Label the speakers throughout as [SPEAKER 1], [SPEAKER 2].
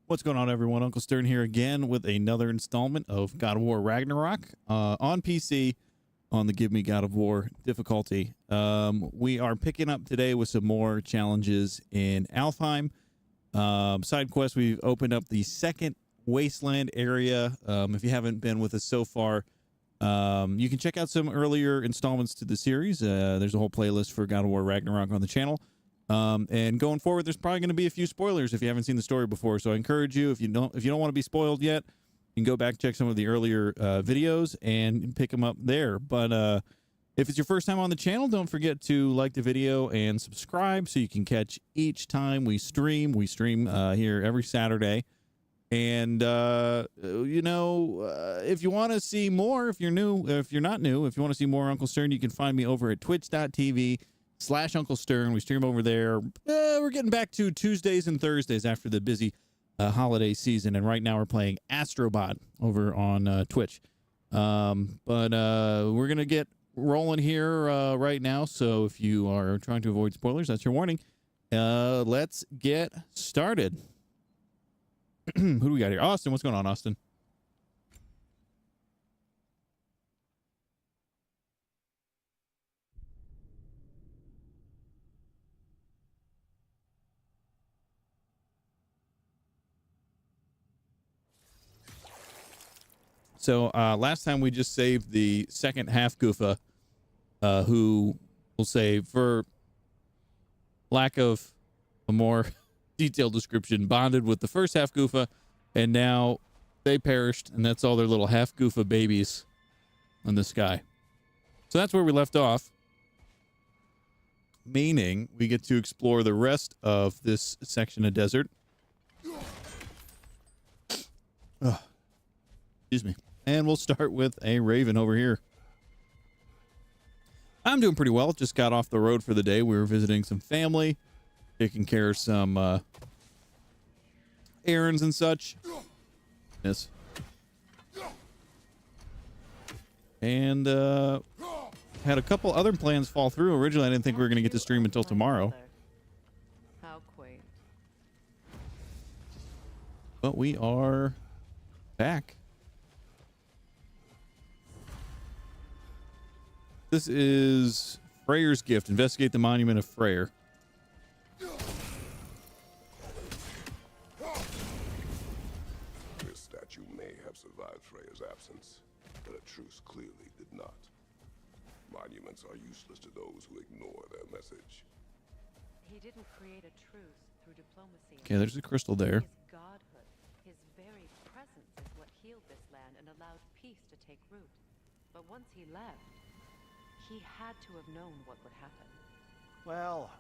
[SPEAKER 1] What's going on, everyone? Uncle Stern here again with another installment of God of War Ragnarok on PC on the Give Me God of War difficulty. We are picking up today with some more challenges in Alfheim. Side quest, we've opened up the second wasteland area. If you haven't been with us so far, you can check out some earlier installments to the series. There's a whole playlist for God of War Ragnarok on the channel. And going forward, there's probably going to be a few spoilers if you haven't seen the story before. So I encourage you, if you don't want to be spoiled yet, you can go back, check some of the earlier videos and pick them up there. But if it's your first time on the channel, don't forget to like the video and subscribe so you can catch each time we stream. We stream here every Saturday. And, if you want to see more, if you're not new, if you want to see more Uncle Stern, you can find me over at twitch.tv/Uncle Stern. We stream over there. We're getting back to Tuesdays and Thursdays after the busy holiday season. And right now we're playing Astrobot over on Twitch. But we're going to get rolling here right now. So if you are trying to avoid spoilers, that's your warning. Let's get started. Who do we got here? Austin, what's going on, Austin? So last time we just saved the second half Goofa, who will say, for lack of a more detailed description, bonded with the first half Goofa, and now they perished, and that's all their little half Goofa babies in the sky. So that's where we left off, meaning we get to explore the rest of this section of desert. Excuse me. And we'll start with a Raven over here. I'm doing pretty well. Just got off the road for the day. We were visiting some family, taking care of some errands and such. Yes. And had a couple other plans fall through. Originally, I didn't think we were going to get to stream until tomorrow.
[SPEAKER 2] How quaint.
[SPEAKER 1] But we are back. This is Freyr's gift. Investigate the monument of Freyr.
[SPEAKER 3] This statue may have survived Freyr's absence, but a truce clearly did not. Monuments are useless to those who ignore their message.
[SPEAKER 2] He didn't create a truce through diplomacy.
[SPEAKER 1] Okay, there's a crystal there.
[SPEAKER 2] His godhood, his very presence is what healed this land and allowed peace to take root. But once he left, he had to have known what would happen.
[SPEAKER 4] Well,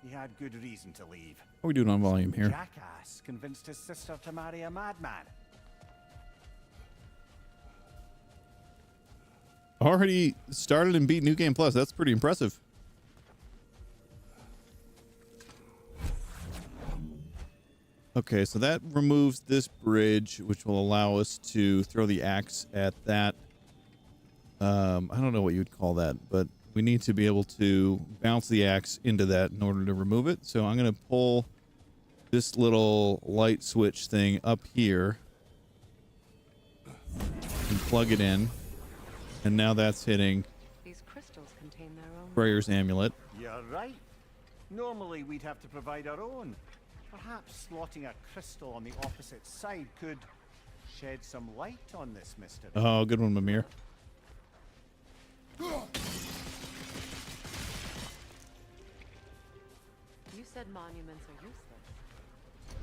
[SPEAKER 4] he had good reason to leave.
[SPEAKER 1] What are we doing on volume here?
[SPEAKER 4] Jackass convinced his sister to marry a madman.
[SPEAKER 1] Already started and beat New Game Plus. That's pretty impressive. Okay, so that removes this bridge, which will allow us to throw the axe at that. I don't know what you would call that, but we need to be able to bounce the axe into that in order to remove it. So I'm going to pull this little light switch thing up here and plug it in. And now that's hitting
[SPEAKER 2] These crystals contain their own.
[SPEAKER 1] Freyr's amulet.
[SPEAKER 4] You're right. Normally we'd have to provide our own. Perhaps slotting a crystal on the opposite side could shed some light on this mystery.
[SPEAKER 1] Oh, good one, Mimir.
[SPEAKER 2] You said monuments are useless.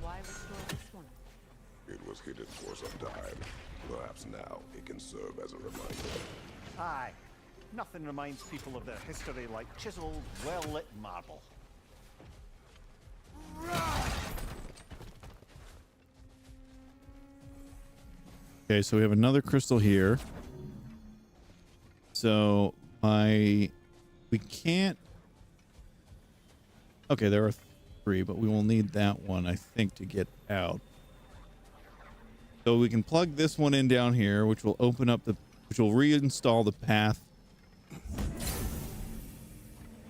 [SPEAKER 2] Why restore this one?
[SPEAKER 3] It was hidden for some time. Perhaps now it can serve as a reminder.
[SPEAKER 4] Aye. Nothing reminds people of their history like chiseled, well-lit marble.
[SPEAKER 1] Okay, so we have another crystal here. So we can't. Okay, there are 3, but we will need that one, I think, to get out. So we can plug this one in down here, which will open up which will reinstall the path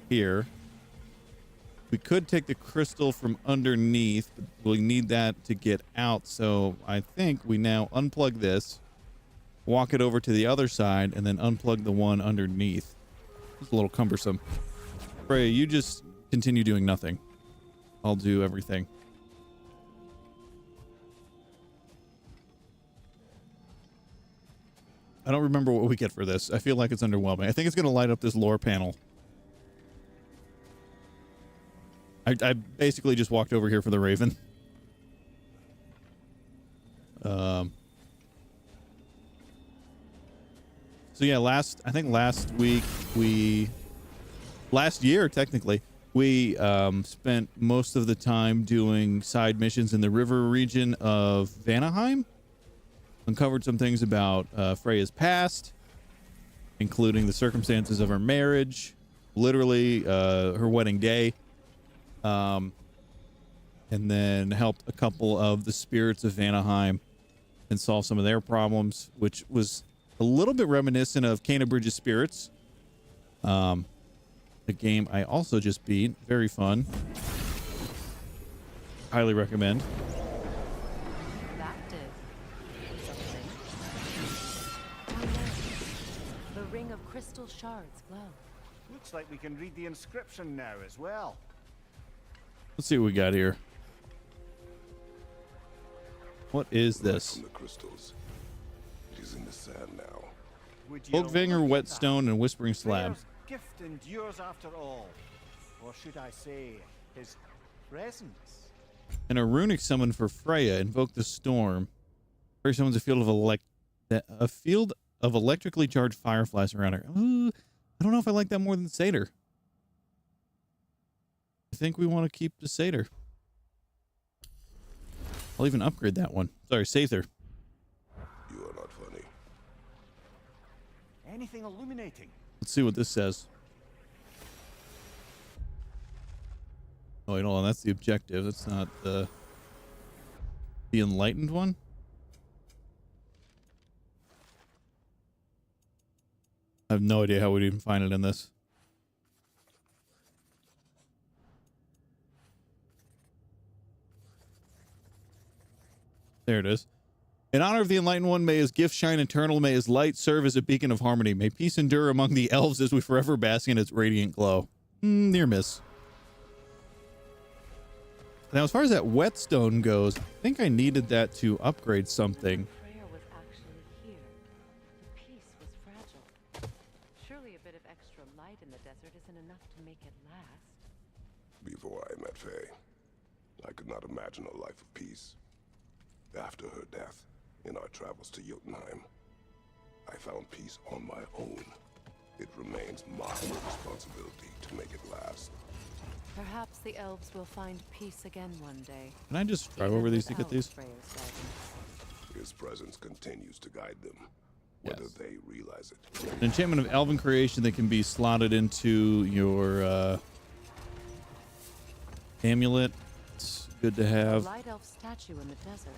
[SPEAKER 1] here. We We could take the crystal from underneath, but we'll need that to get out. So I think we now unplug this, walk it over to the other side, and then unplug the one underneath. It's a little cumbersome. Freya, you just continue doing nothing. I'll do everything. I don't remember what we get for this. I feel like it's underwhelming. I think it's going to light up this lore panel. I basically just walked over here for the Raven. So yeah, I think last year, technically, we spent most of the time doing side missions in the river region of Vanaheim. Uncovered some things about Freya's past, including the circumstances of her marriage, literally her wedding day, and then helped a couple of the spirits of Vanaheim and solve some of their problems, which was a little bit reminiscent of Cana Bridge's Spirits, the game I also just beat. Very fun. Highly recommend.
[SPEAKER 2] That did something. Oh, yes. The ring of crystal shards glow.
[SPEAKER 4] Looks like we can read the inscription now as well.
[SPEAKER 1] Let's see what we got here. What is
[SPEAKER 3] Light
[SPEAKER 1] this?
[SPEAKER 3] from the crystals. It is in the sand now.
[SPEAKER 4] Would you
[SPEAKER 1] Oakvanger,
[SPEAKER 4] look at
[SPEAKER 1] Whetstone, and Whispering
[SPEAKER 4] that?
[SPEAKER 1] Slab.
[SPEAKER 4] Freya's gift endures after all. Or should I say, his presence?
[SPEAKER 1] And a runic summon for Freya. Invoke the storm. Freya summons a field of electrically charged fireflies around her. Ooh, I don't know if I like that more than Satyr. I think we want to keep the Satyr. I'll even upgrade that one. Sorry, Satyr.
[SPEAKER 3] You are not funny.
[SPEAKER 4] Anything illuminating?
[SPEAKER 1] Let's see what this says. Oh, wait, hold on. That's the objective. That's not the enlightened one. I have no idea how we'd even find it in this. There it is. In honor of the Enlightened One, may his gift shine eternal. May his light serve as a beacon of harmony. May peace endure among the elves as we forever bask in its radiant glow. Near miss. Now, as far as that whetstone goes, I think I needed that to upgrade something.
[SPEAKER 2] Freya was actually here. The peace was fragile. Surely a bit of extra light in the desert isn't enough to make it last.
[SPEAKER 3] Before I met Faye, I could not imagine a life of peace. After her death, in our travels to Jotunheim, I found peace on my own. It remains my responsibility to make it last.
[SPEAKER 2] Perhaps the elves will find peace again one day.
[SPEAKER 1] Can I just drive over these to get these?
[SPEAKER 3] His presence continues to guide them, whether
[SPEAKER 1] Yes.
[SPEAKER 3] they realize it.
[SPEAKER 1] An enchantment of elven creation that can be slotted into your amulet. It's good to
[SPEAKER 2] A
[SPEAKER 1] have.
[SPEAKER 2] light elf statue in the desert.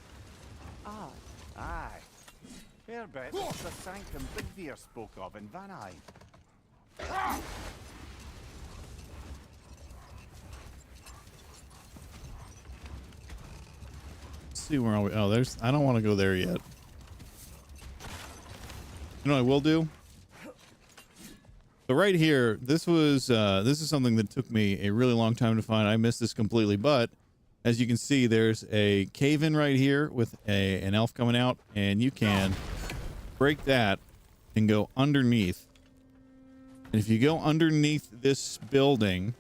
[SPEAKER 2] Odd.
[SPEAKER 4] Aye. Fair bet it's the sanctum Bigvir spoke of in Vanaheim.
[SPEAKER 1] Let's see where are we. Oh, there's. I don't want to go there yet. You know what I will do? So right here, this is something that took me a really long time to find. I missed this completely, but as you can see, there's a cave in right here with an elf coming out, and you can break that and go underneath. And if you go underneath this building,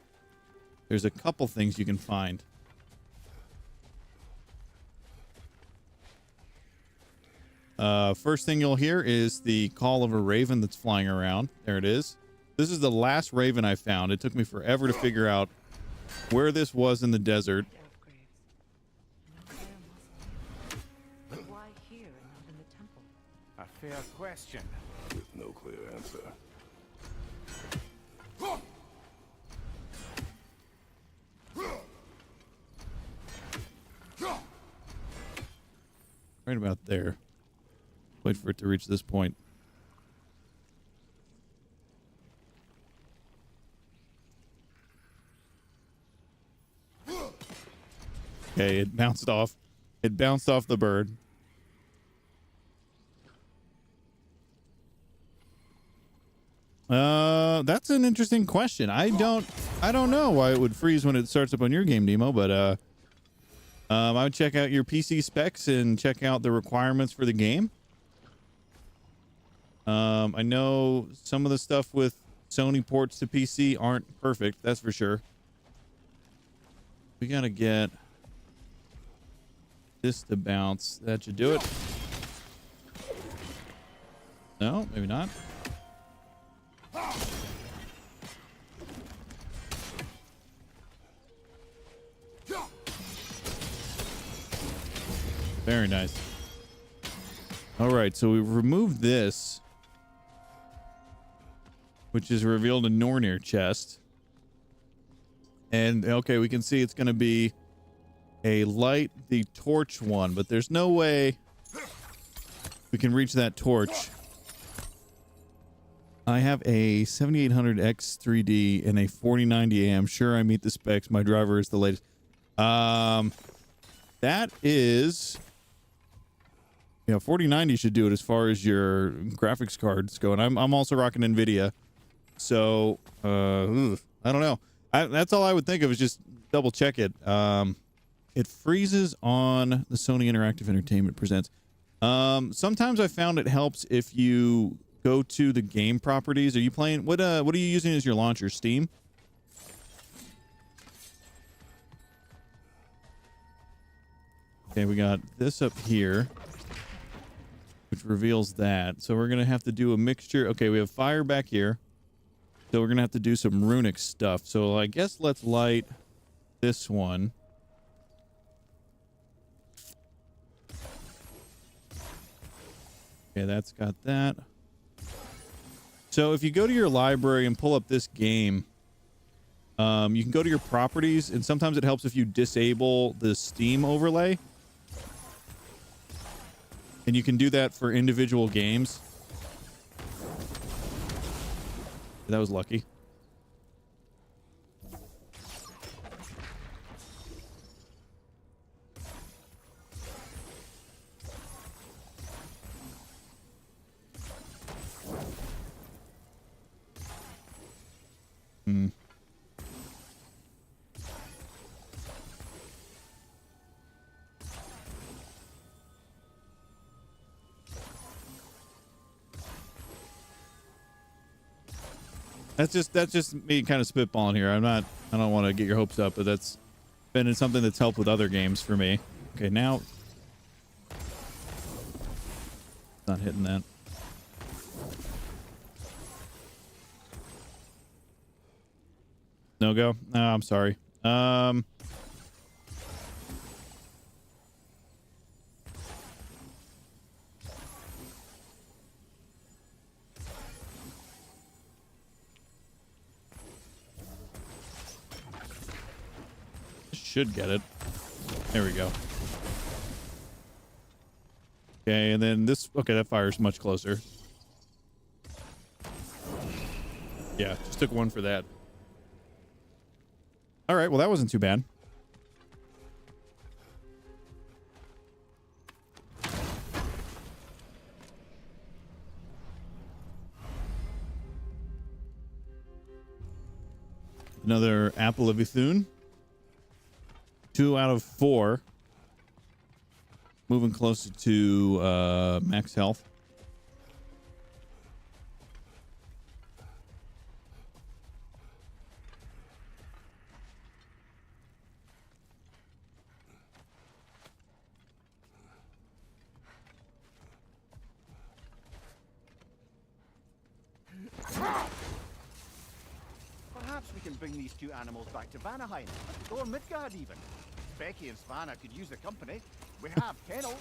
[SPEAKER 1] there's a couple things you can find. First thing you'll hear is the call of a raven that's flying around. There it is. This is the last raven I found. It took me forever to figure out where this was in the desert.
[SPEAKER 2] Elf graves. No clear muscle. But why here and not in the temple?
[SPEAKER 4] A fair question.
[SPEAKER 3] With no clear answer.
[SPEAKER 1] Right about there. Wait for it to reach this point. Okay, it bounced off. It bounced off the bird. That's an interesting question. I don't know why it would freeze when it starts up on your game, Demo, but I would check out your PC specs and check out the requirements for the game. I know some of the stuff with Sony ports to PC aren't perfect, that's for sure. We gotta get this to bounce. That should do it. No, maybe not. Very nice. All right, so we removed this, which is revealed a Nornir chest. And okay, we can see it's going to be a light the torch one, but there's no way we can reach that torch. I have a 7800X 3D and a 4090 AM. Sure, I meet the specs. My driver is the latest. That is, yeah, 4090 should do it as far as your graphics cards go. And I'm also rocking NVIDIA. So, I don't know. That's all I would think of, is just double check it. It freezes on the Sony Interactive Entertainment Presents. Sometimes I found it helps if you go to the game properties. Are you playing, what are you using as your launcher? Steam? Okay, we got this up here, which reveals that. So we're going to have to do a mixture. Okay, we have fire back here. So we're going to have to do some runic stuff. So I guess let's light this one. Okay, that's got that. So if you go to your library and pull up this game, you can go to your properties, and sometimes it helps if you disable the Steam overlay. And you can do that for individual games. That was lucky. Hmm. That's just me kind of spitballing here. I don't want to get your hopes up, but that's been something that's helped with other games for me. Okay, now not hitting that. No go? No, I'm sorry. Should get it. There we go. Okay, and then this, okay, that fire's much closer. Yeah, just took one for that. All right, well, that wasn't too bad. Another apple of Bethune. 2 out of 4. Moving closer to max health.
[SPEAKER 4] Perhaps we can bring these two animals back to Vanaheim, or Midgard even. Becky and Svanna could use the company. We have kennels.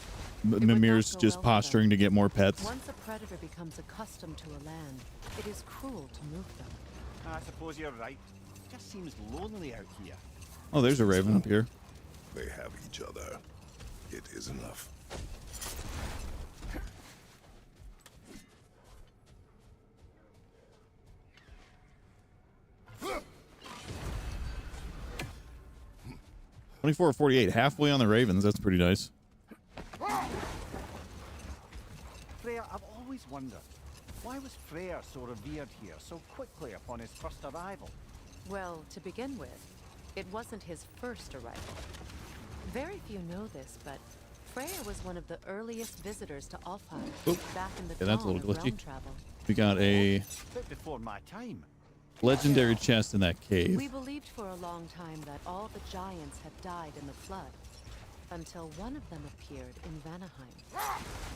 [SPEAKER 1] Mimir's
[SPEAKER 2] go
[SPEAKER 1] just
[SPEAKER 2] well with
[SPEAKER 1] posturing to get more pets.
[SPEAKER 2] Once a predator becomes accustomed to a land, it is cruel to move them.
[SPEAKER 4] I suppose you're right. It just seems lonely out here.
[SPEAKER 1] Oh, there's a raven up here.
[SPEAKER 3] They have each other. It is enough.
[SPEAKER 1] 24 or 48, halfway on the Ravens. That's pretty nice.
[SPEAKER 4] Freya, I've always wondered, why was Freyr so revered here so quickly upon his first arrival?
[SPEAKER 2] Well, to begin with, it wasn't his first arrival. Very few know this, but Freyr was one of the earliest visitors to Alfheim back in the
[SPEAKER 1] Yeah, that's a
[SPEAKER 2] dawn
[SPEAKER 1] little
[SPEAKER 2] of
[SPEAKER 1] glitchy.
[SPEAKER 2] realm travel.
[SPEAKER 1] We got a
[SPEAKER 4] Bit before my time.
[SPEAKER 1] legendary chest in that cave.
[SPEAKER 2] We believed for a long time that all the giants had died in the flood, until one of them appeared in Vanaheim.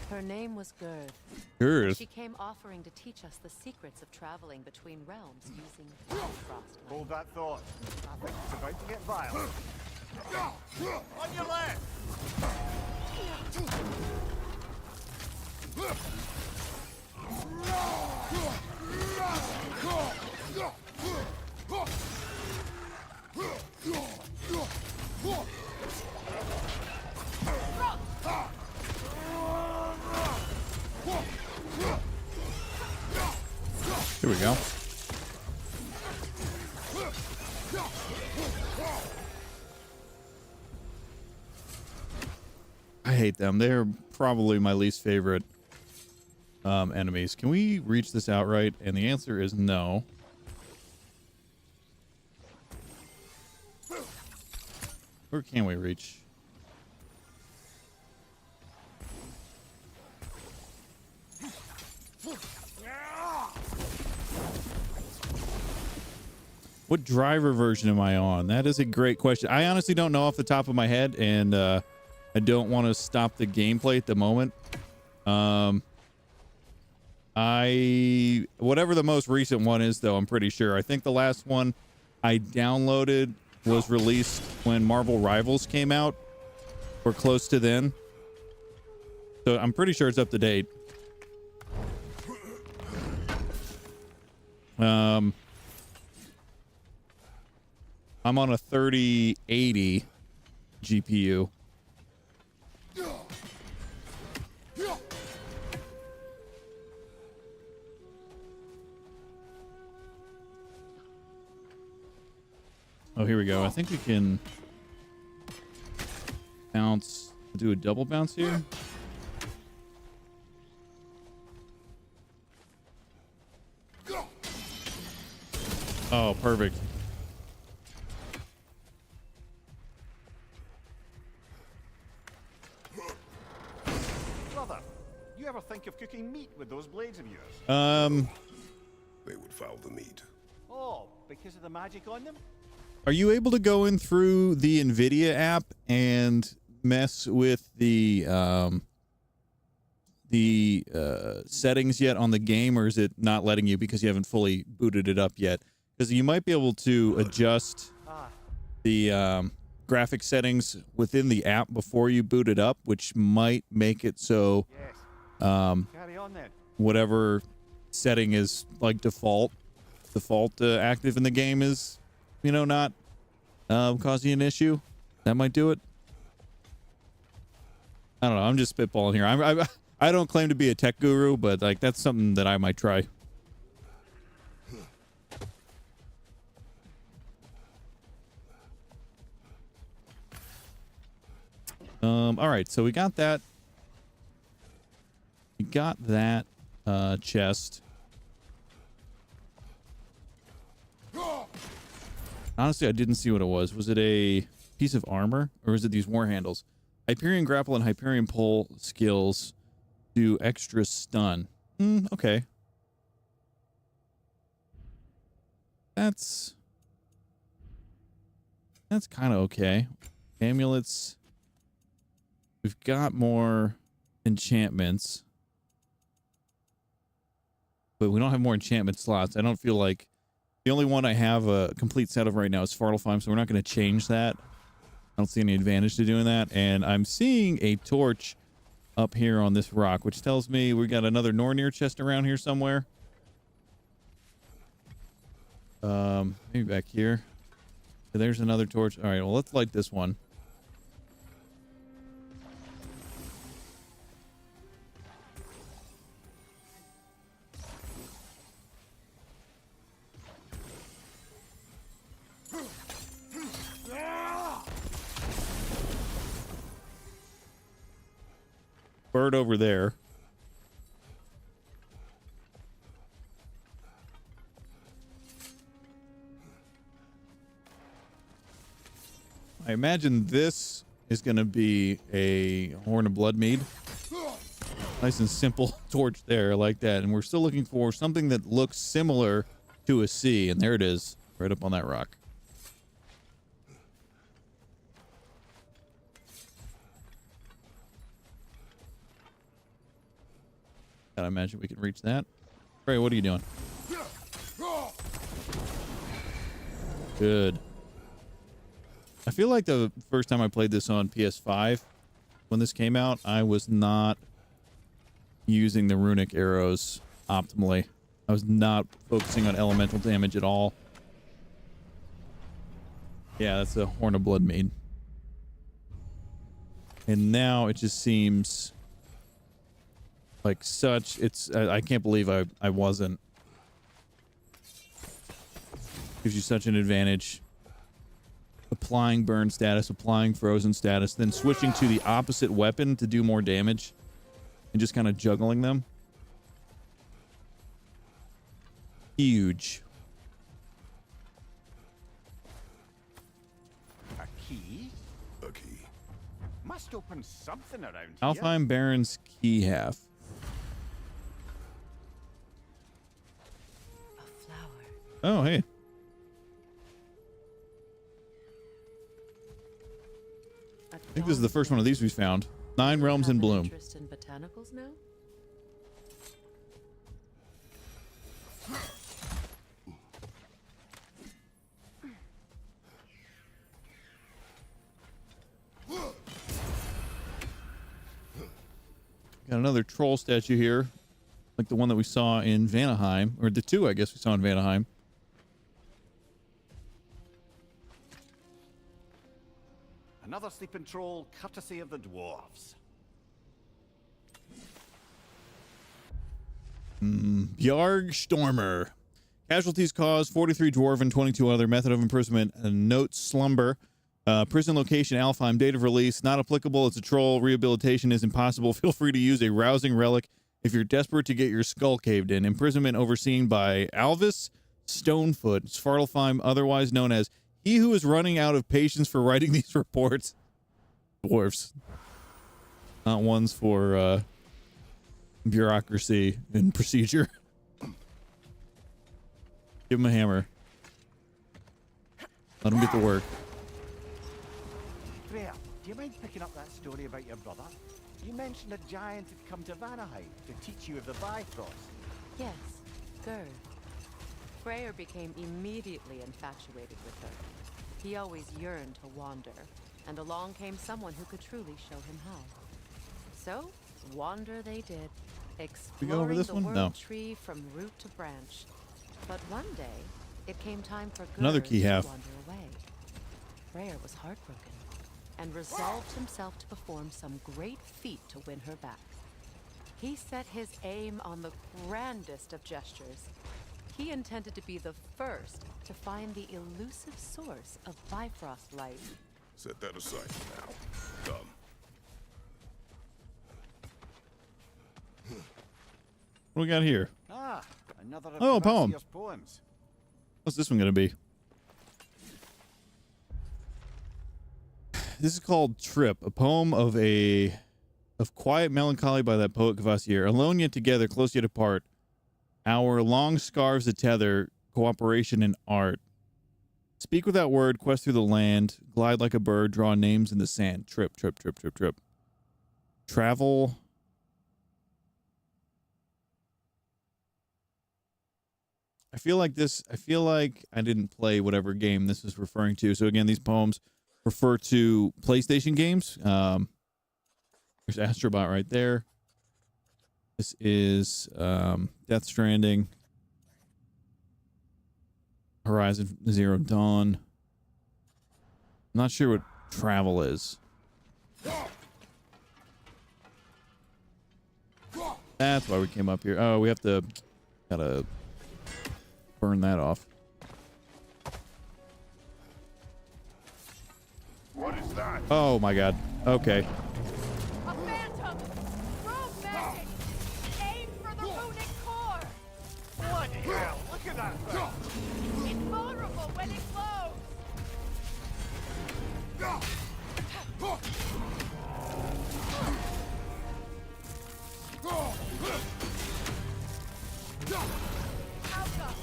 [SPEAKER 2] Her name was Gerd.
[SPEAKER 1] Girth.
[SPEAKER 2] She came offering to teach us the secrets of traveling between realms using Bifrost.
[SPEAKER 4] Hold that thought. I think it's about to get violent. On your left!
[SPEAKER 1] Here we go. I hate them. They're probably my least favorite enemies. Can we reach this outright? And the answer is no. Where can we reach? What driver version am I on? That is a great question. I honestly don't know off the top of my head, and I don't want to stop the gameplay at the moment. Whatever the most recent one is, though, I'm pretty sure. I think the last one I downloaded was released when Marvel Rivals came out, or close to then. So I'm pretty sure it's up to date. I'm on a 3080 GPU. Oh, here we go. I think we can bounce, do a double bounce here. Oh, perfect.
[SPEAKER 4] Brother, you ever think of cooking meat with those blades of yours?
[SPEAKER 3] They would foul the meat.
[SPEAKER 4] Oh, because of the magic on them?
[SPEAKER 1] Are you able to go in through the NVIDIA app and mess with the settings yet on the game, or is it not letting you because you haven't fully booted it up yet? Because you might be able to adjust the graphic settings within the app before you boot it up, which might make it so
[SPEAKER 4] Yes. Carry on then.
[SPEAKER 1] whatever setting is like default active in the game is, you know, not causing an issue. That might do it. I don't know. I'm just spitballing here. I don't claim to be a tech guru, but like that's something that I might try. All right, so we got that. We got that chest. Honestly, I didn't see what it was. Was it a piece of armor, or was it these war handles? Hyperion grapple and Hyperion pull skills do extra stun. Okay. That's kind of okay. Amulets. We've got more enchantments, but we don't have more enchantment slots. I don't feel like the only one I have a complete set of right now is Svartalfheim, so we're not going to change that. I don't see any advantage to doing that. And I'm seeing a torch up here on this rock, which tells me we got another Nornir chest around here somewhere. Maybe back here. So there's another torch. All right, well, let's light this one. bird over there. I imagine this is going to be a Horn of Blood mead. Nice and simple torch there. I like that. And we're still looking for something that looks similar to a sea. And there it is, right up on that rock. Gotta imagine we can reach that. Ray, what are you doing? Good. I feel like the first time I played this on PS5, when this came out, I was not using the runic arrows optimally. I was not focusing on elemental damage at all. Yeah, that's a Horn of Blood mead. And now it just seems like such, I can't believe I wasn't. Gives you such an advantage. Applying burn status, applying frozen status, then switching to the opposite weapon to do more damage. And just kind of juggling them. Huge.
[SPEAKER 4] A key?
[SPEAKER 3] A key.
[SPEAKER 4] Must open something around here.
[SPEAKER 1] Alfheim Baron's key half.
[SPEAKER 2] A flower.
[SPEAKER 1] Oh, hey. I think this is the first one of these we found. 9 realms in bloom.
[SPEAKER 2] Interest in botanicals now?
[SPEAKER 1] Got another troll statue here, like the one that we saw in Vanaheim, or the two I guess we saw in Vanaheim.
[SPEAKER 4] Another sleeping troll, courtesy of the dwarves.
[SPEAKER 1] Bjarg Stormer. Casualties caused 43 dwarven, 22 other. Method of imprisonment, note slumber. Prison location, Alfheim. Date of release, not applicable. It's a troll. Rehabilitation is impossible. Feel free to use a rousing relic if you're desperate to get your skull caved in. Imprisonment overseen by Alvis Stonefoot. Svartalfheim, otherwise known as he who is running out of patience for writing these reports. Dwarves. Not ones for, bureaucracy and procedure. Give him a hammer. Let him get to work.
[SPEAKER 4] Freya, do you mind picking up that story about your brother? You mentioned a giant had come to Vanaheim to teach you of the Bifrost.
[SPEAKER 2] Yes, Gerd. Freyr became immediately infatuated with her. He always yearned to wander, and along came someone who could truly show him how. So, wander they did, exploring the world tree from root to branch. But one day, it came time for
[SPEAKER 1] another
[SPEAKER 2] Gerd
[SPEAKER 1] key half.
[SPEAKER 2] to wander away. Freyr was heartbroken, and resolved himself to perform some great feat to win her back. He set his aim on the grandest of gestures. He intended to be the first to find the elusive source of Bifrost light.
[SPEAKER 3] Set that aside for now. Come.
[SPEAKER 1] What do we got here?
[SPEAKER 4] Ah, another of
[SPEAKER 1] Oh, a poem.
[SPEAKER 4] Kvasir's poems.
[SPEAKER 1] What's this one going to be? This is called Trip, a poem of quiet melancholy by that poet Kvasir. Alone yet together, close yet apart. Our long scarves a tether, cooperation in art. Speak without word, quest through the land, glide like a bird, draw names in the sand. Trip, trip, trip, trip, trip. Travel. I feel like I didn't play whatever game this is referring to. So again, these poems refer to PlayStation games. There's Astrobot right there. This is Death Stranding, Horizon Zero Dawn. I'm not sure what travel is. That's why we came up here. Oh, we have to gotta burn that off.
[SPEAKER 3] What is that?
[SPEAKER 1] Oh my god. Okay.
[SPEAKER 2] A phantom!
[SPEAKER 4] hell! Look at that thing!
[SPEAKER 2] It's vulnerable when it glows! Alpha!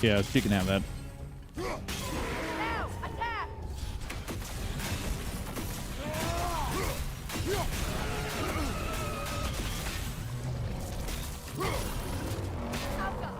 [SPEAKER 1] Yeah, she can have that.
[SPEAKER 2] Now, attack! Alpha!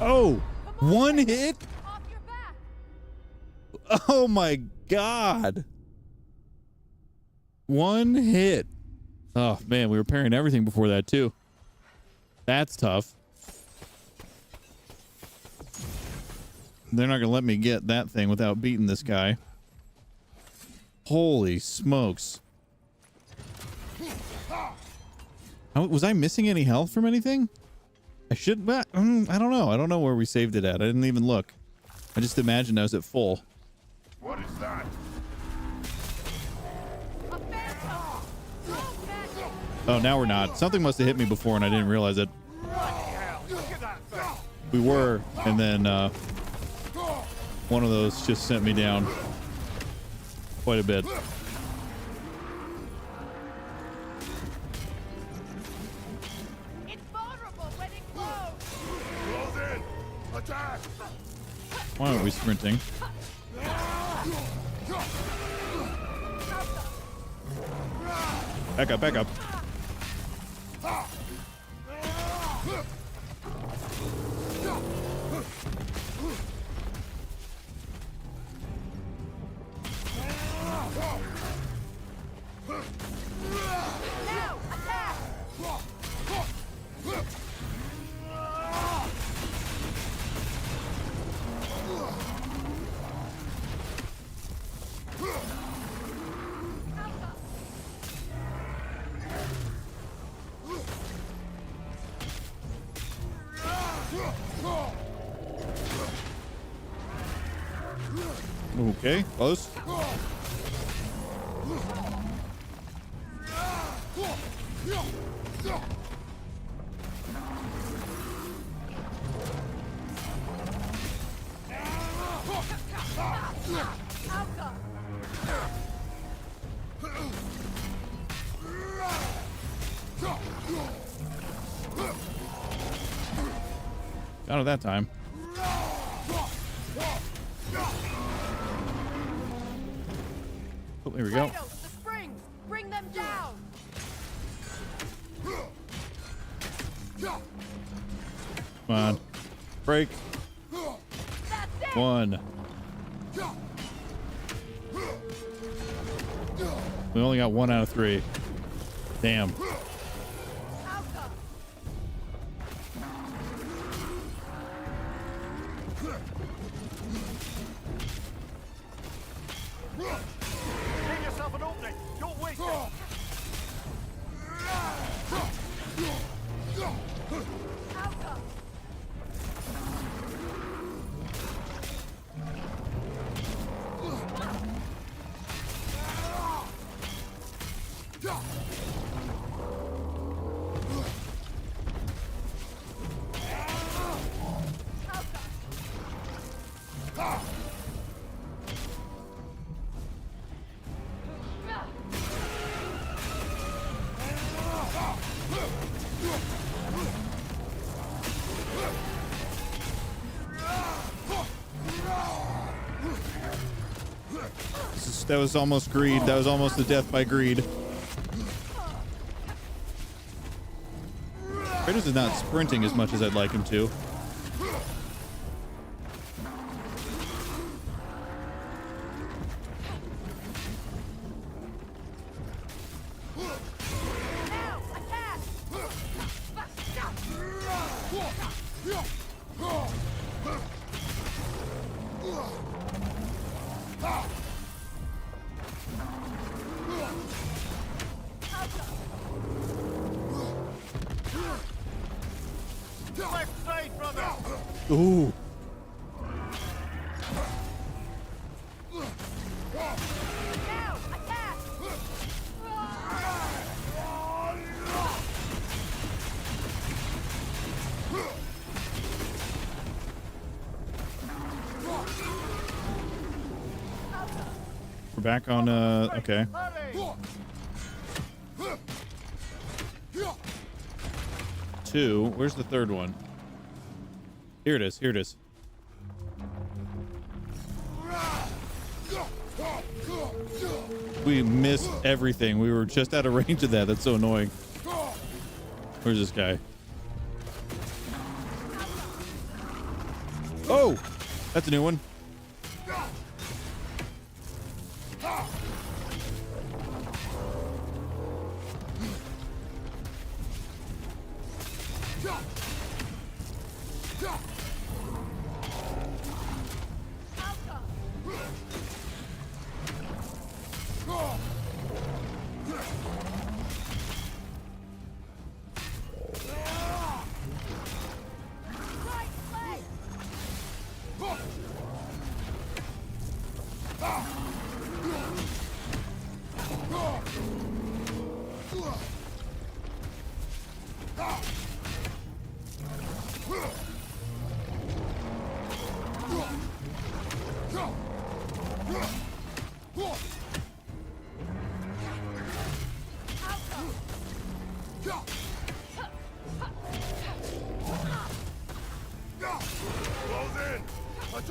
[SPEAKER 1] Oh, one hit.
[SPEAKER 2] Off your back!
[SPEAKER 1] Oh my God. One hit. Oh man, we were parrying everything before that too. That's tough. They're not gonna let me get that thing without beating this guy. Holy smokes. Was I missing any health from anything? I should, I don't know. I don't know where we saved it at. I didn't even look. I just imagined I was at full.
[SPEAKER 3] What is that?
[SPEAKER 2] A phantom! Don't catch it!
[SPEAKER 1] Oh, now we're not. Something must have hit me before and I didn't realize it.
[SPEAKER 4] Hell, look at that thing!
[SPEAKER 1] We were, and then one of those just sent me down quite a bit.
[SPEAKER 2] It's vulnerable when it glows!
[SPEAKER 3] Close in! Attack!
[SPEAKER 1] Why aren't we sprinting? Back up, back up.
[SPEAKER 2] Now, attack!
[SPEAKER 1] Okay, close. Got it that time. Oh, here we go.
[SPEAKER 2] Kratos, the springs! Bring them down!
[SPEAKER 1] Come on. Break.
[SPEAKER 2] That's it!
[SPEAKER 1] One. We only got 1 out of 3. Damn.
[SPEAKER 2] Alpha!
[SPEAKER 4] Make yourself an opening! Don't waste it!
[SPEAKER 2] Alpha!
[SPEAKER 1] That was almost greed. That was almost the death by greed. Kratos is not sprinting as much as I'd like him to.
[SPEAKER 4] Left side, brother!
[SPEAKER 1] Ooh.
[SPEAKER 5] Now, attack!
[SPEAKER 1] We're back on, okay.
[SPEAKER 4] Hurry!
[SPEAKER 1] 2. Where's the third one? Here it is. Here it is. We missed everything. We were just out of range of that. That's so annoying. Where's this guy? Oh! That's a new one.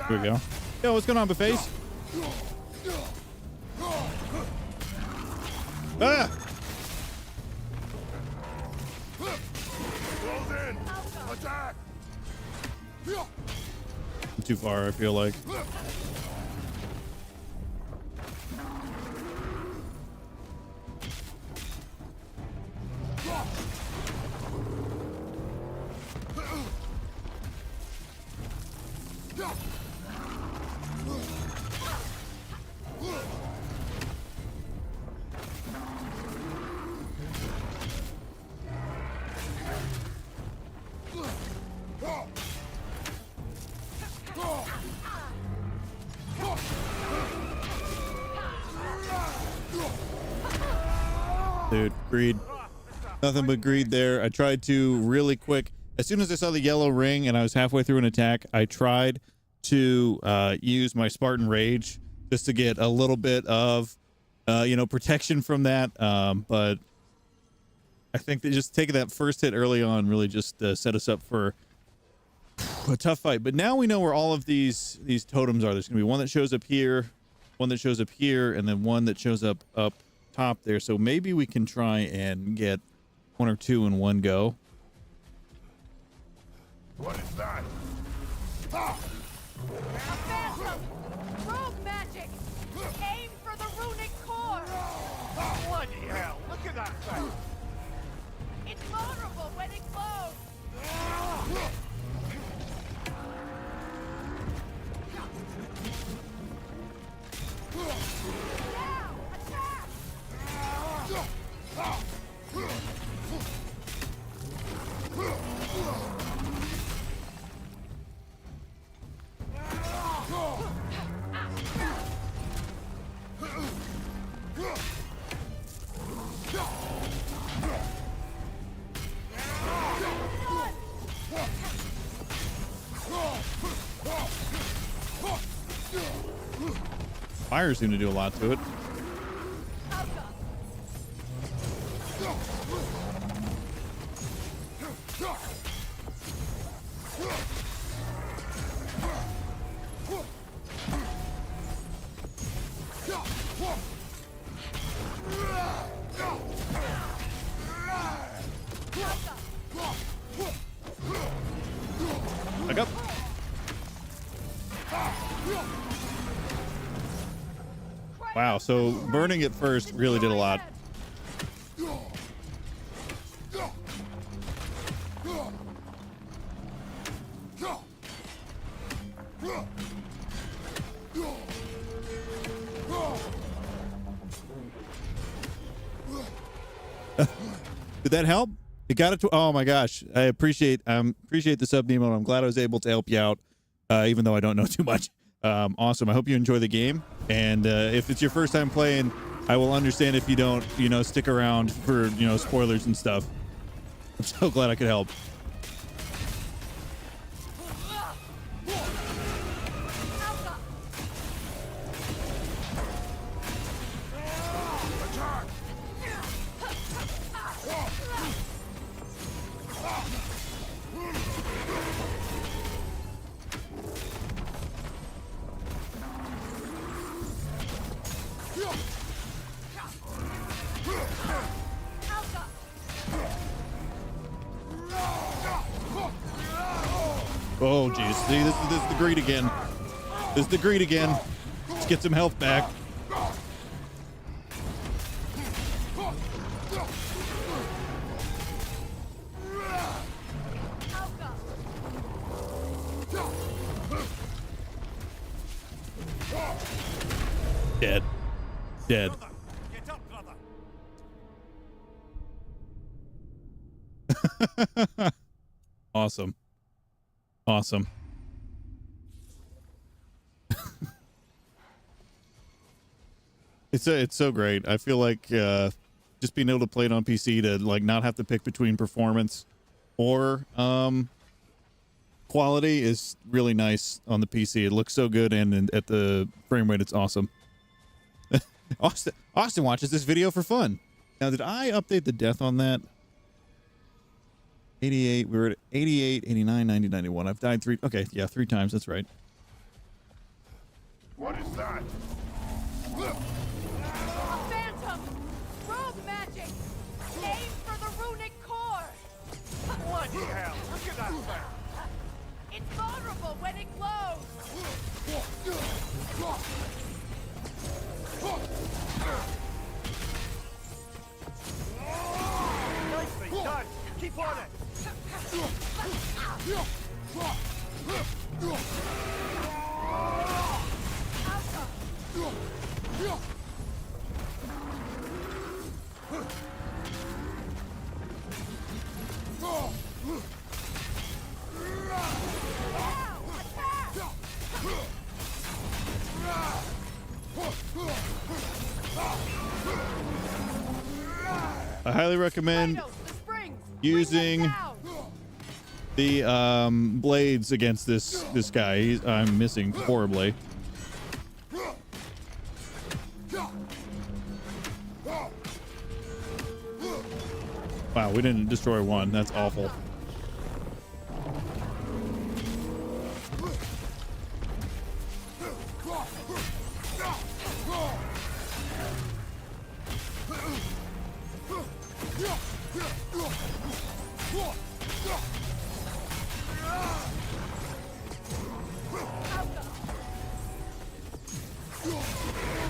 [SPEAKER 1] Here we go. Yo, what's going on, Buffets? Ah!
[SPEAKER 3] Attack!
[SPEAKER 1] I'm too far, I feel like. Dude, greed. Nothing but greed there. I tried to really quick. As soon as I saw the yellow ring and I was halfway through an attack, I tried to use my Spartan Rage just to get a little bit of, protection from that. But I think that just taking that first hit early on really just set us up for a tough fight. But now we know where all of these totems are. There's going to be one that shows up here, one that shows up here, and then one that shows up top there. So maybe we can try and get one or two in one go.
[SPEAKER 3] What is that?
[SPEAKER 5] A phantom! Rogue magic! Aim for the runic core!
[SPEAKER 4] Bloody hell, look at that thing!
[SPEAKER 5] It's vulnerable when it glows! Now, attack!
[SPEAKER 1] Fire seemed to do a lot to it. Wow, so burning it first really did a lot. Did that help? It got it to, oh my gosh. I appreciate the sub, Nemo. I'm glad I was able to help you out, even though I don't know too much. Awesome. I hope you enjoy the game. And if it's your first time playing, I will understand if you don't, stick around for, spoilers and stuff. I'm so glad I could help. Oh, geez. See, this is the greed again. This is the greed again. Let's get some health back. Dead. Dead.
[SPEAKER 4] Get up, brother.
[SPEAKER 1] Awesome. Awesome. It's so great. I feel like just being able to play it on PC to like not have to pick between performance or quality is really nice on the PC. It looks so good, and at the frame rate, it's awesome. Austin watches this video for fun. Now, did I update the death on that? 88, we were at 88, 89, 90, 91. I've died three times. That's right.
[SPEAKER 3] What is that?
[SPEAKER 5] A phantom! Rogue magic! Aim for the runic core!
[SPEAKER 4] Bloody hell! Look at that thing!
[SPEAKER 5] It's vulnerable when it glows!
[SPEAKER 4] Nicely done! Keep on it!
[SPEAKER 1] I highly recommend using the blades against this guy. I'm missing horribly. Wow, we didn't destroy one. That's awful.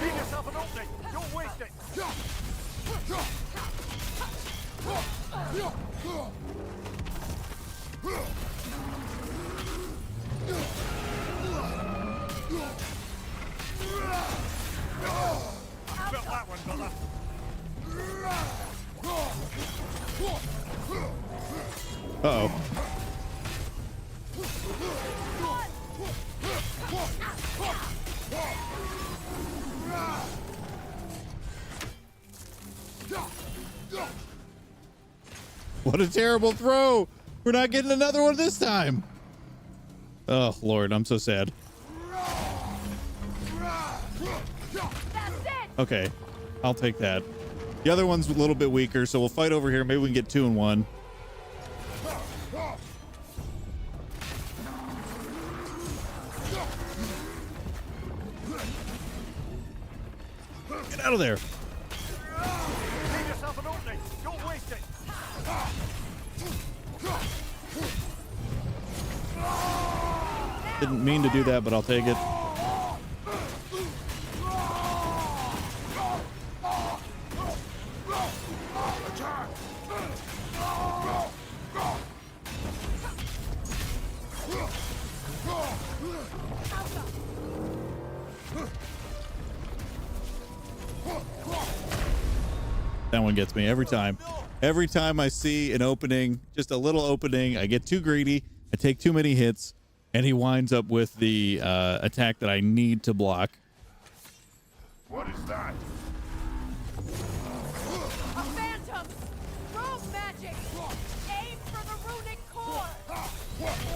[SPEAKER 4] Leave yourself an opening! Don't waste it! Felt that one, brother.
[SPEAKER 1] Uh-oh. What a terrible throw! We're not getting another one this time! Oh, Lord, I'm so sad. Okay, I'll take that. The other one's a little bit weaker, so we'll fight over here. Maybe we can get 2 in 1. Get out of there!
[SPEAKER 4] Leave yourself an opening! Don't waste it!
[SPEAKER 1] Didn't mean to do that, but I'll take it. That one gets me every time. Every time I see an opening, just a little opening, I get too greedy. I take too many hits, and he winds up with the attack that I need to block.
[SPEAKER 3] What is that?
[SPEAKER 5] A phantom! Rogue magic! Aim for the runic core!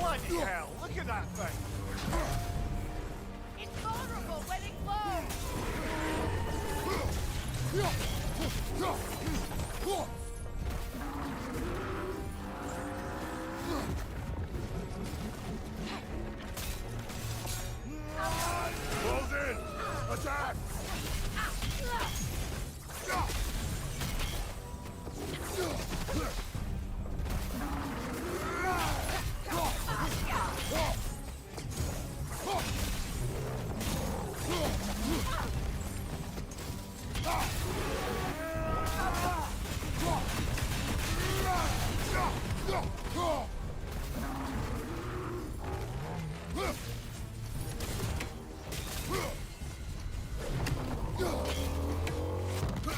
[SPEAKER 4] Bloody hell, look at that thing!
[SPEAKER 5] It's vulnerable when it glows!
[SPEAKER 3] Close in! Attack!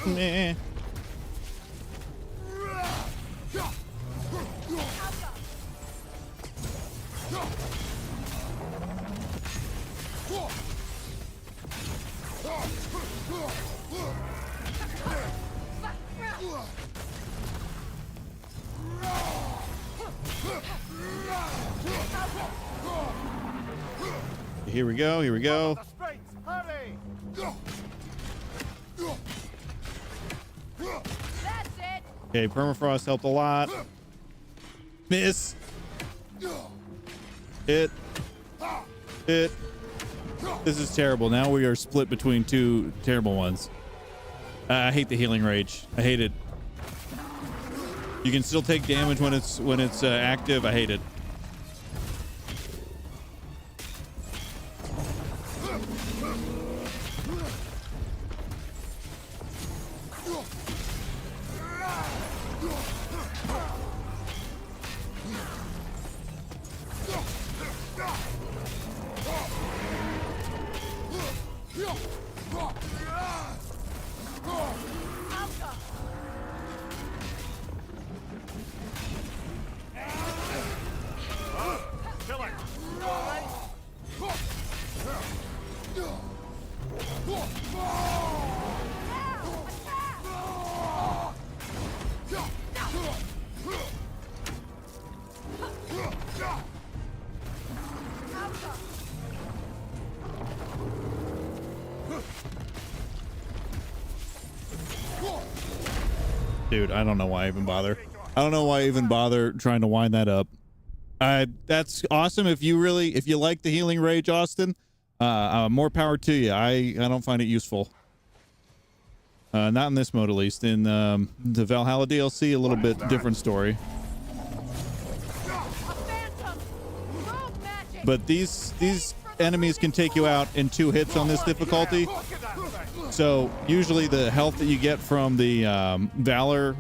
[SPEAKER 1] Meh. Here we go. Here we go.
[SPEAKER 4] The sprites, hurry!
[SPEAKER 5] That's it!
[SPEAKER 1] Okay, permafrost helped a lot. Miss. Hit. Hit. This is terrible. Now we are split between two terrible ones. I hate the healing rage. I hate it. You can still take damage when it's active. I hate it.
[SPEAKER 4] Kill it!
[SPEAKER 1] Dude, I don't know why I even bother. I don't know why I even bother trying to wind that up. That's awesome. If you like the healing rage, Austin, more power to you. I don't find it useful. Not in this mode, at least. In the Valhalla DLC, a little bit different story.
[SPEAKER 5] A phantom! Rogue magic!
[SPEAKER 1] But these enemies can take you out in 2 hits on this difficulty.
[SPEAKER 4] Look at that thing!
[SPEAKER 1] So usually the health that you get from the Valor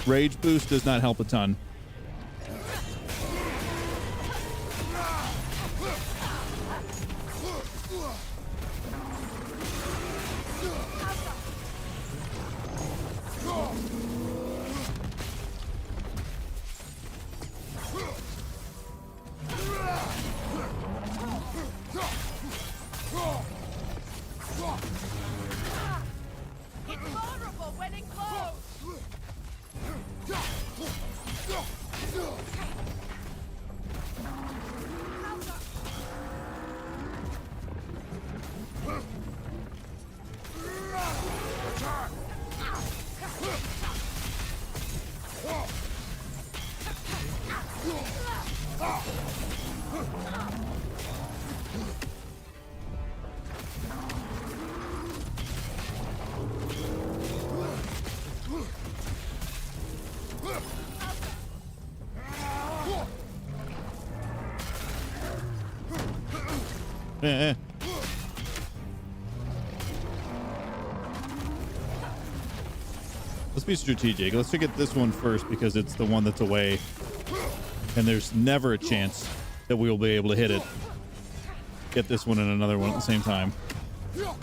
[SPEAKER 1] rage boost does not help a ton.
[SPEAKER 5] It's vulnerable when it glows!
[SPEAKER 1] Let's be strategic. Let's get this one first because it's the one that's away. And there's never a chance that we will be able to hit it. Get this one and another one at the same time.
[SPEAKER 4] Brother,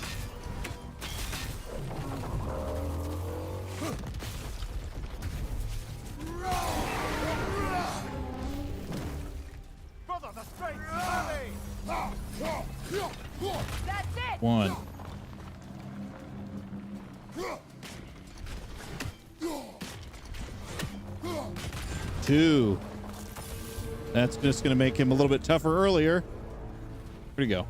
[SPEAKER 4] the strength! Hurry!
[SPEAKER 5] That's it!
[SPEAKER 1] One. Two. That's just going to make him a little bit tougher earlier. Where'd he go?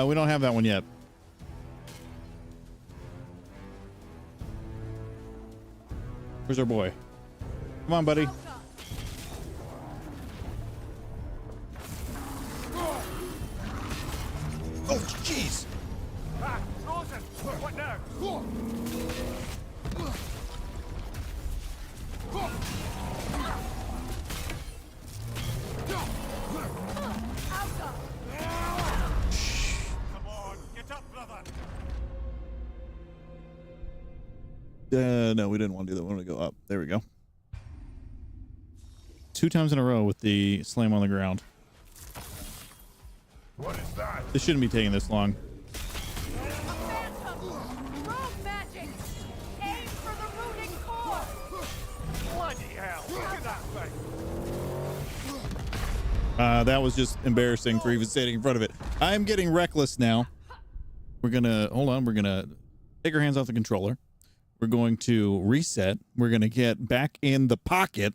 [SPEAKER 1] We don't have that one yet. Where's our boy? Come on, buddy. Oh, jeez.
[SPEAKER 4] Ah, frozen! What now? Come on, get up, brother!
[SPEAKER 1] No, we didn't want to do that. We want to go up. There we go. 2 times in a row with the slam on the ground.
[SPEAKER 3] What is that?
[SPEAKER 1] This shouldn't be taking this long.
[SPEAKER 5] Phantom! Rogue magic! Aim for the runic core!
[SPEAKER 4] Bloody hell! Look at that thing!
[SPEAKER 1] That was just embarrassing for even standing in front of it. I'm getting reckless now. We're gonna hold on. We're gonna take our hands off the controller. We're going to reset. We're gonna get back in the pocket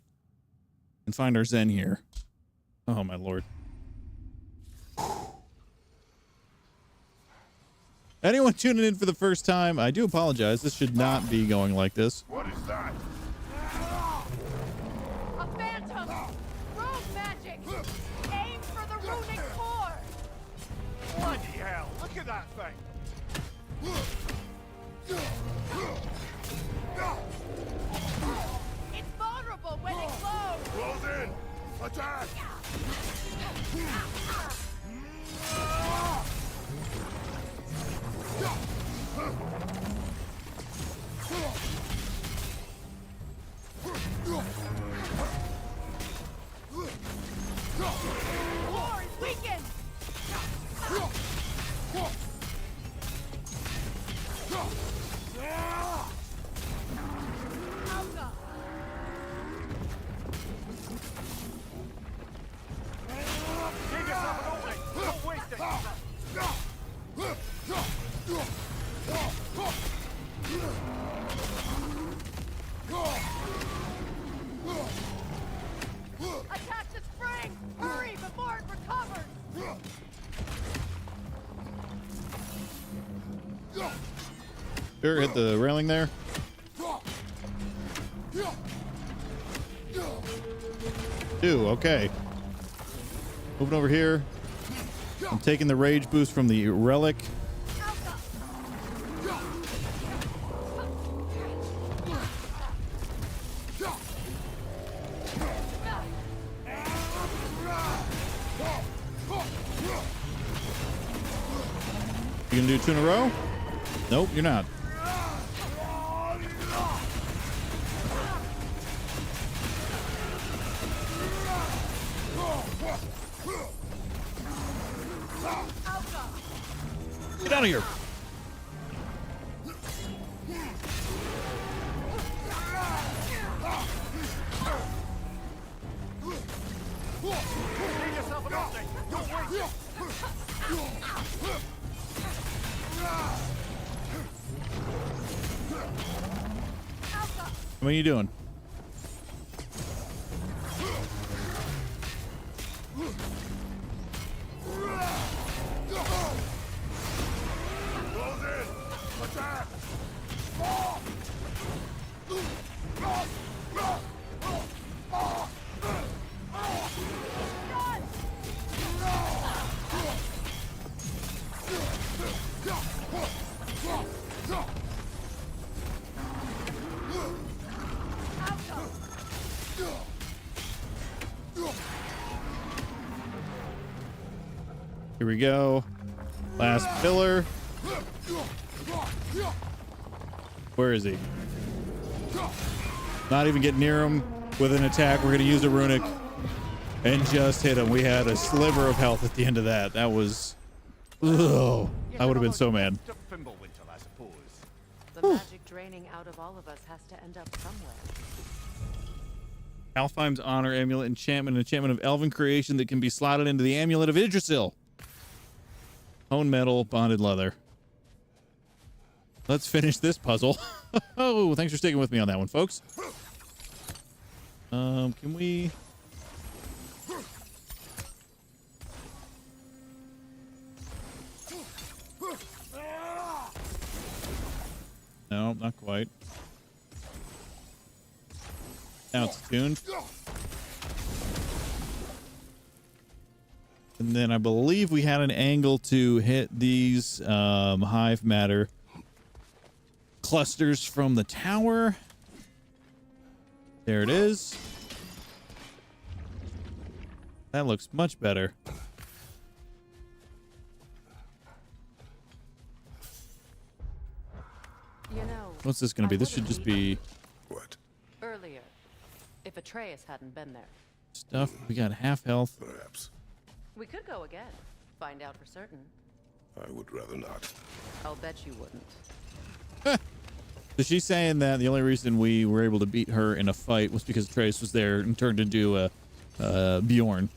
[SPEAKER 1] and find our Zen here. Oh my lord. Anyone tuning in for the first time, I do apologize. This should not be going like this.
[SPEAKER 3] What is that?
[SPEAKER 5] A phantom! Rogue magic! Aim for the runic core!
[SPEAKER 4] Bloody hell! Look at that thing!
[SPEAKER 5] It's vulnerable when it glows!
[SPEAKER 3] Close in! Attack!
[SPEAKER 5] Core is weakened! Alpha!
[SPEAKER 4] Give yourself an opening! Don't waste it!
[SPEAKER 5] Attack the spring! Hurry before it recovers!
[SPEAKER 1] Sure, hit the railing there. 2, okay. Moving over here. I'm taking the rage boost from the relic.
[SPEAKER 5] Alpha!
[SPEAKER 1] You gonna do 2 in a row? Nope, you're not. Get out of here.
[SPEAKER 4] Give yourself an opening! Don't waste it!
[SPEAKER 1] What are you doing?
[SPEAKER 3] Close in! Attack!
[SPEAKER 1] Here we go. Last pillar. Where is he? Not even getting near him with an attack. We're going to use a runic. and just hit him. We had a sliver of health at the end of that. That was... Ugh. I would have been so mad.
[SPEAKER 4] Fimbulwinter, I suppose.
[SPEAKER 2] The magic draining out of all of us has to end up somewhere.
[SPEAKER 1] Alfheim's Honor Amulet enchantment, an enchantment of elven creation that can be slotted into the Amulet of Yggdrasil. Hone metal, bonded leather. Let's finish this puzzle. Oh, thanks for sticking with me on that one, folks. Can we... No, not quite. Now it's tuned. And then I believe we had an angle to hit these hive matter clusters from the tower. There it is. That looks much better.
[SPEAKER 2] You know,
[SPEAKER 1] What's this going to be? This should just be
[SPEAKER 3] What?
[SPEAKER 2] earlier, if Atreus hadn't been there,
[SPEAKER 1] stuff. We got half health.
[SPEAKER 3] Perhaps.
[SPEAKER 2] we could go again. Find out for certain.
[SPEAKER 3] I would rather not.
[SPEAKER 2] I'll bet you wouldn't.
[SPEAKER 1] So she's saying that the only reason we were able to beat her in a fight was because Trace was there and turned into a Bjorn.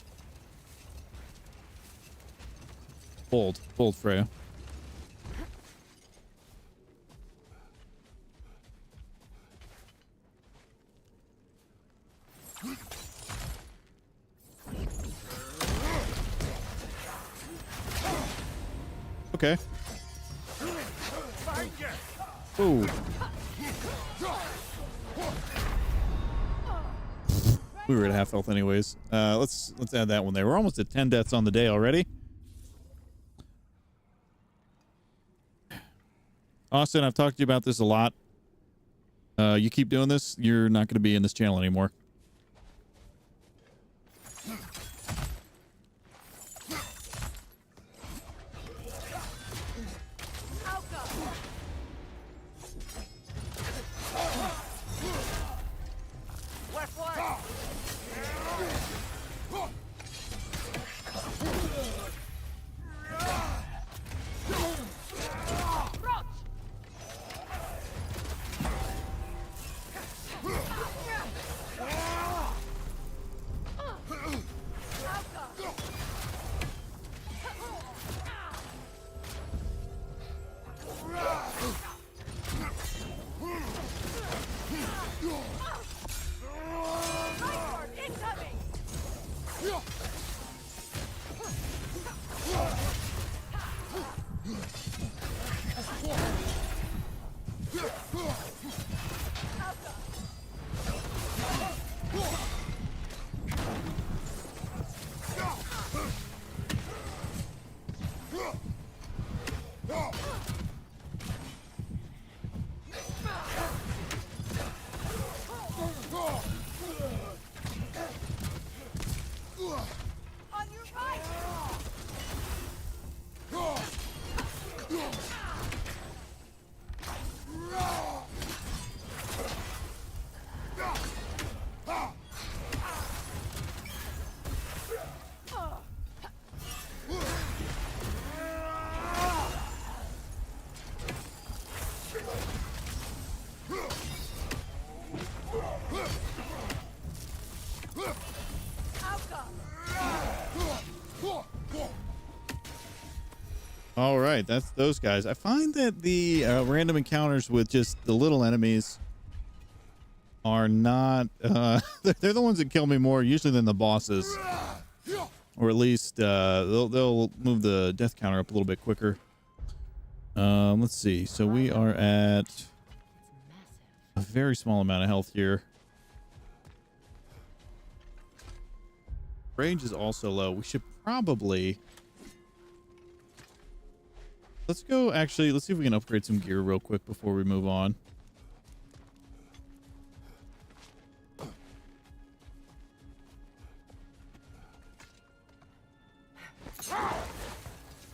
[SPEAKER 1] Bold Freya. Okay. Ooh. We were at half health anyways. Let's add that one there. We're almost at 10 deaths on the day already. Austin, I've talked to you about this a lot. You keep doing this, you're not going to be in this channel anymore. All right, that's those guys. I find that the random encounters with just the little enemies are not... they're the ones that kill me more usually than the bosses. Or at least they'll move the death counter up a little bit quicker. Let's see. So we are at a very small amount of health here. Range is also low. We should probably... Let's go, actually, let's see if we can upgrade some gear real quick before we move on.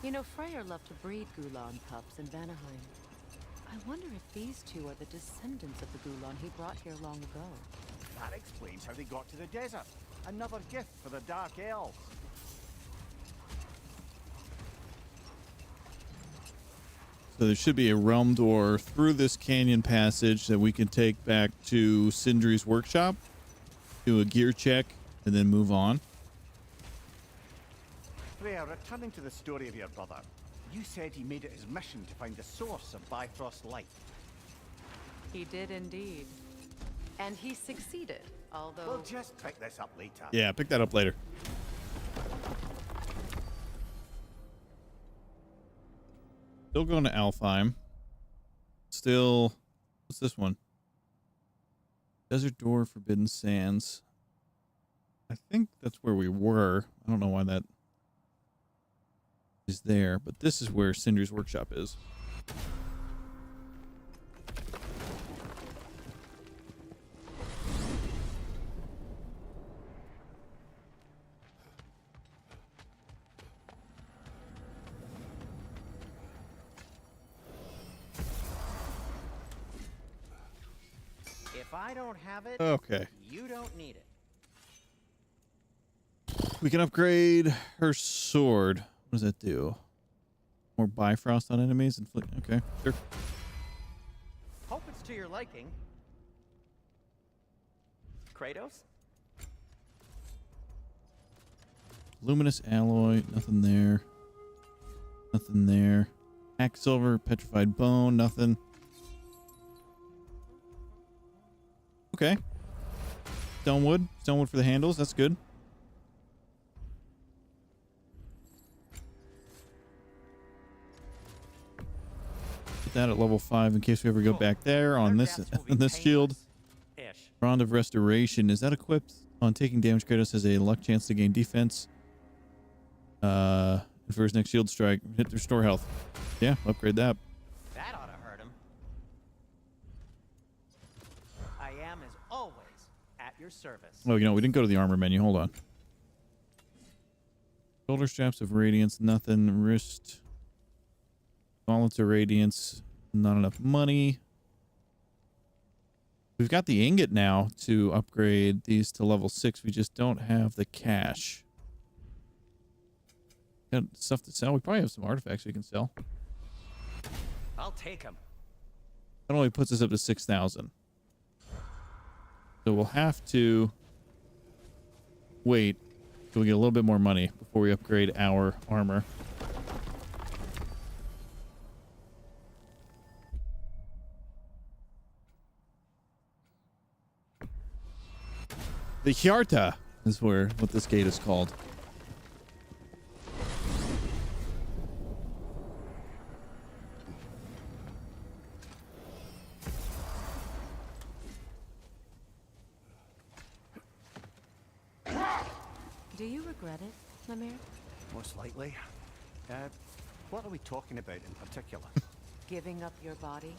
[SPEAKER 2] You know, Freyr loved to breed Gulan pups in Vanaheim. I wonder if these two are the descendants of the Gulan he brought here long ago.
[SPEAKER 4] That explains how they got to the desert. Another gift for the Dark Elves.
[SPEAKER 1] So there should be a realm door through this canyon passage that we can take back to Sindri's workshop, do a gear check, and then move on.
[SPEAKER 4] Freya, returning to the story of your brother, you said he made it his mission to find the source of Bifrost light.
[SPEAKER 2] He did indeed. And he succeeded, although...
[SPEAKER 4] We'll just pick this up later.
[SPEAKER 1] Yeah, pick that up later. Still going to Alfheim. Still, what's this one? Desert Door, Forbidden Sands. I think that's where we were. I don't know why that is there, but this is where Sindri's workshop is.
[SPEAKER 6] If I don't have it,
[SPEAKER 1] Okay.
[SPEAKER 6] you don't need it.
[SPEAKER 1] We can upgrade her sword. What does that do? More Bifrost on enemies? Okay, sure.
[SPEAKER 6] Hope it's to your liking. Kratos?
[SPEAKER 1] Luminous alloy, nothing there. Nothing there. Hack silver, petrified bone, nothing. Okay. Stonewood. Stonewood for the handles, that's good. Put that at level 5 in case we ever go back there on
[SPEAKER 6] Their
[SPEAKER 1] this
[SPEAKER 6] deaths will be
[SPEAKER 1] on this shield.
[SPEAKER 6] painless-ish.
[SPEAKER 1] Bond of Restoration. Is that equipped? On taking damage, Kratos has a luck chance to gain defense. For his next shield strike, hit to restore health. Yeah, upgrade that.
[SPEAKER 6] That ought to hurt him. I am, as always, at your service.
[SPEAKER 1] Oh, you know, we didn't go to the armor menu. Hold on. Shoulder straps of radiance, nothing. Wrist. Gauntlets of radiance, not enough money. We've got the ingot now to upgrade these to level 6. We just don't have the cash. Got stuff to sell. We probably have some artifacts we can sell.
[SPEAKER 6] I'll take him.
[SPEAKER 1] That only puts us up to 6,000. So we'll have to wait till we get a little bit more money before we upgrade our armor. The Hjarta is what this gate is called.
[SPEAKER 2] Do you regret it, Lemire?
[SPEAKER 4] Most likely. What are we talking about in particular?
[SPEAKER 2] Giving up your body?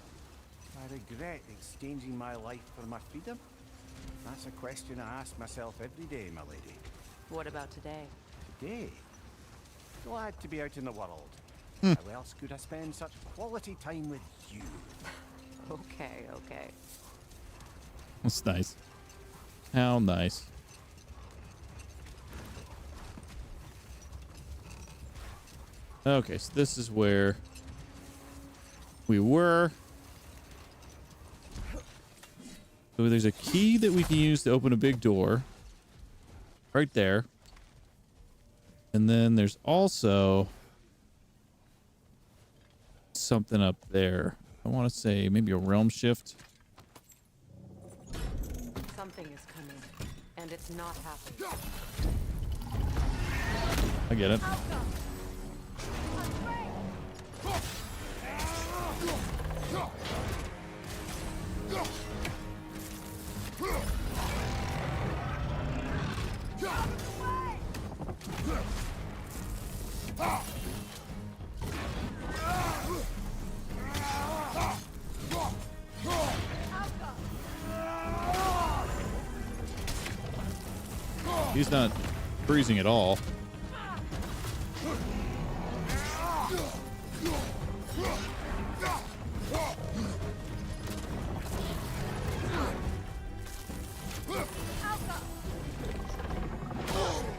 [SPEAKER 4] I regret exchanging my life for my freedom? That's a question I ask myself every day, my lady.
[SPEAKER 2] What about today?
[SPEAKER 4] Today? Glad to be out in the world. How else could I spend such quality time with you?
[SPEAKER 2] Okay, okay.
[SPEAKER 1] That's nice. How nice. Okay, so this is where we were. So there's a key that we can use to open a big door. Right there. And then there's also something up there. I want to say maybe a realm shift.
[SPEAKER 2] Something is coming, and it's not happening.
[SPEAKER 1] I get it. He's not freezing at all.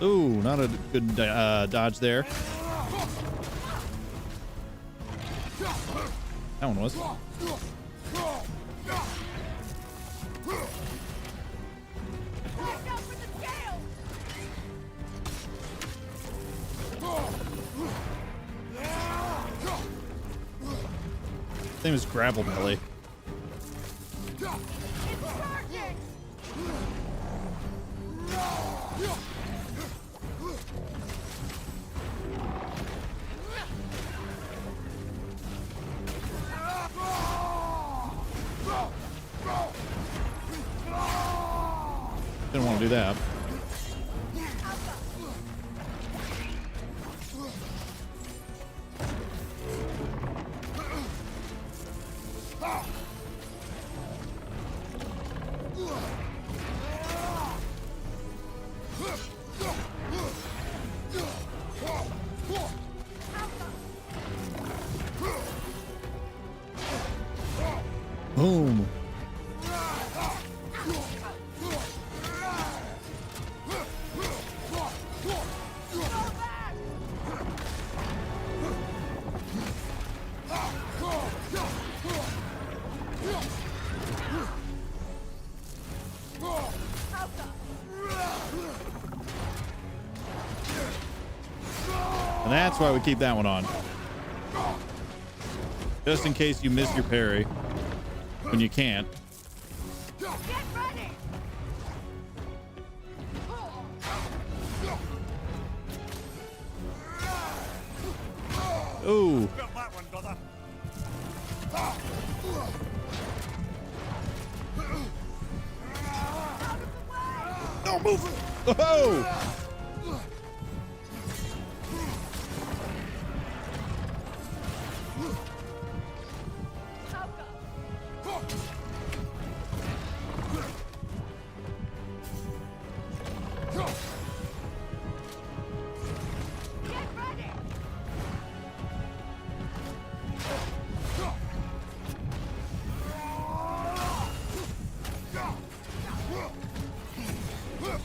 [SPEAKER 1] Ooh, not a good dodge there. That one was.
[SPEAKER 5] Watch out for the scale!
[SPEAKER 1] Same as Gravel Belly.
[SPEAKER 5] It's charging!
[SPEAKER 1] Didn't want to do that. Boom. And that's why we keep that one on. Just in case you miss your parry when you can't.
[SPEAKER 5] Get ready!
[SPEAKER 1] Ooh.
[SPEAKER 4] Got that one, brother.
[SPEAKER 1] No, move. Oh.
[SPEAKER 5] Get ready!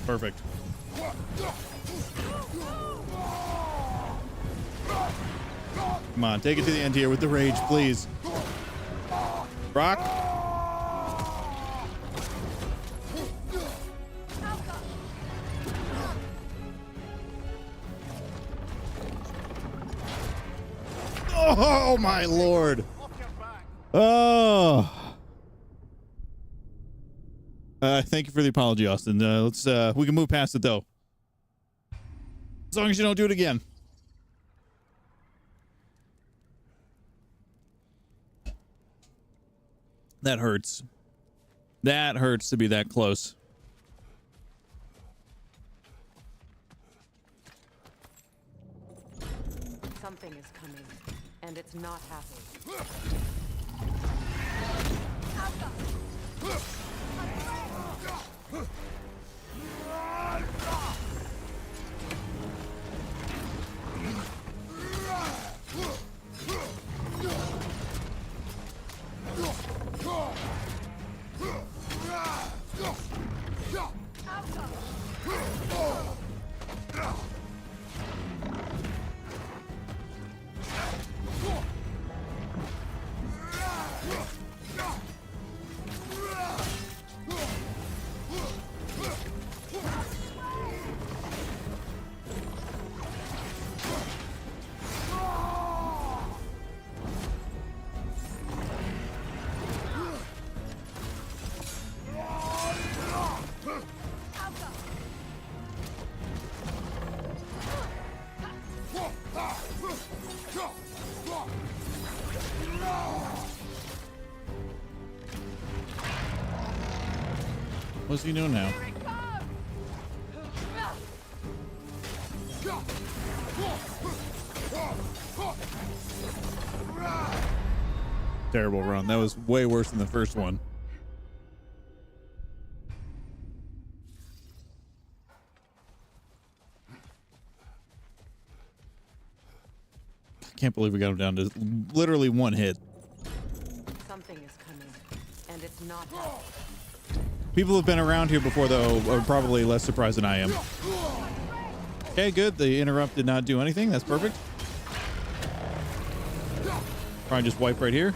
[SPEAKER 1] Perfect. Come on, take it to the end here with the rage, please. Brock. Oh my lord. Oh. Thank you for the apology, Austin. Let's we can move past it though. As long as you don't do it again. That hurts. That hurts to be that close.
[SPEAKER 2] Something is coming, and it's not happy.
[SPEAKER 1] What's he doing now? Terrible run. That was way worse than the first one. I can't believe we got him down to literally one hit.
[SPEAKER 2] Something is coming, and it's not happy.
[SPEAKER 1] People who've been around here before, though, are probably less surprised than I am. Okay, good. The interrupt did not do anything. That's perfect. Try and just wipe right here.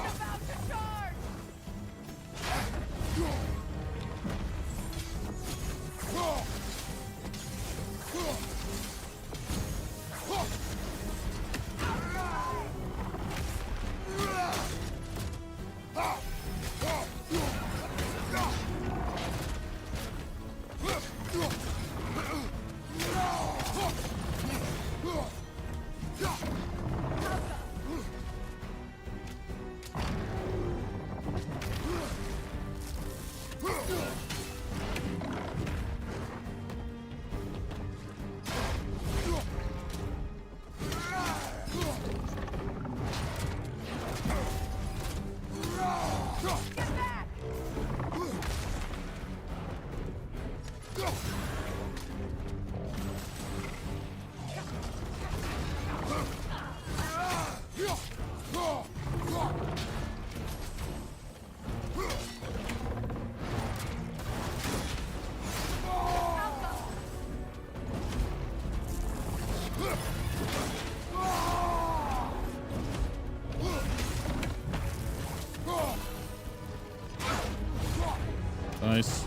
[SPEAKER 5] About to charge!
[SPEAKER 1] Nice.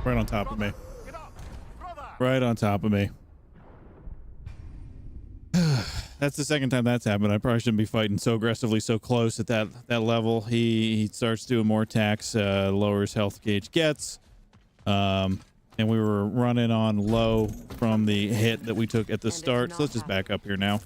[SPEAKER 1] Right on top of me.
[SPEAKER 4] Get up, brother!
[SPEAKER 1] Right on top of me. That's the second time that's happened. I probably shouldn't be fighting so aggressively, so close at that level. He starts doing more attacks, lowers health gauge gets. And we were running on low from the hit that we took at the start. So let's just back up here now.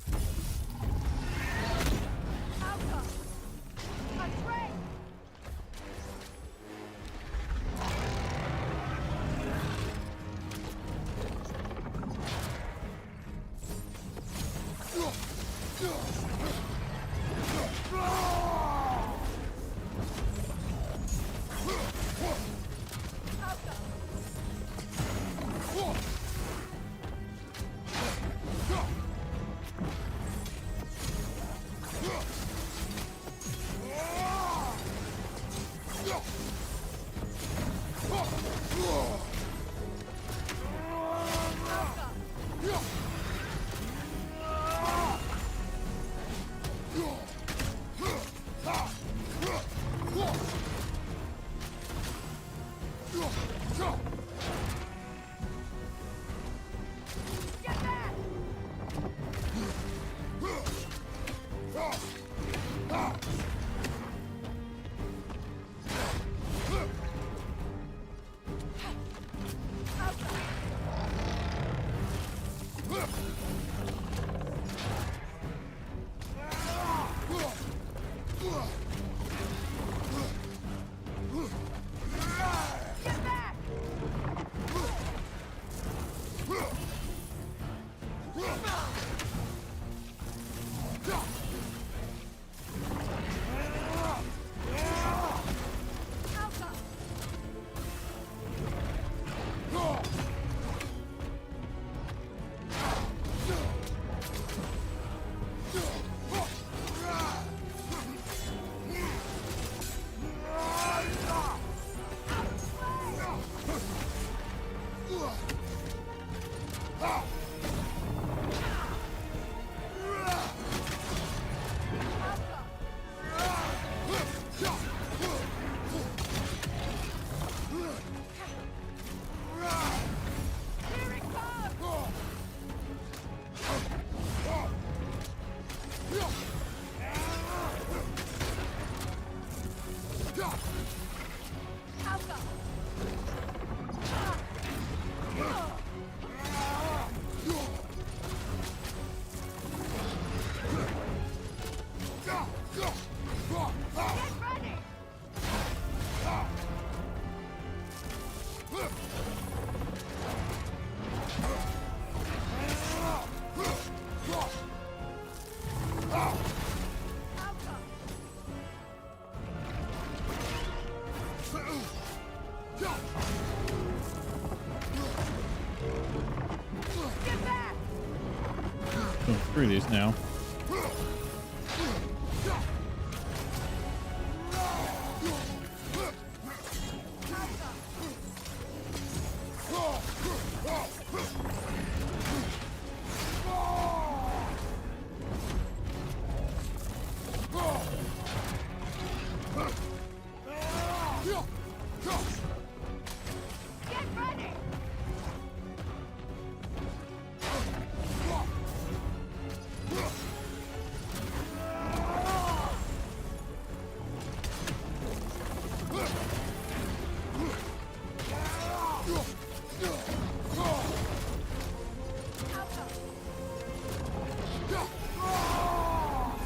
[SPEAKER 1] 3 of these now.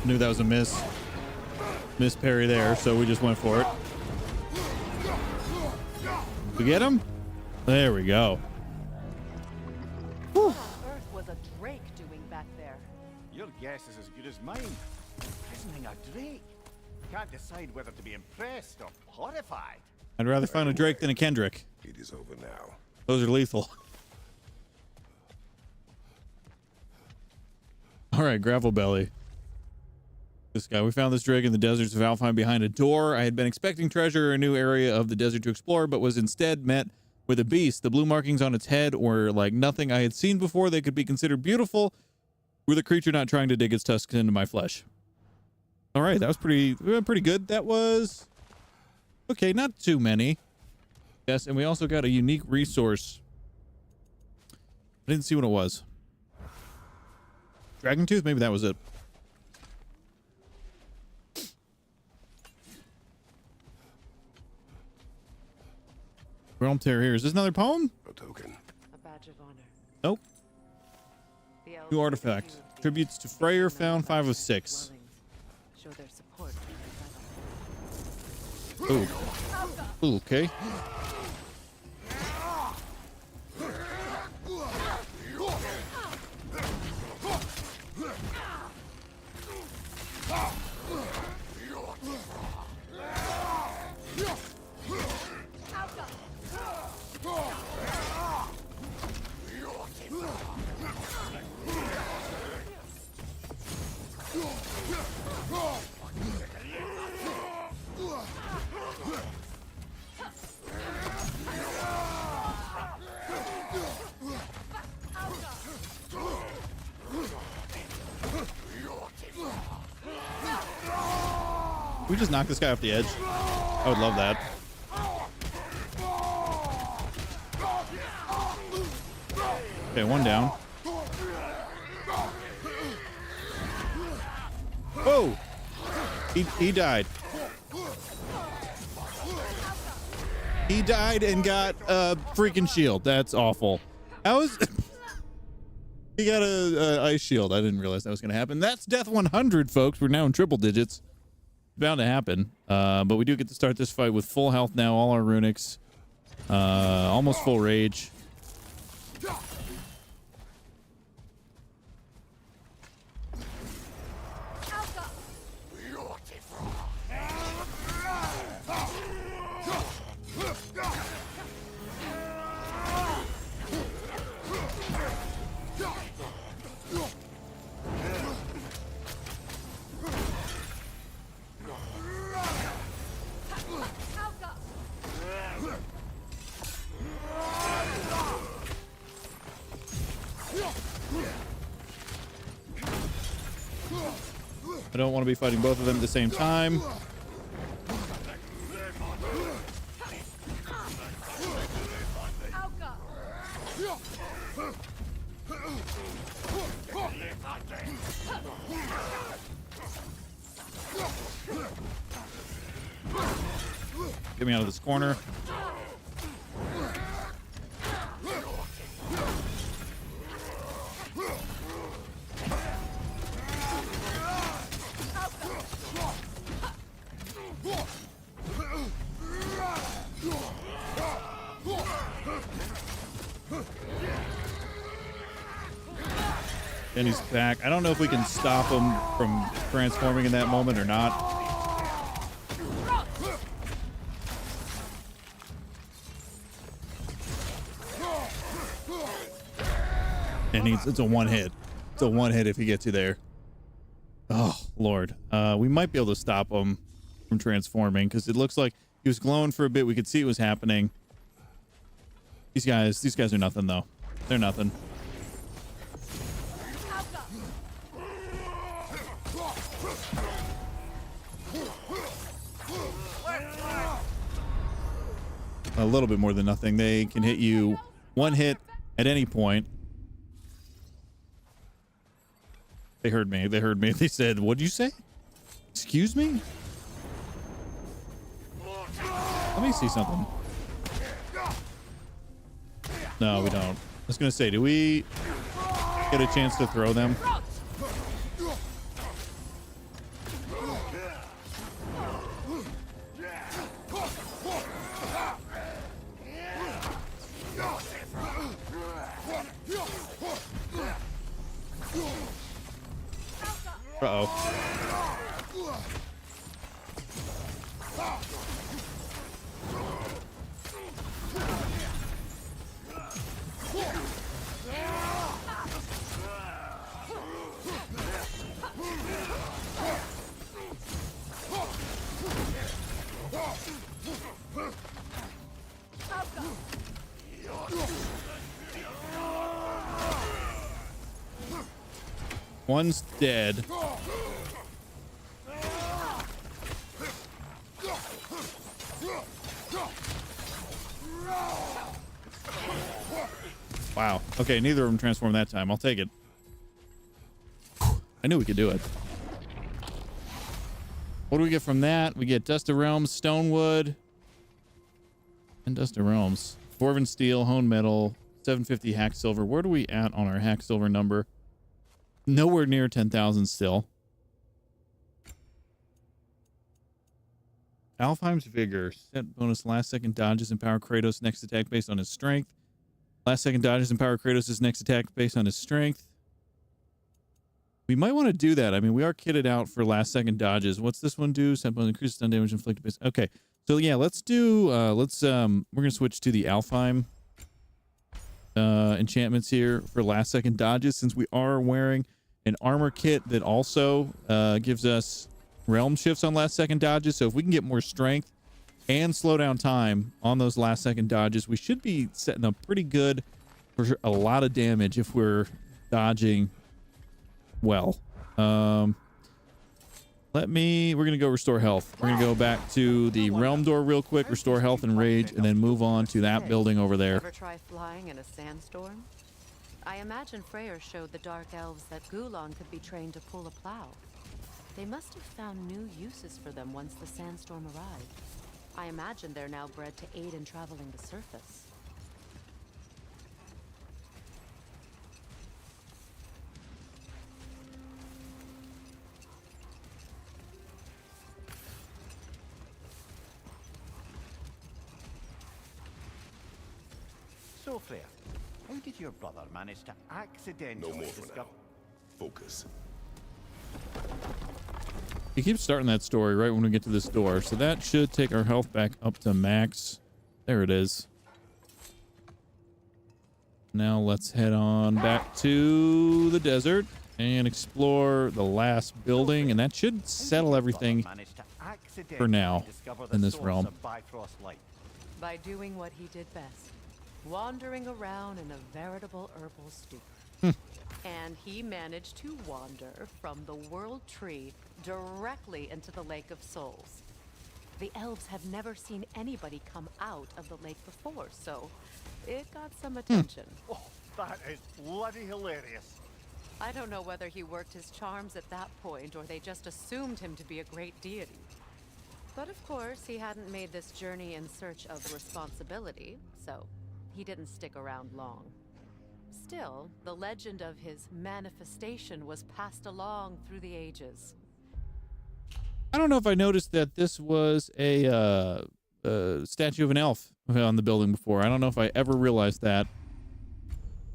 [SPEAKER 1] Knew that was a miss parry there, so we just went for it. We get him? There we go.
[SPEAKER 2] What on earth was a drake doing back there?
[SPEAKER 4] Your guess is as good as mine. Imprisoning a drake. Can't decide whether to be impressed or horrified.
[SPEAKER 1] I'd rather find a Drake than a Kendrick.
[SPEAKER 3] It is over now.
[SPEAKER 1] Those are lethal. All right, Gravel Belly. This guy. We found this Drake in the deserts of Alfheim behind a door. I had been expecting treasure or a new area of the desert to explore, but was instead met with a beast. The blue markings on its head were like nothing I had seen before. They could be considered beautiful, with a creature not trying to dig its tusks into my flesh. All right, that was pretty good. That was okay. Not too many. Yes, and we also got a unique resource. I didn't see what it was. Dragon Tooth? Maybe that was it. Realm Tear here. Is this another poem?
[SPEAKER 3] A token.
[SPEAKER 2] A badge of honor.
[SPEAKER 1] Nope.
[SPEAKER 2] The elves
[SPEAKER 1] New artifact.
[SPEAKER 2] refused the
[SPEAKER 1] Tributes to Freyr,
[SPEAKER 2] North
[SPEAKER 1] found 5 of
[SPEAKER 2] Atlantic
[SPEAKER 1] 6.
[SPEAKER 2] dwellings. Show their support for the
[SPEAKER 1] Ooh. Ooh, okay. We just knock this guy off the edge. I would love that. Okay, one down. Oh! He died. He died and got a freaking shield. That's awful. How is... He got a ice shield. I didn't realize that was going to happen. That's death 100, folks. We're now in triple digits. Bound to happen. But we do get to start this fight with full health now. All our runics. Almost full rage. I don't want to be fighting both of them at the same time. Get me out of this corner. And he's back. I don't know if we can stop him from transforming in that moment or not. And it's a one hit. a one hit if he gets you there. Oh, Lord. We might be able to stop him from transforming because it looks like he was glowing for a bit. We could see it was happening. These guys are nothing, though. They're nothing. A little bit more than nothing. They can hit you one hit at any point. They heard me. They heard me. They said, "What'd you say? Excuse me?" Let me see something. No, we don't. I was going to say, do we get a chance to throw them? Uh-oh. One's dead. Wow. Okay, neither of them transformed that time. I'll take it. I knew we could do it. What do we get from that? We get Dust of Realms, Stonewood, and Dust of Realms. Dwarven Steel, Hone Metal, 750 Hack Silver. Where do we at on our Hack Silver number? Nowhere near 10,000 still. Alfheim's Vigor. Set bonus last second dodges, empower Kratos' next attack based on his strength. Last second dodges, empower Kratos' next attack based on his strength. We might want to do that. I mean, we are kitted out for last second dodges. What's this one do? Set bonus increases stun damage inflicted based. Okay. So yeah, let's do we're gonna switch to the Alfheim enchantments here for last second dodges, since we are wearing an armor kit that also gives us realm shifts on last second dodges. So if we can get more strength and slow down time on those last second dodges, we should be setting up pretty good for a lot of damage if we're dodging well. We're gonna go restore health. We're gonna go back to the realm door real quick, restore health and rage, and then move on to that building over there.
[SPEAKER 2] Ever try flying in a sandstorm? I imagine Freyr showed the Dark Elves that Gulon could be trained to pull a plow. They must have found new uses for them once the sandstorm arrived. I imagine they're now bred to aid in traveling the surface.
[SPEAKER 4] So, Freya, how did your brother manage to accidentally
[SPEAKER 3] No more for
[SPEAKER 4] discover...
[SPEAKER 3] now. Focus.
[SPEAKER 1] He keeps starting that story right when we get to this door, so that should take our health back up to max. There it is. Now let's head on back to the desert and explore the last building, and that should settle everything for now in this realm.
[SPEAKER 2] By doing what he did best, wandering around in a veritable herbal stupor. And he managed to wander from the World Tree directly into the Lake of Souls. The elves have never seen anybody come out of the lake before, so it got some attention.
[SPEAKER 4] Oh, that is bloody hilarious.
[SPEAKER 2] I don't know whether he worked his charms at that point or they just assumed him to be a great deity. But of course, he hadn't made this journey in search of responsibility, so he didn't stick around long. Still, the legend of his manifestation was passed along through the ages.
[SPEAKER 1] I don't know if I noticed that this was a statue of an elf on the building before. I don't know if I ever realized that,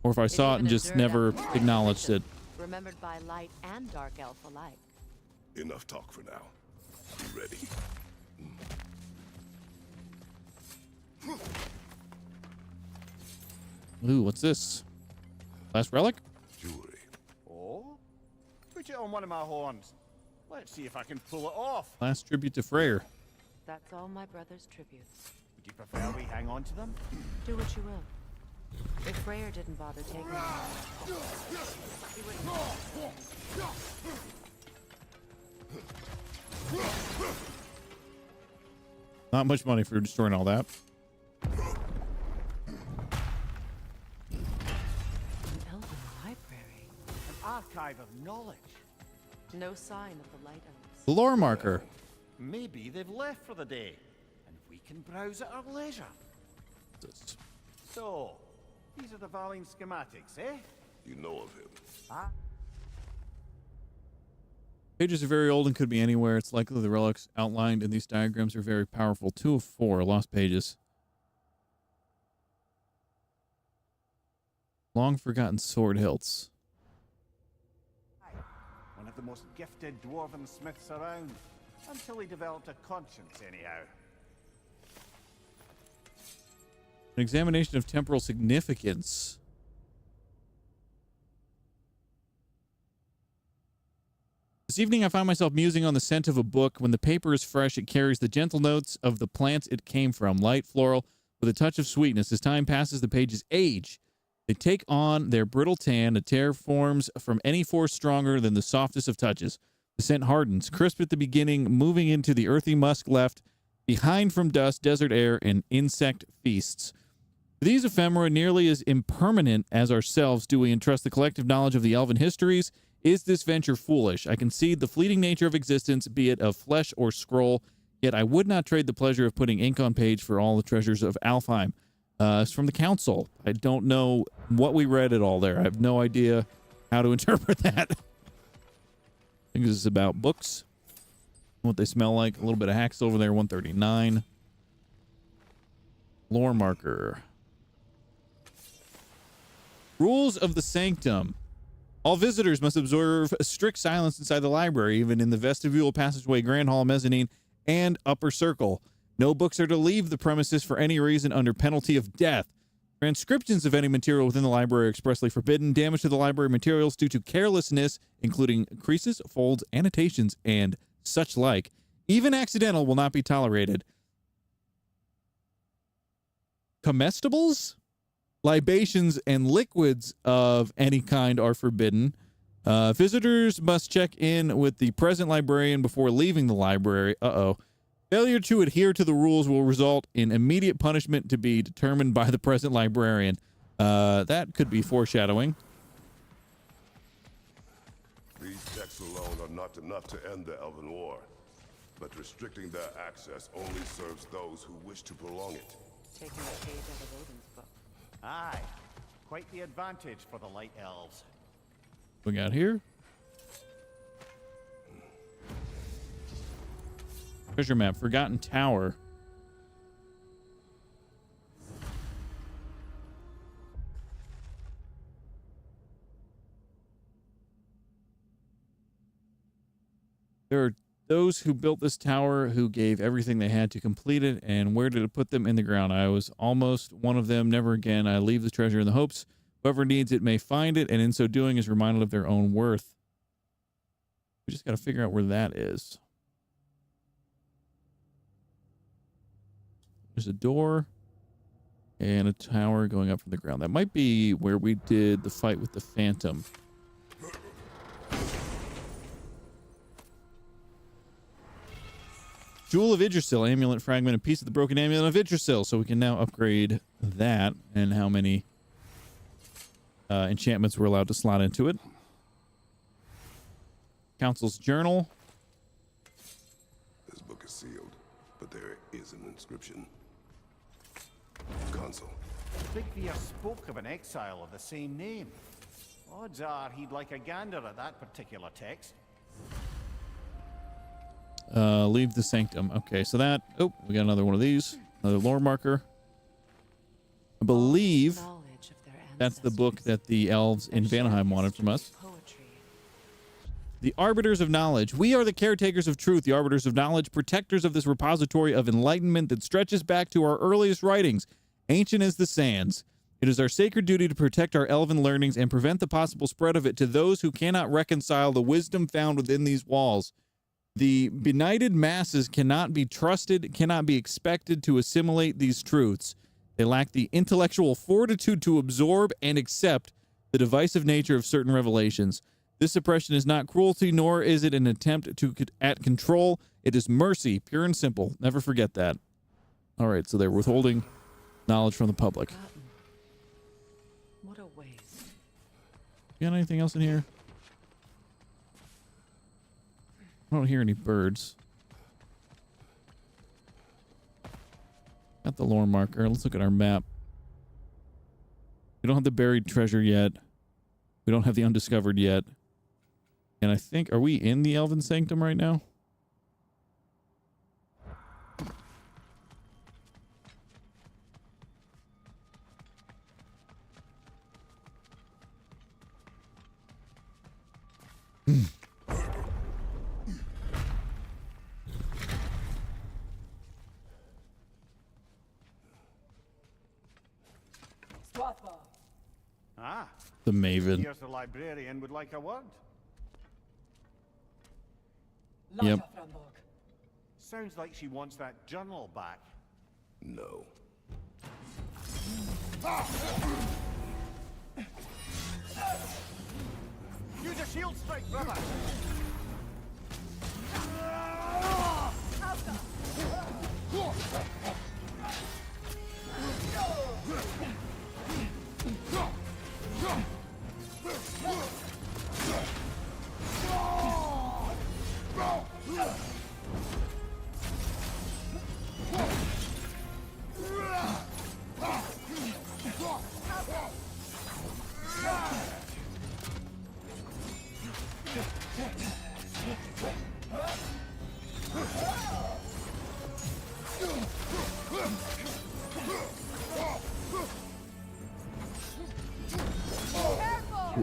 [SPEAKER 1] or if I saw it and just never acknowledged it.
[SPEAKER 2] Remembered by light and dark elf alike.
[SPEAKER 3] Enough talk for now. Be ready.
[SPEAKER 1] Ooh, what's this? Last relic?
[SPEAKER 3] Jewelry.
[SPEAKER 4] Oh? Put it on one of my horns. Let's see if I can pull it off.
[SPEAKER 1] Last tribute to Freyr.
[SPEAKER 2] That's all my brother's tributes.
[SPEAKER 4] Would you prefer we hang on to them?
[SPEAKER 2] Do what you will. If Freyr didn't bother taking them, he wouldn't.
[SPEAKER 1] Not much money for destroying all that.
[SPEAKER 2] An elven library.
[SPEAKER 4] An archive of knowledge.
[SPEAKER 2] No sign of the Light Elves.
[SPEAKER 1] The lore marker.
[SPEAKER 4] Maybe they've left for the day, and we can browse at our leisure. So, these are the Valine schematics, eh?
[SPEAKER 3] You know of him.
[SPEAKER 4] Ah.
[SPEAKER 1] Pages are very old and could be anywhere. It's likely the relics outlined in these diagrams are very powerful. 2 of 4 lost pages. Long forgotten sword hilts.
[SPEAKER 4] One of the most gifted dwarven smiths around, until he developed a conscience, anyhow.
[SPEAKER 1] An examination of temporal significance. This evening I find myself musing on the scent of a book. When the paper is fresh, it carries the gentle notes of the plants it came from, light floral with a touch of sweetness. As time passes, the pages age. They take on their brittle tan. A tear forms from any force stronger than the softest of touches. The scent hardens, crisp at the beginning, moving into the earthy musk left behind from dust, desert air, and insect feasts. These ephemera, nearly as impermanent as ourselves, do we entrust the collective knowledge of the elven histories? Is this venture foolish? I concede the fleeting nature of existence, be it of flesh or scroll, yet I would not trade the pleasure of putting ink on page for all the treasures of Alfheim. It's from the council. I don't know what we read at all there. I have no idea how to interpret that. I think this is about books, what they smell like. A little bit of hacks over there, 139. Lore marker. Rules of the Sanctum. All visitors must observe strict silence inside the library, even in the vestibule, passageway, grand hall, mezzanine, and upper circle. No books are to leave the premises for any reason under penalty of death. Transcriptions of any material within the library are expressly forbidden. Damage to the library materials due to carelessness, including creases, folds, annotations, and such like, even accidental, will not be tolerated. Comestibles? Libations and liquids of any kind are forbidden. Visitors must check in with the present librarian before leaving the library. Failure to adhere to the rules will result in immediate punishment to be determined by the present librarian. That could be foreshadowing.
[SPEAKER 3] These texts alone are not enough to end the Elven War, but restricting their access only serves those who wish to prolong it.
[SPEAKER 2] Taking a page out of Odin's book.
[SPEAKER 4] Aye, quite the advantage for the Light Elves.
[SPEAKER 1] We got here. Treasure map, Forgotten Tower. There are those who built this tower who gave everything they had to complete it, and where did it put them? In the ground. I was almost one of them. Never again. I leave the treasure in the hopes whoever needs it may find it, and in so doing is reminded of their own worth. We just got to figure out where that is. There's a door and a tower going up from the ground. That might be where we did the fight with the Phantom. Jewel of Yggdrasil, amulet fragment, a piece of the broken amulet of Yggdrasil. So we can now upgrade that, and how many enchantments we're allowed to slot into it. Council's journal.
[SPEAKER 3] This book is sealed, but there is an inscription. Consul.
[SPEAKER 4] Bigvir spoke of an exile of the same name. Odds are he'd like a gander at that particular text.
[SPEAKER 1] Leave the sanctum. Okay, so that... Oh, we got another one of these. Another lore marker. I believe that's the book that the elves in Vanaheim wanted from us. The Arbiters of Knowledge. We are the caretakers of truth, the Arbiters of Knowledge, protectors of this repository of enlightenment that stretches back to our earliest writings, ancient as the sands. It is our sacred duty to protect our elven learnings and prevent the possible spread of it to those who cannot reconcile the wisdom found within these walls. The benighted masses cannot be trusted, cannot be expected to assimilate these truths. They lack the intellectual fortitude to absorb and accept the divisive nature of certain revelations. This suppression is not cruelty, nor is it an attempt at control. It is mercy, pure and simple. Never forget that. All right, so they're withholding knowledge from the public.
[SPEAKER 2] What a waste.
[SPEAKER 1] You got anything else in here? I don't hear any birds. Got the lore marker. Let's look at our map. We don't have the buried treasure yet. We don't have the undiscovered yet. And I think, are we in the Elven Sanctum right now?
[SPEAKER 4] Ah,
[SPEAKER 1] The Maven.
[SPEAKER 4] here's the librarian would like a word.
[SPEAKER 1] Yep.
[SPEAKER 4] Sounds like she wants that journal back.
[SPEAKER 3] No.
[SPEAKER 4] Use a shield strike, brother!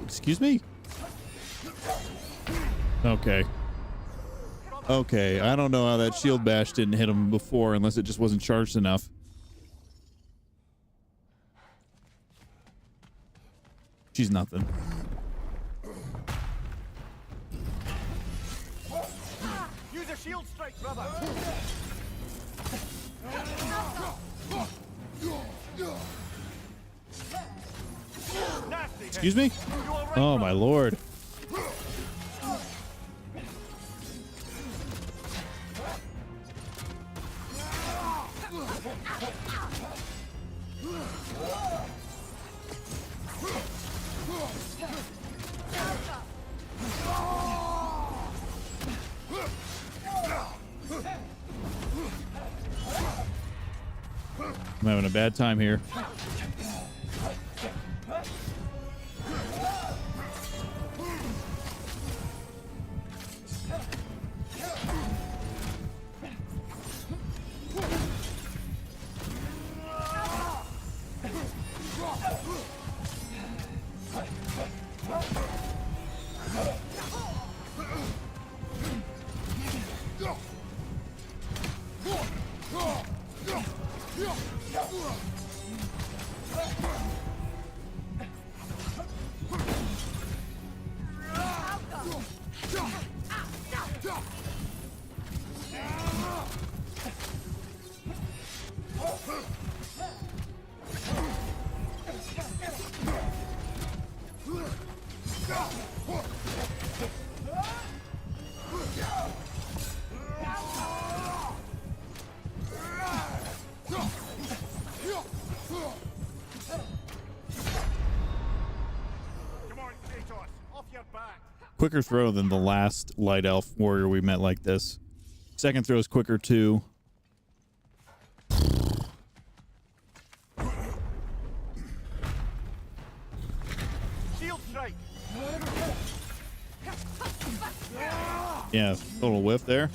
[SPEAKER 1] Excuse me? Okay. Okay, I don't know how that shield bash didn't hit him before unless it just wasn't charged enough. She's nothing.
[SPEAKER 4] Use a shield strike, brother! Nasty hit.
[SPEAKER 1] Excuse me?
[SPEAKER 4] You all right,
[SPEAKER 1] Oh
[SPEAKER 4] brother?
[SPEAKER 1] my lord. I'm having a bad time here.
[SPEAKER 4] Come on, Kratos, off your back!
[SPEAKER 1] Quicker throw than the last light elf warrior we met like this. Second throw is quicker too.
[SPEAKER 4] Shield strike!
[SPEAKER 1] Yeah, little whiff there.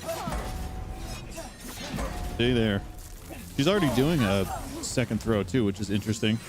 [SPEAKER 1] See there. She's already doing a second throw too, which is interesting.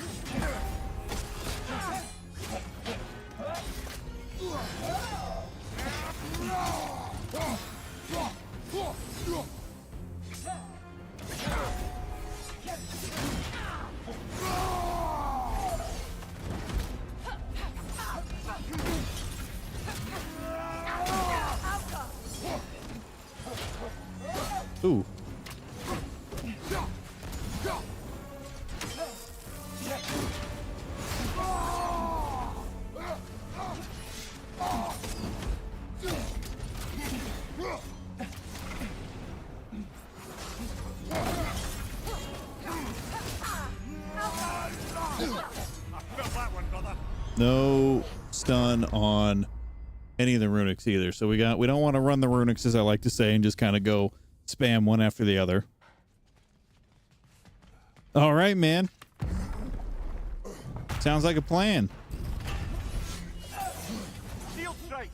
[SPEAKER 1] Ooh. No stun on any of the runics either. So we don't want to run the runics, as I like to say, and just kind of go spam one after the other. All right, man. Sounds like a plan.
[SPEAKER 4] Shield strike.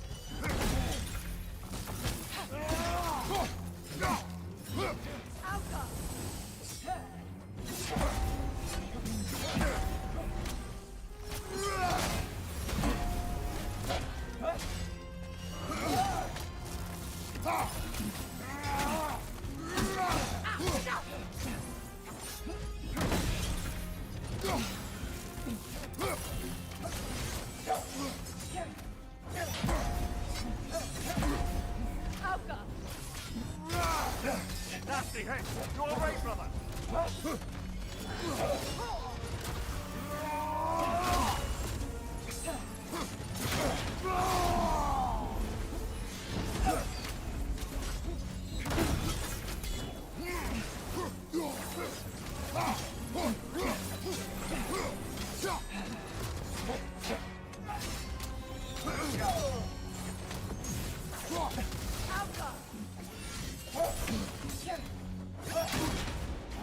[SPEAKER 4] Nasty hit. You all right, brother?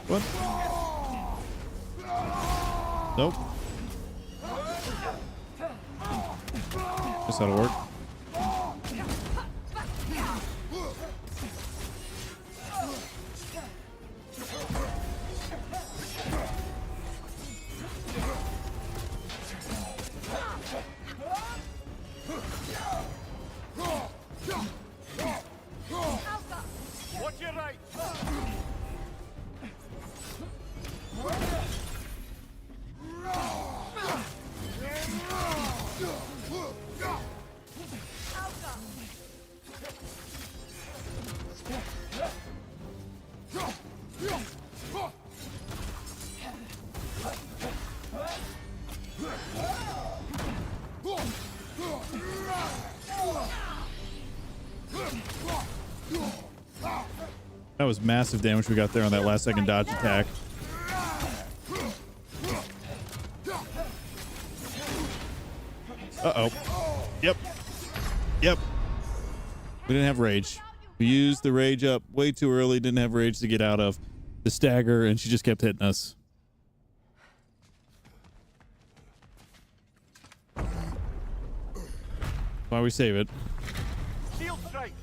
[SPEAKER 1] What? Nope. Guess that'll work.
[SPEAKER 4] Watch your right.
[SPEAKER 1] That was massive damage we got there on that last second dodge attack. Uh-oh. Yep. Yep. We didn't have rage. We used the rage up way too early, didn't have rage to get out of the stagger, and she just kept hitting us. Why we save it.
[SPEAKER 4] Shield strike.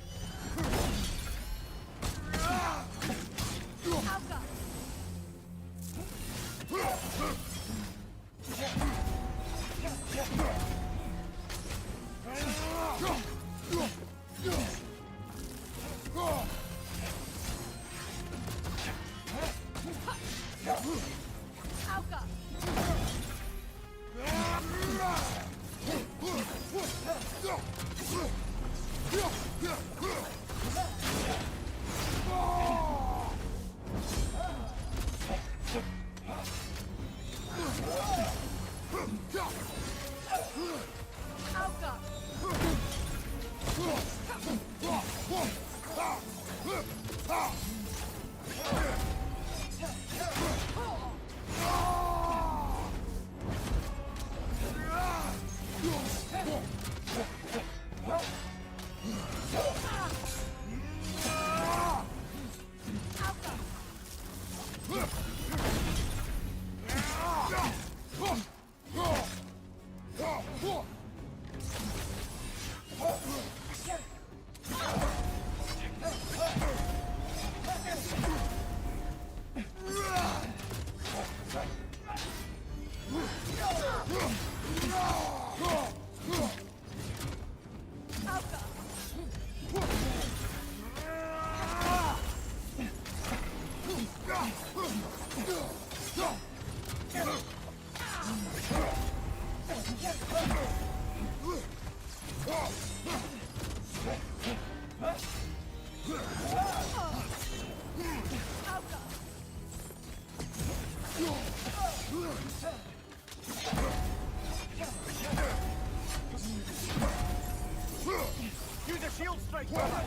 [SPEAKER 4] Use a shield strike, brother!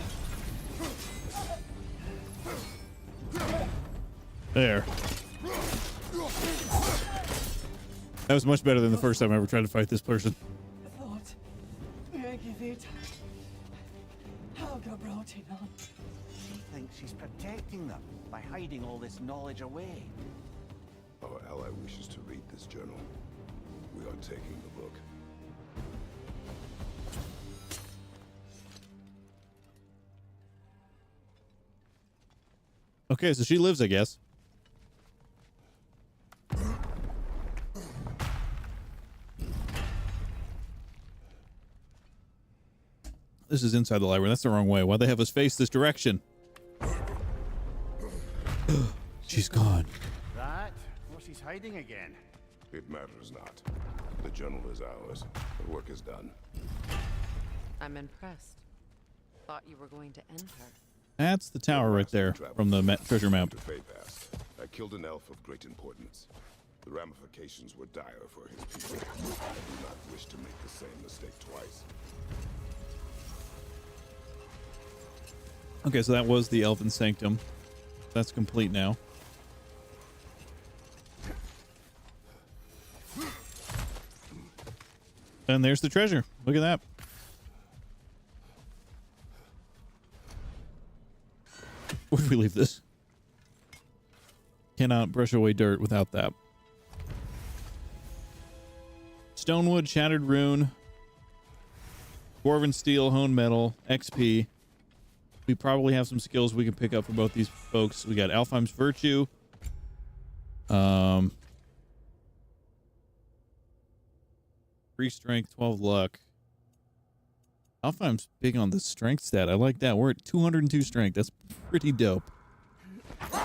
[SPEAKER 1] There. That was much better than the first time I ever tried to fight this person.
[SPEAKER 5] Thought jag vet Helga brought him on.
[SPEAKER 4] She thinks she's protecting them by hiding all this knowledge away.
[SPEAKER 3] Our ally wishes to read this journal. We are taking the book.
[SPEAKER 1] Okay, so she lives, I guess. This is inside the library. That's the wrong way. Why'd they have us face this direction? She's gone.
[SPEAKER 4] That? Or she's hiding again.
[SPEAKER 3] It matters not. The journal is ours. The work is done.
[SPEAKER 2] I'm impressed. Thought you were going to end her.
[SPEAKER 1] That's the tower right there from the treasure map.
[SPEAKER 3] To Fae past. I killed an elf of great importance. The ramifications were dire for his people. I do not wish to make the same mistake twice.
[SPEAKER 1] Okay, so that was the Elven Sanctum. That's complete now. And there's the treasure. Look at that. Where did we leave this? Cannot brush away dirt without that. Stonewood, Shattered Rune, Dwarven Steel, Honed Metal, XP. We probably have some skills we can pick up for both these folks. We got Alfheim's Virtue. 3 strength, 12 luck. Alfheim's big on the strength stat. I like that. We're at 202 strength. That's pretty dope.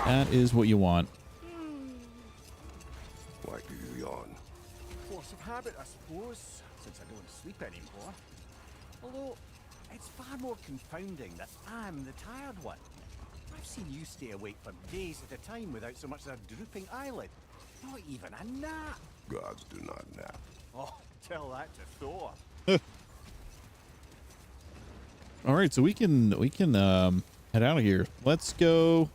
[SPEAKER 1] That is what you want.
[SPEAKER 3] Why do you yawn?
[SPEAKER 4] Force of habit, I suppose, since I don't sleep anymore. Although, it's far more confounding that I'm the tired one. I've seen you stay awake for days at a time without so much as a drooping eyelid. Not even a nap.
[SPEAKER 3] Gods do not nap.
[SPEAKER 4] Oh, tell that to Thor.
[SPEAKER 1] All right, so we can head out of here. Let's go.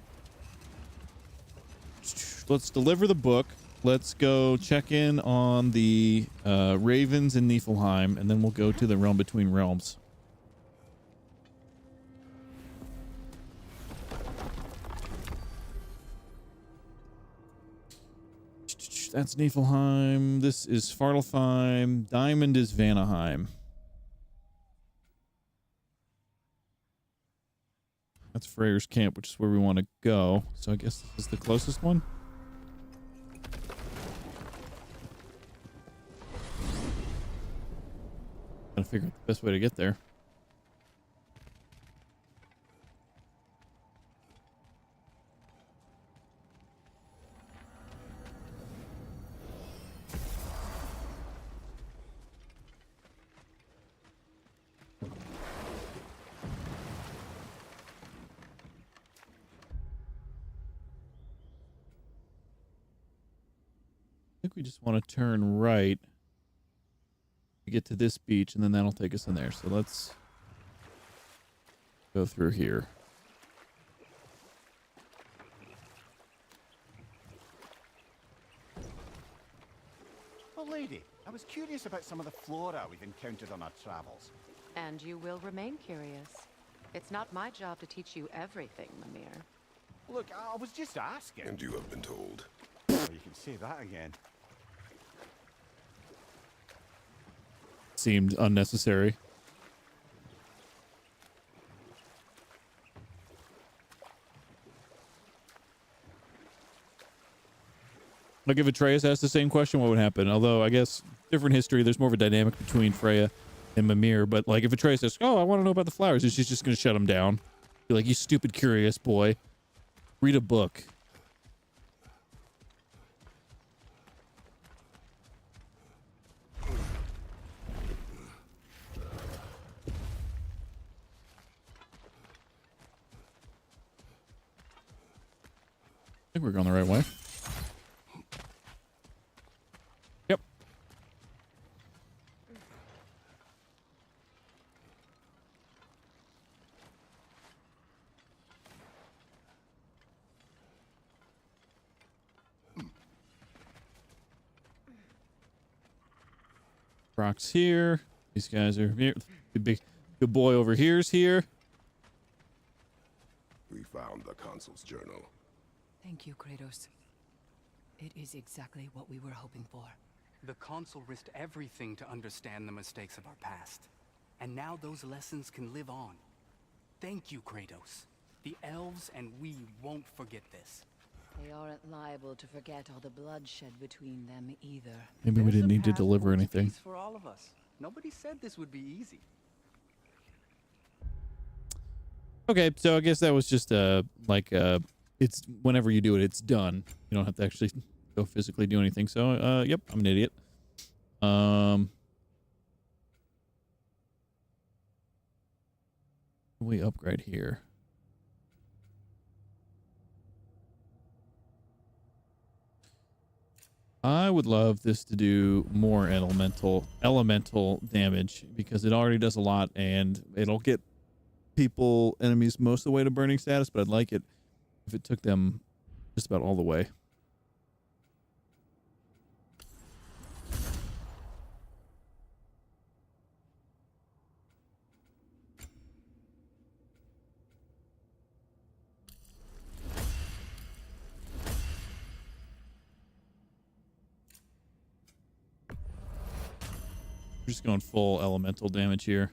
[SPEAKER 1] Let's deliver the book. Let's go check in on the ravens in Niflheim, and then we'll go to the realm between realms. That's Niflheim. This is Svartalfheim. Diamond is Vanaheim. That's Freyr's camp, which is where we want to go. So I guess this is the closest one. Gotta figure out the best way to get there. I think we just want to turn right to get to this beach, and then that'll take us in there. So let's go through here.
[SPEAKER 4] Oh, lady, I was curious about some of the flora we've encountered on our travels.
[SPEAKER 2] And you will remain curious. It's not my job to teach you everything, Mimir.
[SPEAKER 4] Look, I was just asking.
[SPEAKER 3] And you have been told.
[SPEAKER 4] Oh, you can say that again.
[SPEAKER 1] Seemed unnecessary. Like if Atreus asked the same question, what would happen? Although I guess different history, there's more of a dynamic between Freya and Mimir. But like if Atreus says, "Oh, I want to know about the flowers," and she's just gonna shut him down. Be like, "You stupid curious boy, read a book." think we're going the right way. Yep. Brock's here. These guys are here. The big good boy over here's here.
[SPEAKER 3] We found the consul's journal.
[SPEAKER 7] Thank you, Kratos. It is exactly what we were hoping for.
[SPEAKER 8] The Consul risked everything to understand the mistakes of our past. And now those lessons can live on. Thank you, Kratos. The elves and we won't forget this.
[SPEAKER 7] They aren't liable to forget all the bloodshed between them either.
[SPEAKER 1] Maybe we
[SPEAKER 8] There's
[SPEAKER 1] didn't
[SPEAKER 8] a
[SPEAKER 1] need to
[SPEAKER 8] path
[SPEAKER 1] deliver
[SPEAKER 8] towards
[SPEAKER 1] anything.
[SPEAKER 8] peace for all of us. Nobody said this would be easy.
[SPEAKER 1] Okay, so I guess that was just it's whenever you do it, it's done. You don't have to actually go physically do anything. So yep, I'm an idiot. We upgrade here. I would love this to do more elemental damage because it already does a lot, and it'll get enemies most of the way to burning status, but I'd like it if it took them just about all the way. We're just going full elemental damage here.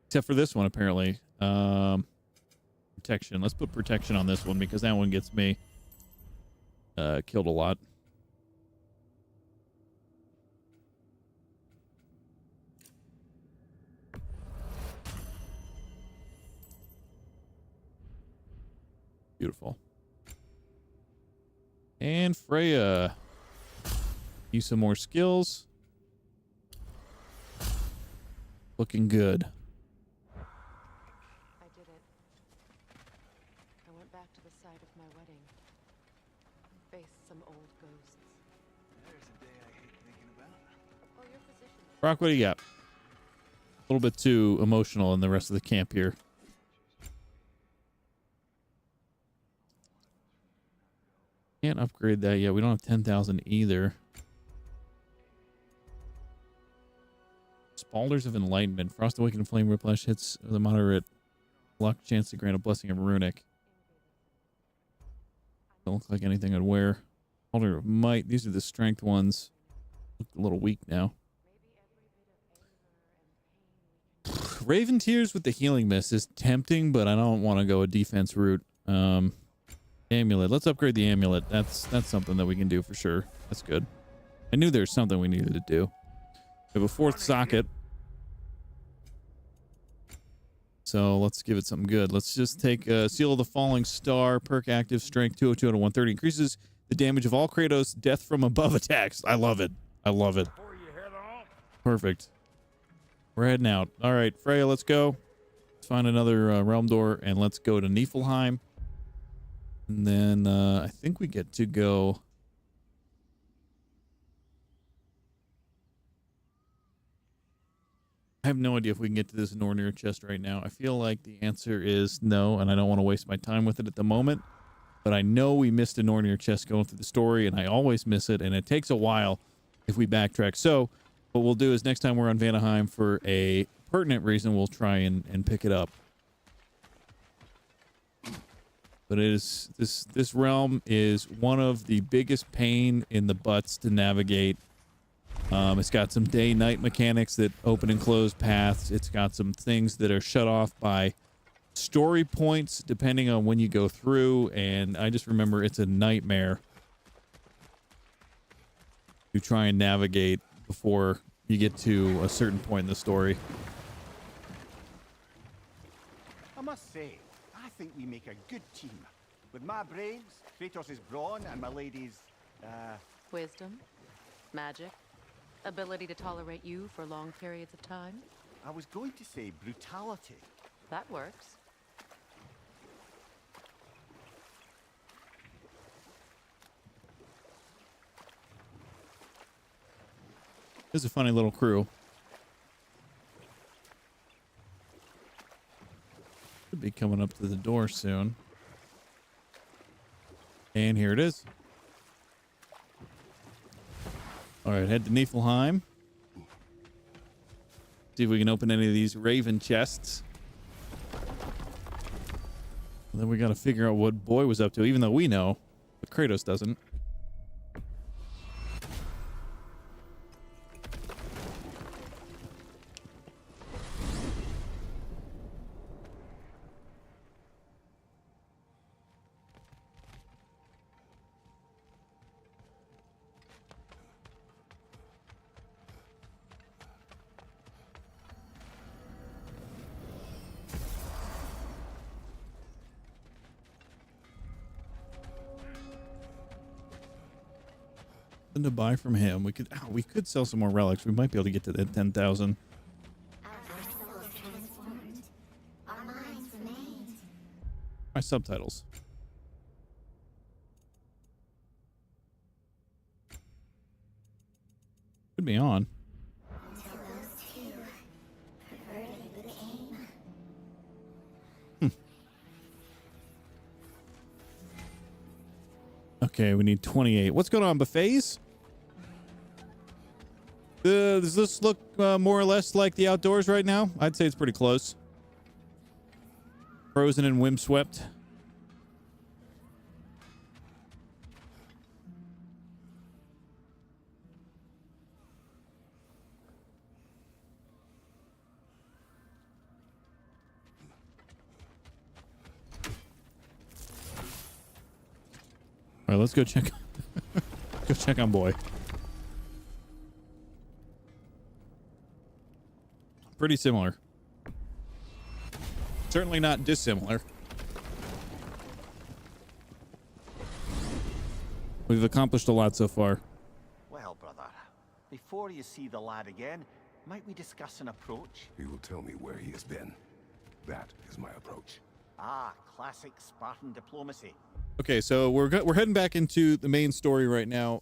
[SPEAKER 1] Except for this one, apparently. Protection. Let's put protection on this one because that one gets me killed a lot. Beautiful. And Freya. Use some more skills. Looking good.
[SPEAKER 2] I did it. I went back to the site of my wedding. Faced some old ghosts.
[SPEAKER 4] There's a day I hate thinking about.
[SPEAKER 2] Oh, your position.
[SPEAKER 1] Brock, what do you got? A little bit too emotional in the rest of the camp here. Can't upgrade that yet. We don't have 10,000 either. Spalders of Enlightenment. Frost Awakened Flame Whiplash hits with a moderate luck chance to grant a blessing of Runic. Don't look like anything I'd wear. Altar of Might. These are the strength ones. Look a little weak now. Raven Tears with the Healing Mist is tempting, but I don't want to go a defense route. Amulet. Let's upgrade the amulet. That's something that we can do for sure. That's good. I knew there's something we needed to do. We have a fourth socket. So let's give it something good. Let's just take Seal of the Falling Star, perk active, strength 202 out of 130. Increases the damage of all Kratos death from above attacks. I love it. I love it. Perfect. We're heading out. All right, Freya, let's go. Let's find another realm door, and let's go to Niflheim. And then I think we get to go... I have no idea if we can get to this Nornir chest right now. I feel like the answer is no, and I don't want to waste my time with it at the moment. But I know we missed a Nornir chest going through the story, and I always miss it, and it takes a while if we backtrack. So what we'll do is next time we're on Vanaheim for a pertinent reason, we'll try and pick it up. But it is this realm is one of the biggest pain in the butts to navigate. It's got some day-night mechanics that open and close paths. It's got some things that are shut off by story points depending on when you go through. And I just remember it's a nightmare to try and navigate before you get to a certain point in the story.
[SPEAKER 4] I must say, I think we make a good team. With my brains, Kratos' brawn, and my lady's,
[SPEAKER 2] Wisdom, magic, ability to tolerate you for long periods of time.
[SPEAKER 4] I was going to say brutality.
[SPEAKER 2] That works.
[SPEAKER 1] This is a funny little crew. Should be coming up to the door soon. And here it is. All right, head to Niflheim. See if we can open any of these raven chests. And then we got to figure out what Boy was up to, even though we know, but Kratos doesn't. To buy from him, we could sell some more relics. We might be able to get to that 10,000. My subtitles. Could be on. Okay, we need 28. What's going on, buffets? Does this look more or less like the outdoors right now? I'd say it's pretty close. Frozen and windswept. All right, let's go check. Go check on Boy. Pretty similar. Certainly not dissimilar. We've accomplished a lot so far.
[SPEAKER 4] Well, brother, before you see the lad again, might we discuss an approach?
[SPEAKER 3] He will tell me where he has been. That is my approach.
[SPEAKER 4] Ah, classic Spartan diplomacy.
[SPEAKER 1] Okay, so we're heading back into the main story right now.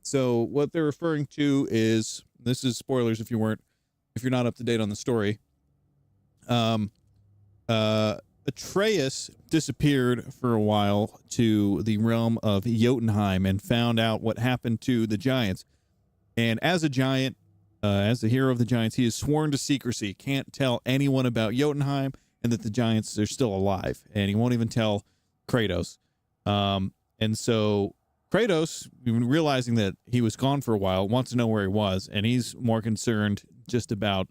[SPEAKER 1] So what they're referring to is, this is spoilers if you're not up to date on the story. Atreus disappeared for a while to the realm of Jotunheim and found out what happened to the giants. And as a giant, as the hero of the giants, he is sworn to secrecy. Can't tell anyone about Jotunheim and that the giants are still alive. And he won't even tell Kratos. And so Kratos, realizing that he was gone for a while, wants to know where he was, and he's more concerned just about,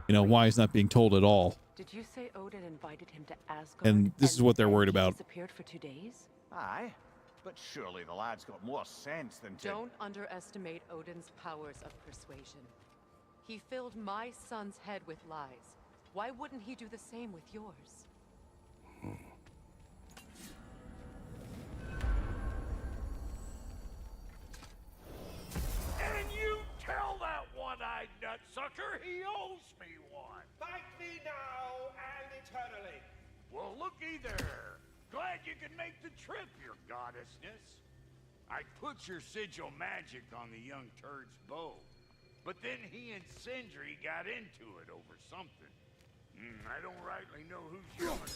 [SPEAKER 1] why he's not being told at all.
[SPEAKER 2] Did you say Odin invited him to Asgard?
[SPEAKER 1] And this is what they're worried about.
[SPEAKER 2] He disappeared for 2 days?
[SPEAKER 4] Aye, but surely the lad's got more sense than to...
[SPEAKER 2] Don't underestimate Odin's powers of persuasion. He filled my son's head with lies. Why wouldn't he do the same with yours?
[SPEAKER 9] And you tell that one-eyed nutsucker he owes me one.
[SPEAKER 10] Fight me now and eternally.
[SPEAKER 9] Well, looky there. Glad you could make the trip, your goddessness. I put your sigil magic on the young turd's bow, but then he and Sindri got into it over something. I don't rightly know who's yelling.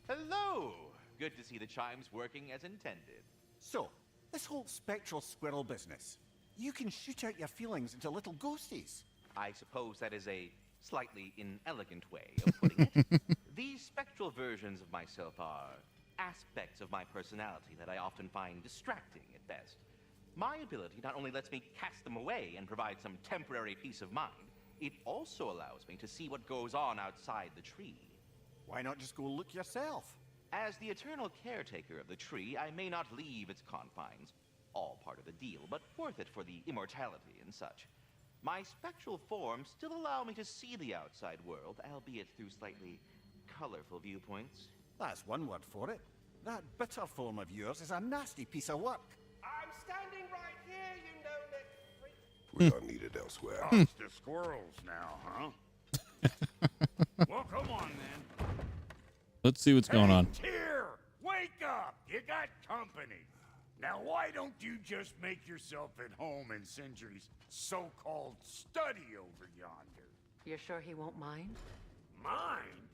[SPEAKER 11] Hello! Good to see the chimes working as intended.
[SPEAKER 4] So, this whole spectral squirrel business, you can shoot out your feelings into little ghosties.
[SPEAKER 11] I suppose that is a slightly inelegant way of putting it. These spectral versions of myself are aspects of my personality that I often find distracting at best. My ability not only lets me cast them away and provide some temporary peace of mind, it also allows me to see what goes on outside the tree.
[SPEAKER 4] Why not just go look yourself?
[SPEAKER 11] As the eternal caretaker of the tree, I may not leave its confines, all part of the deal, but worth it for the immortality and such. My spectral forms still allow me to see the outside world, albeit through slightly colorful viewpoints.
[SPEAKER 4] That's one word for it. That bitter form of yours is a nasty piece of work.
[SPEAKER 10] I'm standing right here, you know-it freak.
[SPEAKER 3] We are needed elsewhere. elsewhere.
[SPEAKER 9] Oh, it's the squirrels now, huh? Well, come on then.
[SPEAKER 1] Let's see what's going on.
[SPEAKER 9] Tyr, wake up! You got company. Now, why don't you just make yourself at home in Sindri's so-called study over yonder?
[SPEAKER 2] You're sure he won't mind?
[SPEAKER 9] Mine?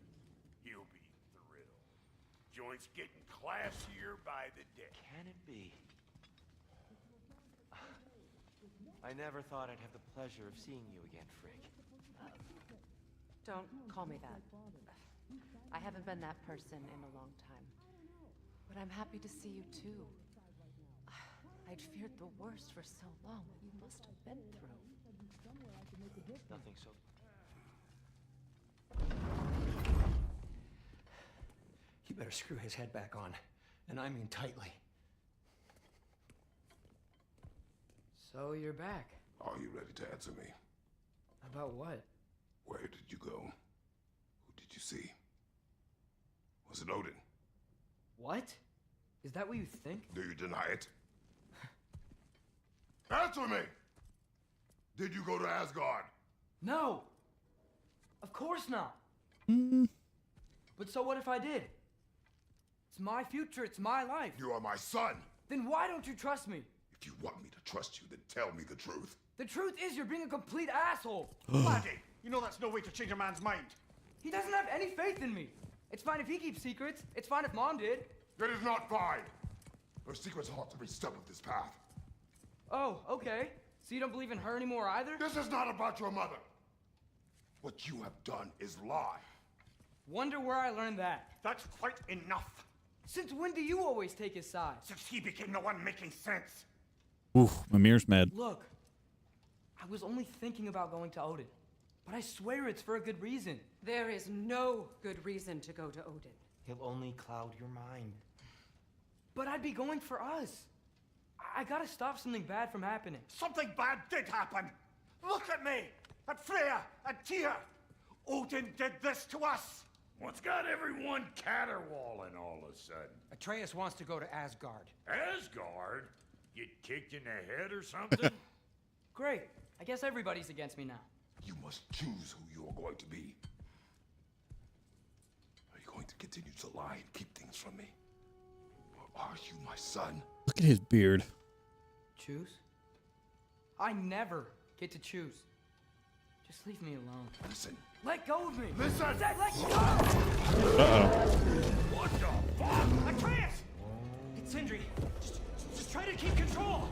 [SPEAKER 9] You'll be thrilled. Joint's getting classier by the day.
[SPEAKER 12] Can it be? I never thought I'd have the pleasure of seeing you again, Frigg.
[SPEAKER 2] Don't call me that. I haven't been that person in a long time. But I'm happy to see you too. I'd feared the worst for so long. What you must have been through.
[SPEAKER 12] Nothing so...
[SPEAKER 13] You better screw his head back on. And I mean tightly.
[SPEAKER 14] So you're back.
[SPEAKER 3] Are you ready to answer me?
[SPEAKER 14] About what?
[SPEAKER 3] Where did you go? Who did you see? Was it Odin?
[SPEAKER 14] What? Is that what you think?
[SPEAKER 3] Do you deny it? Answer me! Did you go to Asgard?
[SPEAKER 14] No! Of course not! But so what if I did? It's my future, it's my life.
[SPEAKER 3] You are my son!
[SPEAKER 14] Then why don't you trust me?
[SPEAKER 3] If you want me to trust you, then tell me the truth.
[SPEAKER 14] The truth is you're being a complete asshole!
[SPEAKER 4] Laddie, you know that's no way to change a man's mind.
[SPEAKER 14] He doesn't have any faith in me. It's fine if he keeps secrets. It's fine if Mom did.
[SPEAKER 3] It is not fine! Her secrets haunt every step of this path.
[SPEAKER 14] Oh, okay. So you don't believe in her anymore either?
[SPEAKER 3] This is not about your mother. What you have done is lie.
[SPEAKER 14] Wonder where I learned that.
[SPEAKER 4] That's quite enough.
[SPEAKER 14] Since when do you always take his side?
[SPEAKER 4] Since he became the one making sense.
[SPEAKER 1] Oof, Mimir's mad.
[SPEAKER 14] Look, I was only thinking about going to Odin. But I swear it's for a good reason.
[SPEAKER 2] There is no good reason to go to Odin.
[SPEAKER 12] He'll only cloud your mind.
[SPEAKER 14] But I'd be going for us. I gotta stop something bad from happening.
[SPEAKER 4] Something bad did happen. Look at me, at Freya, at Tyr. Odin did this to us.
[SPEAKER 9] What's got everyone caterwauling all of a sudden?
[SPEAKER 13] Atreus wants to go to Asgard.
[SPEAKER 9] Asgard? Get kicked in the head or something?
[SPEAKER 14] Great. I guess everybody's against me now.
[SPEAKER 3] You must choose who you are going to be. Are you going to continue to lie and keep things from me? Or are you my son?
[SPEAKER 1] Look at his beard.
[SPEAKER 14] Choose? I never get to choose. Just leave me alone.
[SPEAKER 3] Listen.
[SPEAKER 14] Let go of me!
[SPEAKER 3] Listen!
[SPEAKER 14] I said let go!
[SPEAKER 1] Uh-oh.
[SPEAKER 9] What the fuck?
[SPEAKER 4] Atreus! It's Sindri. Just try to keep control.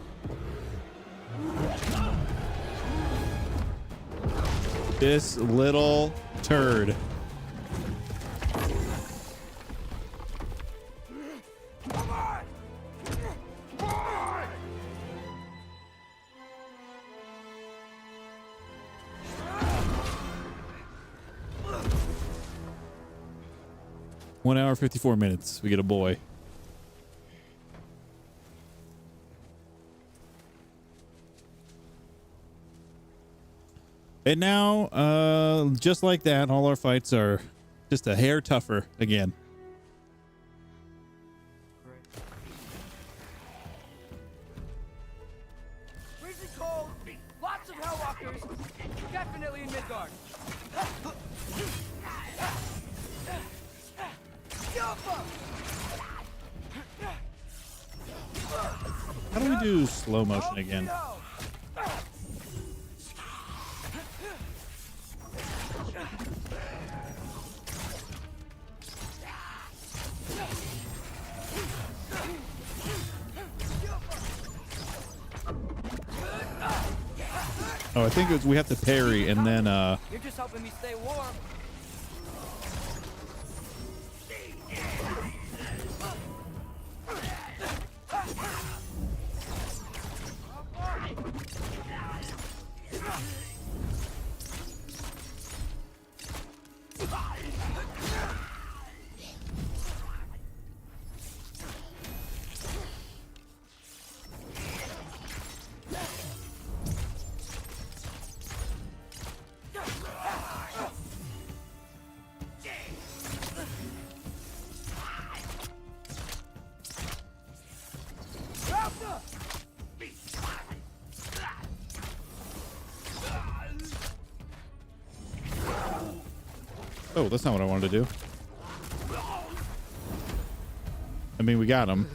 [SPEAKER 1] This little turd.
[SPEAKER 9] Come on! Come on!
[SPEAKER 1] 1 hour, 54 minutes. We get a boy. And now, just like that, all our fights are just a hair tougher again.
[SPEAKER 14] Freezing cold, lots of Hellwalkers, definitely in Midgard.
[SPEAKER 1] How do we do slow motion again? Oh, I think we have to parry and then
[SPEAKER 14] You're just helping me stay warm.
[SPEAKER 1] Oh, that's not what I wanted to do. I mean, we got him.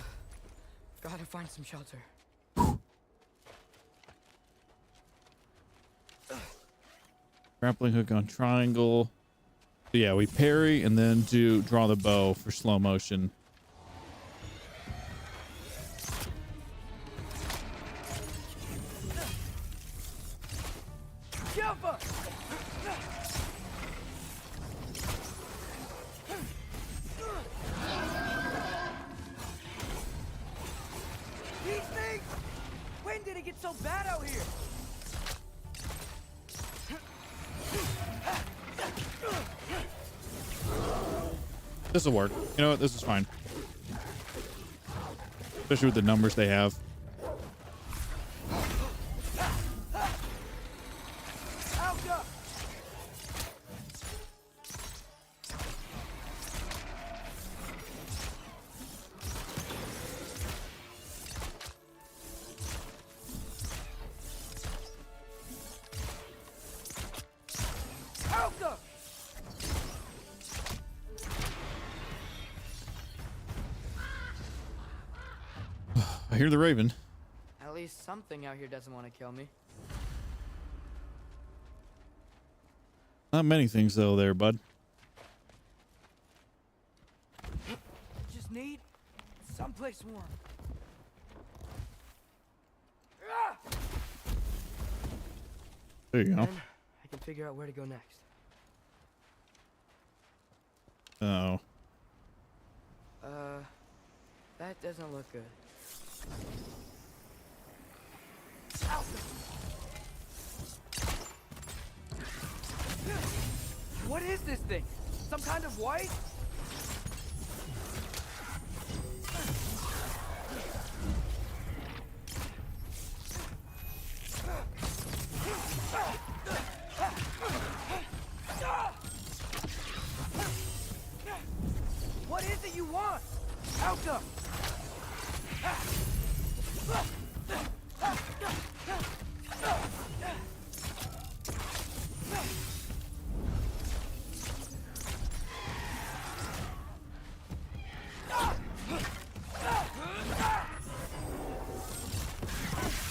[SPEAKER 14] Gotta find some shelter.
[SPEAKER 1] Grappling hook on triangle. So yeah, we parry and then draw the bow for slow motion.
[SPEAKER 14] These things! When did it get so bad out here?
[SPEAKER 1] This will work. You know what? This is fine. Especially with the numbers they have. I hear the raven.
[SPEAKER 14] At least something out here doesn't want to kill me.
[SPEAKER 1] Not many things though there, bud.
[SPEAKER 14] Just need someplace warm.
[SPEAKER 1] There you go.
[SPEAKER 14] Then I can figure out where to go next.
[SPEAKER 1] Oh.
[SPEAKER 14] That doesn't look good. What is this thing? Some kind of white? What is it you want? Outcome!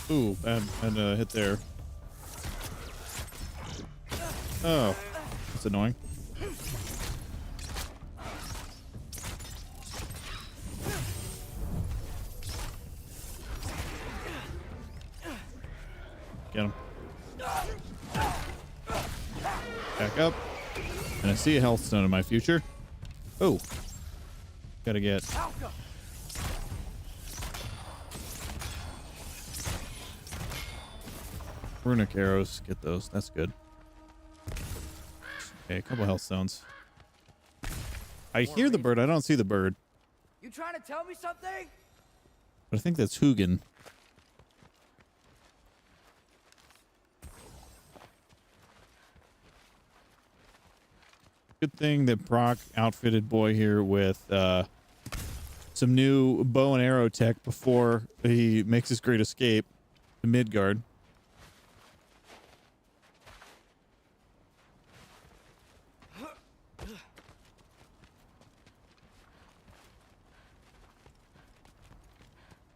[SPEAKER 1] Ooh, bad hit there. Oh, that's annoying. Get him. Back up. And I see a health stone in my future. Oh. Gotta get. Runic arrows. Get those. That's good. Okay, a couple health stones. I hear the bird. I don't see the bird.
[SPEAKER 14] You trying to tell me something?
[SPEAKER 1] But I think that's Hugin. Good thing that Brock outfitted Boy here with some new bow and arrow tech before he makes his great escape to Midgard.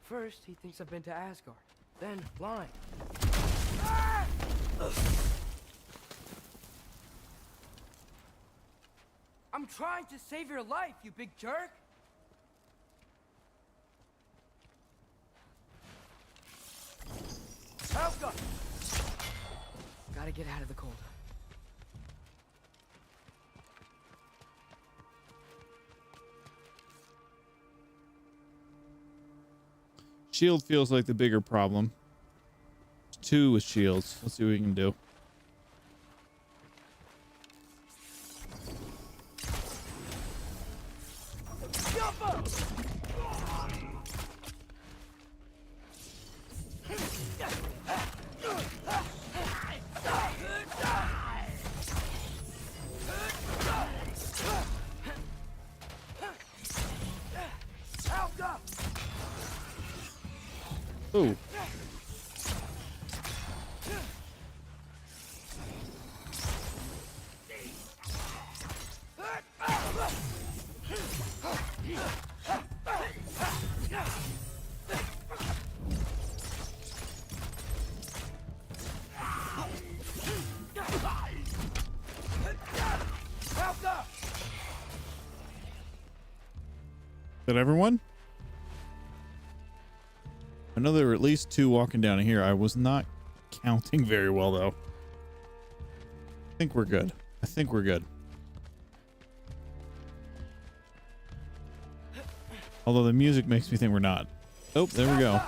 [SPEAKER 14] First, he thinks I've been to Asgard. Then, blind. I'm trying to save your life, you big jerk! Helga! Gotta get out of the cold.
[SPEAKER 1] Shield feels like the bigger problem. There's 2 with shields. Let's see what we can do. Ooh. that everyone? I know there were at least 2 walking down here. I was not counting very well, though. I think we're good. I think we're good. Although the music makes me think we're not. Oh, there we go.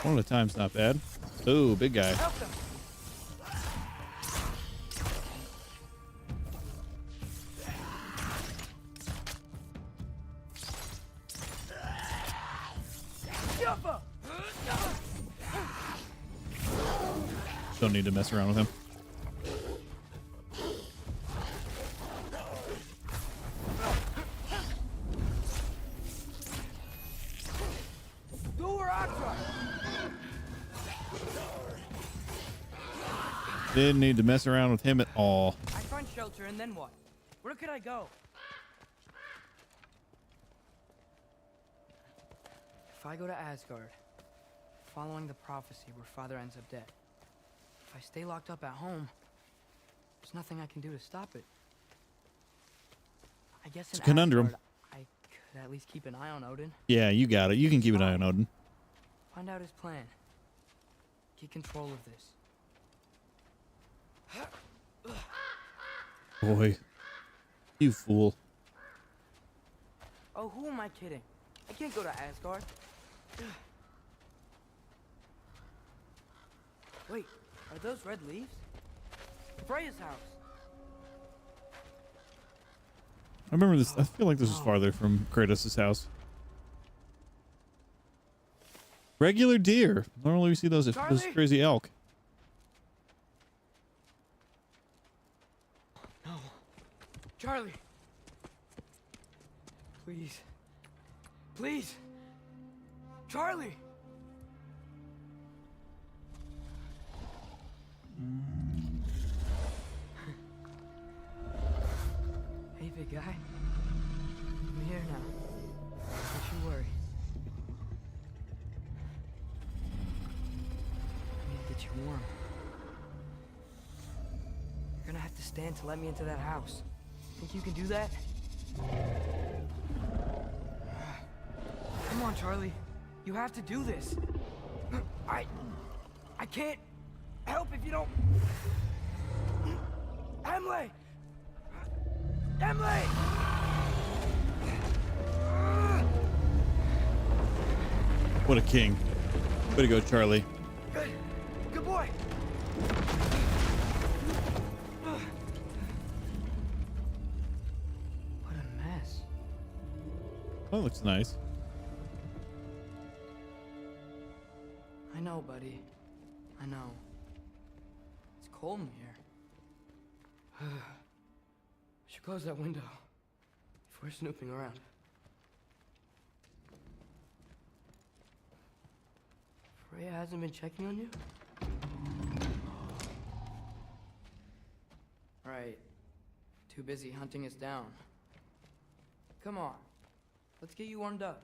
[SPEAKER 1] One at a time's not bad. Ooh, big guy. Don't need to mess around with him. Didn't need to mess around with him at all.
[SPEAKER 14] I find shelter and then what? Where could I go? If I go to Asgard, following the prophecy where Father ends up dead. If I stay locked up at home, there's nothing I can do to stop it. I guess
[SPEAKER 1] It's a conundrum.
[SPEAKER 14] Asgard, I could at least keep an eye on Odin.
[SPEAKER 1] Yeah, you got it. You can keep an eye on Odin.
[SPEAKER 14] Find out his plan. Get control of this.
[SPEAKER 1] Boy, you fool.
[SPEAKER 14] Oh, who am I kidding? I can't go to Asgard. Wait, are those red leaves? Freya's house.
[SPEAKER 1] I remember this. I feel like this is farther from Kratos' house. Regular deer. Normally we see those crazy elk.
[SPEAKER 14] No. Charlie. Please. Please. Charlie. Hey, big guy. I'm here now. Don't you worry. I need to get you warm. You're gonna have to stand to let me into that house. Think you can do that? Come on, Charlie. You have to do this. I can't help if you don't. Emily! Emily!
[SPEAKER 1] What a king. Way to go, Charlie.
[SPEAKER 14] Good. Good boy. What a mess.
[SPEAKER 1] That looks nice.
[SPEAKER 14] I know, buddy. I know. It's cold in here. Should close that window if we're snooping around. Freya hasn't been checking on you? Right. Too busy hunting us down. Come on. Let's get you warmed up.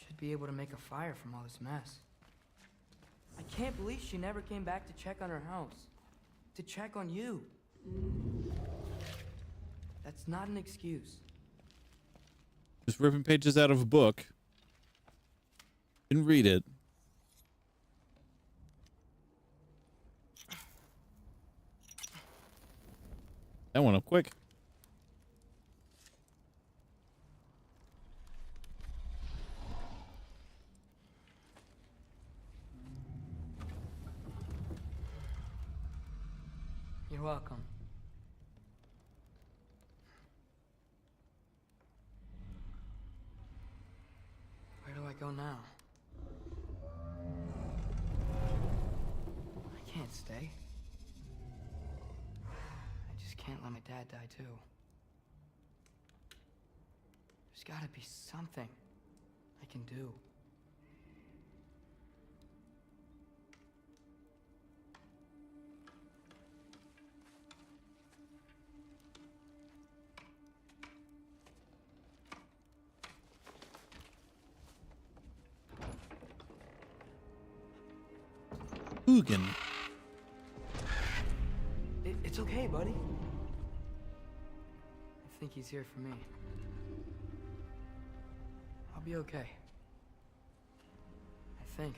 [SPEAKER 14] Should be able to make a fire from all this mess. I can't believe she never came back to check on her house. To check on you. That's not an excuse.
[SPEAKER 1] Just ripping pages out of a book. Didn't read it. That went up quick.
[SPEAKER 14] You're welcome. Where do I go now? I can't stay. I just can't let my dad die too. There's gotta be something I can do.
[SPEAKER 1] Hugin.
[SPEAKER 14] It's okay, buddy. I think he's here for me. I'll be okay. I think.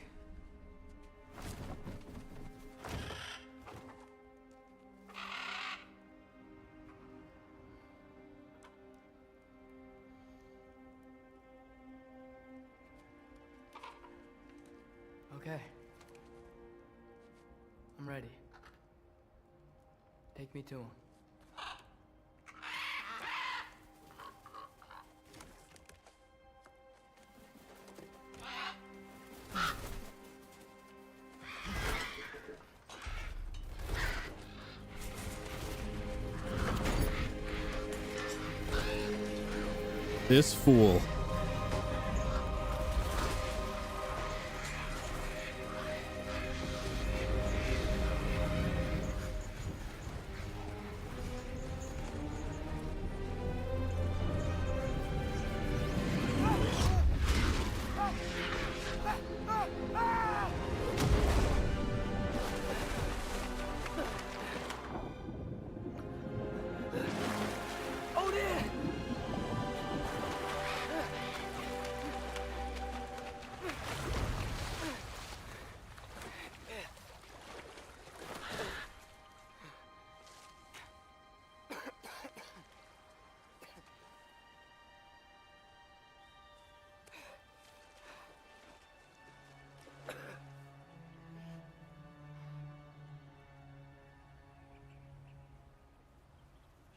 [SPEAKER 14] Okay. I'm ready. Take me to him.
[SPEAKER 1] This fool.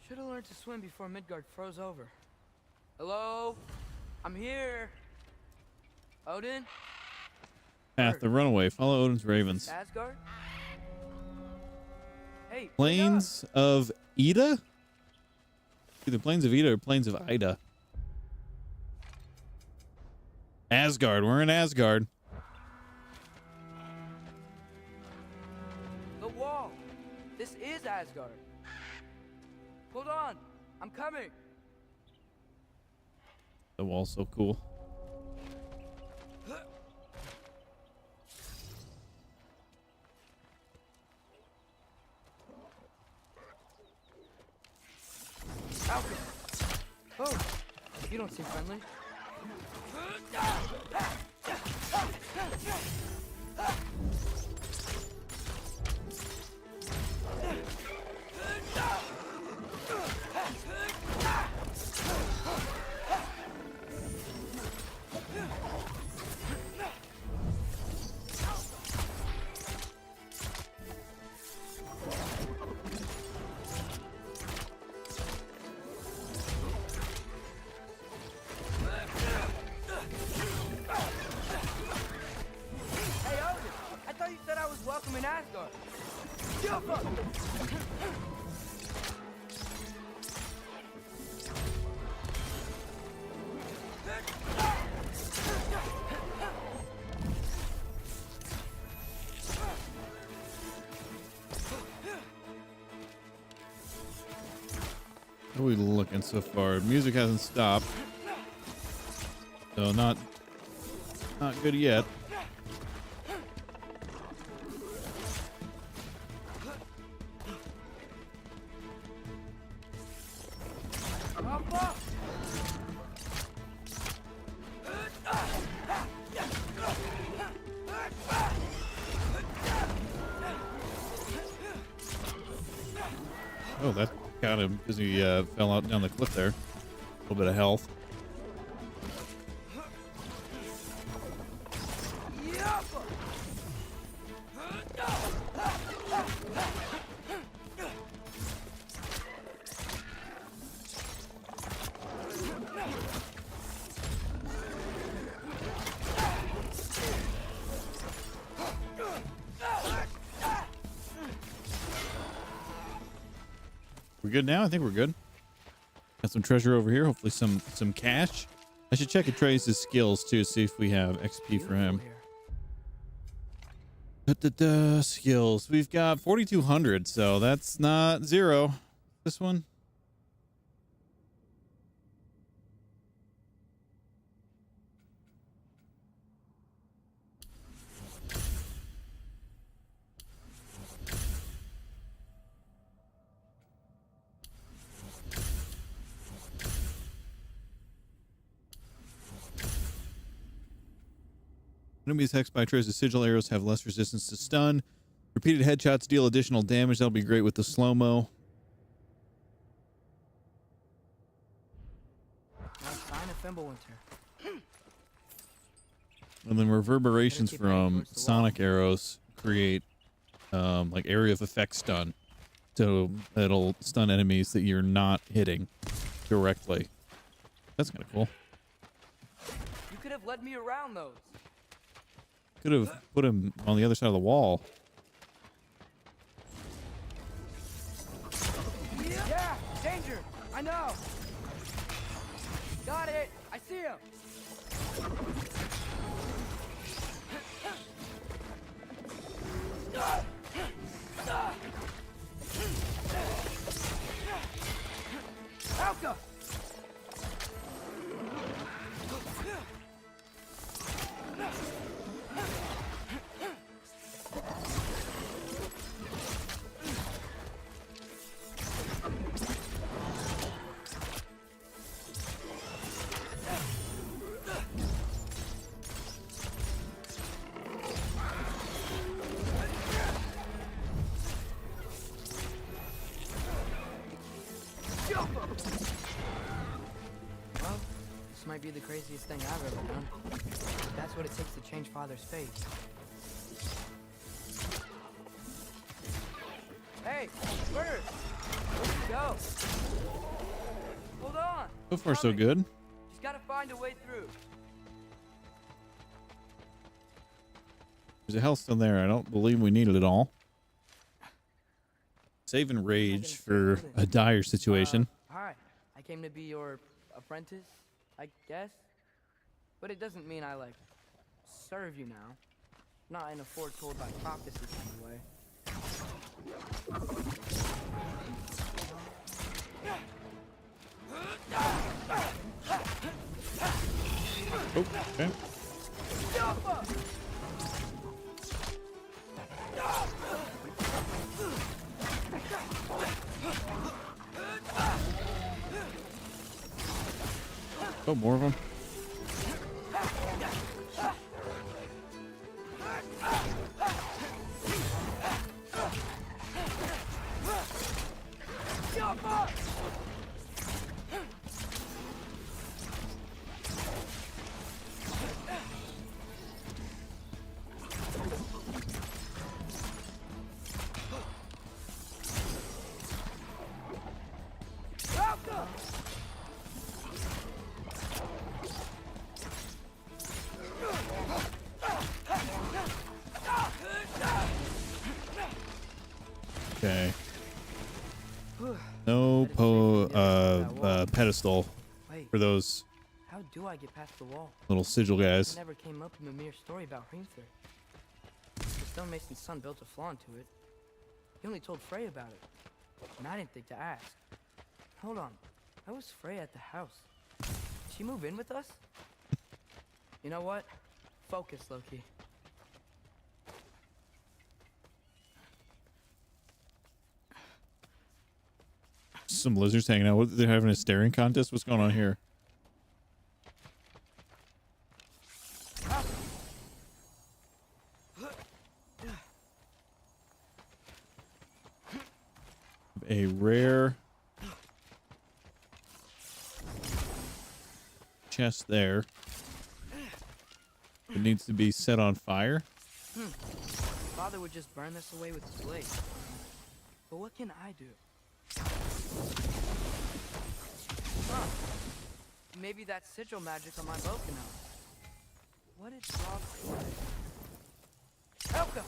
[SPEAKER 14] Should have learned to swim before Midgard froze over. Hello? I'm here. Odin?
[SPEAKER 1] Path the runaway. Follow Odin's ravens.
[SPEAKER 14] Asgard? Hey,
[SPEAKER 1] Plains of Ida? Either Plains of Ida or Plains of Ida. Asgard. We're in Asgard.
[SPEAKER 14] The wall. This is Asgard. Hold on. I'm coming.
[SPEAKER 1] The wall's so cool.
[SPEAKER 14] Falcon. Oh, you don't seem friendly. In Asgard. Jump up!
[SPEAKER 1] How are we looking so far? Music hasn't stopped. So not good yet. Oh, that got him because he fell out down the cliff there. A little bit of health. We're good now? I think we're good. Got some treasure over here. Hopefully some cash. I should check Atreus' skills too, see if we have XP for him. Skills. We've got 4,200, so that's not zero. This one. Enemies hexed by Trace's sigil arrows have less resistance to stun. Repeated headshots deal additional damage. That'll be great with the slow-mo.
[SPEAKER 14] Nice sign of Fimbulwinter.
[SPEAKER 1] And then reverberations from sonic arrows create like area of effect stun. So it'll stun enemies that you're not hitting directly. That's kind of cool.
[SPEAKER 14] You could have led me around those.
[SPEAKER 1] Could have put him on the other side of the wall.
[SPEAKER 14] Yeah, danger. I know. Got it. I see him. Alka! Well, this might be the craziest thing I've ever done. But that's what it takes to change Father's fate. Hey, bird! Where'd you go? Hold on!
[SPEAKER 1] So far, so good.
[SPEAKER 14] Just gotta find a way through.
[SPEAKER 1] There's a health still there. I don't believe we needed it all. Save and rage for a dire situation.
[SPEAKER 14] Hi, I came to be your apprentice, I guess. But it doesn't mean I, like, serve you now. Not in a foretold by prophecy kind of way.
[SPEAKER 1] Oh, okay. Oh, more of them. Okay. No pedestal for those
[SPEAKER 14] How do I get past the wall?
[SPEAKER 1] little sigil guys.
[SPEAKER 14] It never came up in the mere story about Hrimthur. The stonemason's son built a flaw into it. He only told Frey about it, and I didn't think to ask. Hold on, how was Frey at the house? Did she move in with us? You know what? Focus, Loki.
[SPEAKER 1] Some lizards hanging out. They're having a staring contest. What's going on here? A rare chest there. It needs to be set on fire.
[SPEAKER 14] Father would just burn this away with his blade. But what can I do? Huh. Maybe that sigil magic on my bow can help. What did Rob say? Elka!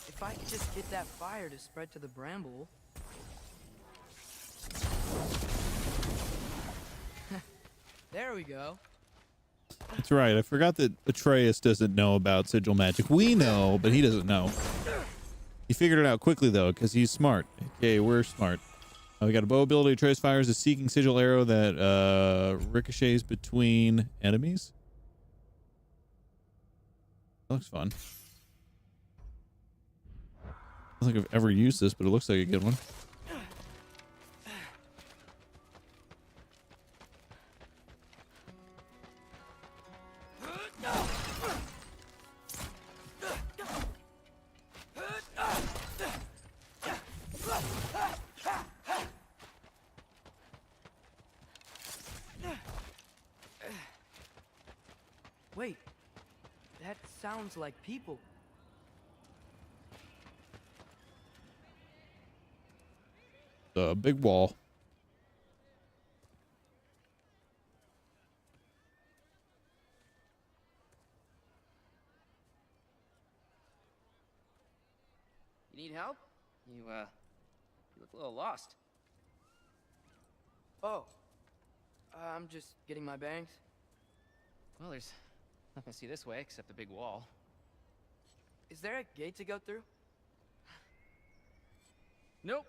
[SPEAKER 14] If I could just get that fire to spread to the bramble... There we go.
[SPEAKER 1] That's right. I forgot that Atreus doesn't know about sigil magic. We know, but he doesn't know. He figured it out quickly, though, because he's smart. Okay, we're smart. We got a bow ability. Atreus fires a seeking sigil arrow that ricochets between enemies. That looks fun. I don't think I've ever used this, but it looks like a good one.
[SPEAKER 14] sounds like people.
[SPEAKER 1] The big wall.
[SPEAKER 15] You need help? You look a little lost.
[SPEAKER 14] Oh, I'm just getting my bearings.
[SPEAKER 15] Well, there's nothing to see this way except the big wall.
[SPEAKER 14] Is there a gate to go through?
[SPEAKER 15] Nope.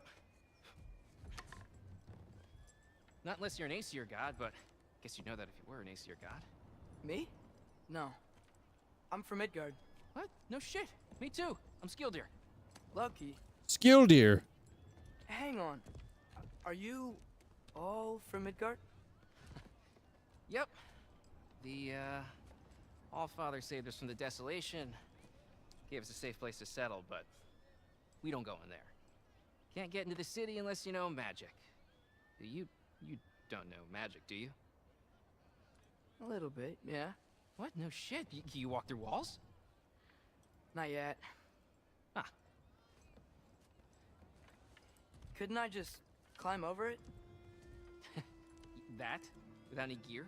[SPEAKER 15] Not unless you're an Aesir god, but I guess you'd know that if you were an Aesir god.
[SPEAKER 14] Me? No. I'm from Midgard.
[SPEAKER 15] What? No shit. Me too. I'm Skildir.
[SPEAKER 14] Lucky.
[SPEAKER 1] Skildir.
[SPEAKER 14] Hang on. Are you all from Midgard?
[SPEAKER 15] Yep. The Allfather saved us from the desolation. Gave us a safe place to settle, but we don't go in there. Can't get into the city unless you know magic. You don't know magic, do you?
[SPEAKER 14] A little bit, yeah.
[SPEAKER 15] What? No shit. You walk through walls?
[SPEAKER 14] Not yet.
[SPEAKER 15] Ah.
[SPEAKER 14] Couldn't I just climb over it?
[SPEAKER 15] That? Without any gear?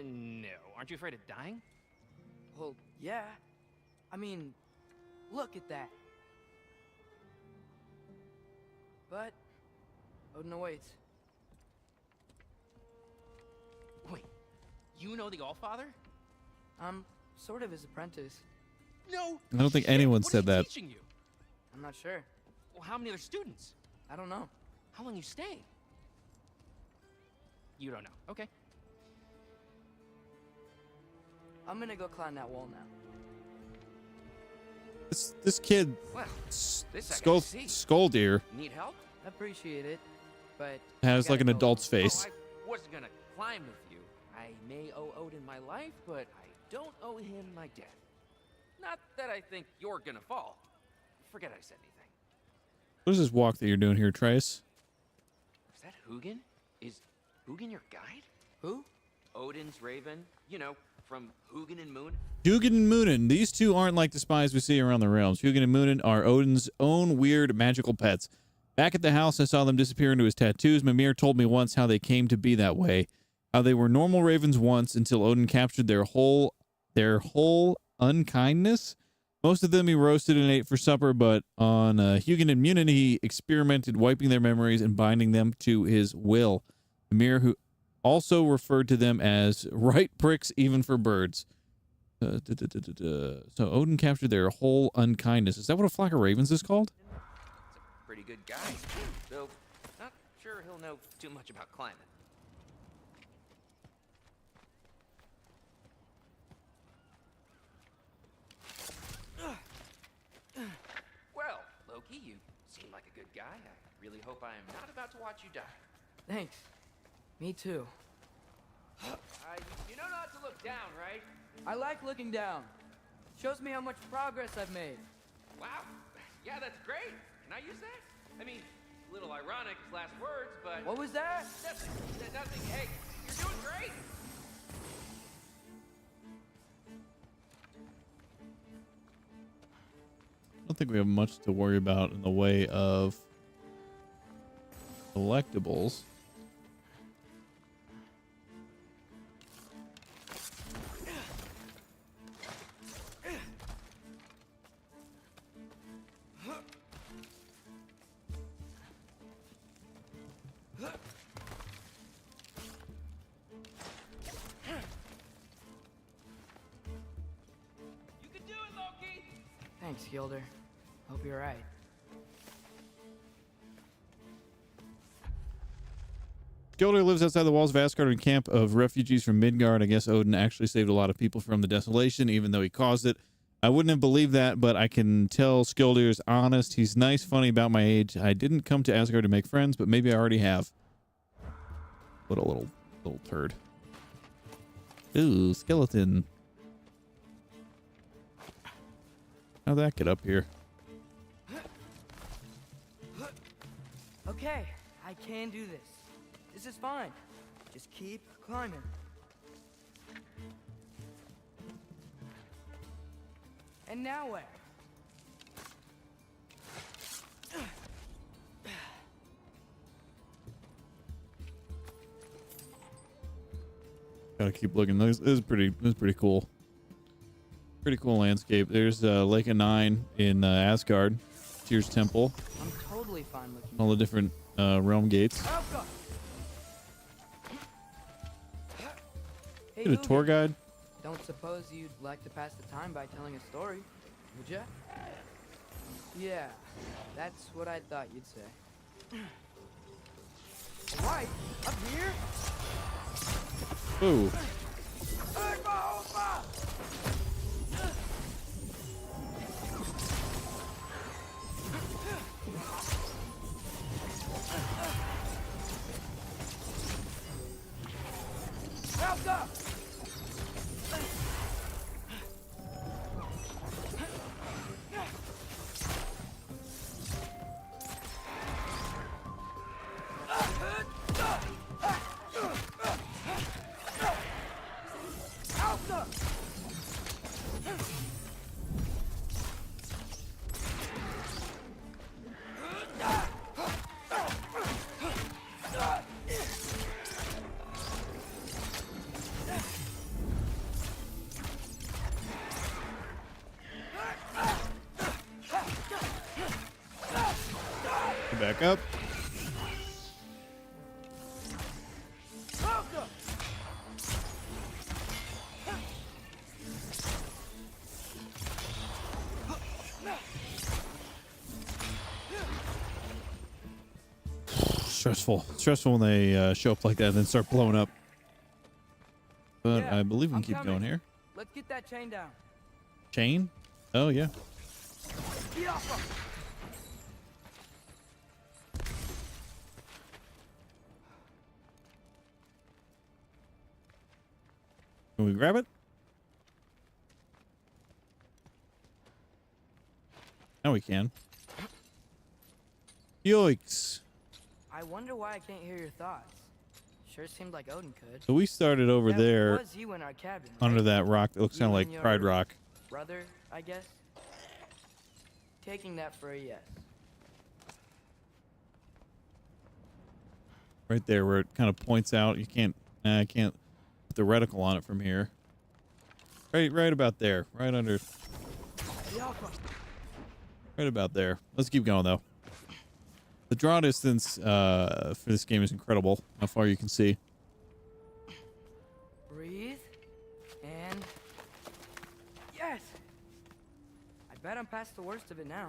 [SPEAKER 15] No. Aren't you afraid of dying?
[SPEAKER 14] Well, yeah. I mean, look at that. But Odin awaits.
[SPEAKER 15] Wait, you know the Allfather?
[SPEAKER 14] I'm sort of his apprentice.
[SPEAKER 15] No.
[SPEAKER 1] I don't think anyone
[SPEAKER 15] What
[SPEAKER 1] said
[SPEAKER 15] is he
[SPEAKER 1] that.
[SPEAKER 15] teaching you?
[SPEAKER 14] I'm not sure.
[SPEAKER 15] Well, how many other students?
[SPEAKER 14] I don't know.
[SPEAKER 15] How long you stay? You don't know. Okay.
[SPEAKER 14] I'm gonna go climb that wall now.
[SPEAKER 1] This kid,
[SPEAKER 15] Well, this I
[SPEAKER 1] Skull
[SPEAKER 15] gotta see.
[SPEAKER 1] Skuldir,
[SPEAKER 15] Need help?
[SPEAKER 14] Appreciate it, but
[SPEAKER 1] has
[SPEAKER 14] I
[SPEAKER 1] like an
[SPEAKER 14] gotta go
[SPEAKER 1] adult's
[SPEAKER 14] alone.
[SPEAKER 1] face.
[SPEAKER 15] I wasn't gonna climb with you. I may owe Odin my life, but I don't owe him my death. Not that I think you're gonna fall. Forget I said anything.
[SPEAKER 1] What is this walk that you're doing here, Trace?
[SPEAKER 15] Is that Hugin? Is Hugin your guide?
[SPEAKER 14] Who?
[SPEAKER 15] Odin's raven. You know, from Hugin and Moon.
[SPEAKER 1] Hugin and Moonin. These two aren't like the spies we see around the realms. Hugin and Moonin are Odin's own weird magical pets. Back at the house, I saw them disappear into his tattoos. Mimir told me once how they came to be that way. How they were normal ravens once until Odin captured their whole unkindness. Most of them he roasted and ate for supper, but on Hugin and Moonin, he experimented wiping their memories and binding them to his will. Mimir, who also referred to them as right pricks even for birds. So Odin captured their whole unkindness. Is that what a flock of ravens is called?
[SPEAKER 15] He's a pretty good guy, though not sure he'll know too much about climbing. Well, Loki, you seem like a good guy. I really hope I am not about to watch you die.
[SPEAKER 14] Thanks. Me too.
[SPEAKER 15] You know not to look down, right?
[SPEAKER 14] I like looking down. Shows me how much progress I've made.
[SPEAKER 15] Wow. Yeah, that's great. Can I use that? I mean, a little ironic, his last words, but...
[SPEAKER 14] What was that?
[SPEAKER 15] Nothing. Nothing. Hey, you're doing great.
[SPEAKER 1] I don't think we have much to worry about in the way of collectibles.
[SPEAKER 15] You can do it, Loki.
[SPEAKER 14] Thanks, Gilder. Hope you're right.
[SPEAKER 1] Gilder lives outside the walls of Asgard in a camp of refugees from Midgard. I guess Odin actually saved a lot of people from the desolation, even though he caused it. I wouldn't have believed that, but I can tell Skildir is honest. He's nice, funny about my age. I didn't come to Asgard to make friends, but maybe I already have. What a little turd. Ooh, skeleton. How'd that get up here?
[SPEAKER 14] Okay, I can do this. This is fine. Just keep climbing. And now where?
[SPEAKER 1] Gotta keep looking. This is pretty cool. Pretty cool landscape. There's Lake of Nine in Asgard. Tyr's Temple.
[SPEAKER 14] I'm totally fine looking.
[SPEAKER 1] All the different realm gates.
[SPEAKER 14] Hey,
[SPEAKER 1] Get a tour guide.
[SPEAKER 14] Don't suppose you'd like to pass the time by telling a story, would ya? Yeah, that's what I thought you'd say. Right, up here?
[SPEAKER 1] Ooh. Back up. Stressful when they show up like that and then start blowing up. But
[SPEAKER 14] Yeah,
[SPEAKER 1] I believe we can
[SPEAKER 14] I'm
[SPEAKER 1] keep
[SPEAKER 14] coming.
[SPEAKER 1] going here.
[SPEAKER 14] Let's get that chain down.
[SPEAKER 1] Chain? Oh yeah. Can we grab it? Now we can. Yoicks.
[SPEAKER 14] I wonder why I can't hear your thoughts. Sure seemed like Odin could.
[SPEAKER 1] So we started over
[SPEAKER 14] That
[SPEAKER 1] there
[SPEAKER 14] was you in our cabin,
[SPEAKER 1] under
[SPEAKER 14] right?
[SPEAKER 1] that rock that looks kind of
[SPEAKER 14] You
[SPEAKER 1] like
[SPEAKER 14] and
[SPEAKER 1] Pride
[SPEAKER 14] your
[SPEAKER 1] Rock.
[SPEAKER 14] Brother, I guess. Taking that for a yes.
[SPEAKER 1] Right there where it kind of points out. You can't, I can't put the reticle on it from here. Right about there. Right under. Right about there. Let's keep going though. The draw distance for this game is incredible. How far you can see.
[SPEAKER 14] Breathe. And... yes! I bet I'm past the worst of it now.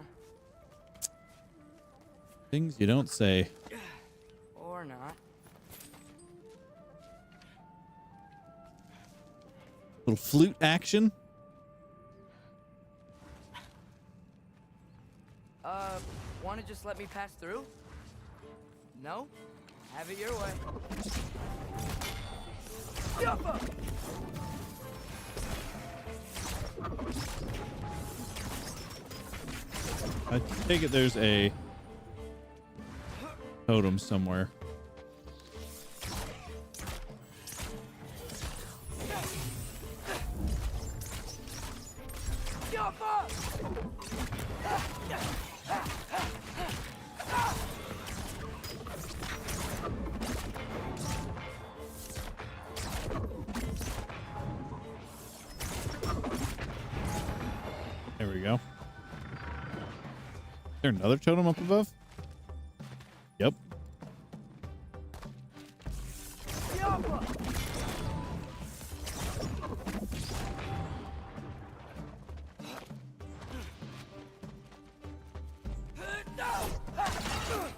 [SPEAKER 1] Things you don't say.
[SPEAKER 14] Or not.
[SPEAKER 1] Little flute action.
[SPEAKER 14] Want to just let me pass through? No? Have it your way. Yuppa!
[SPEAKER 1] I take it there's a totem somewhere. There we go. Is there another totem up above? Yep.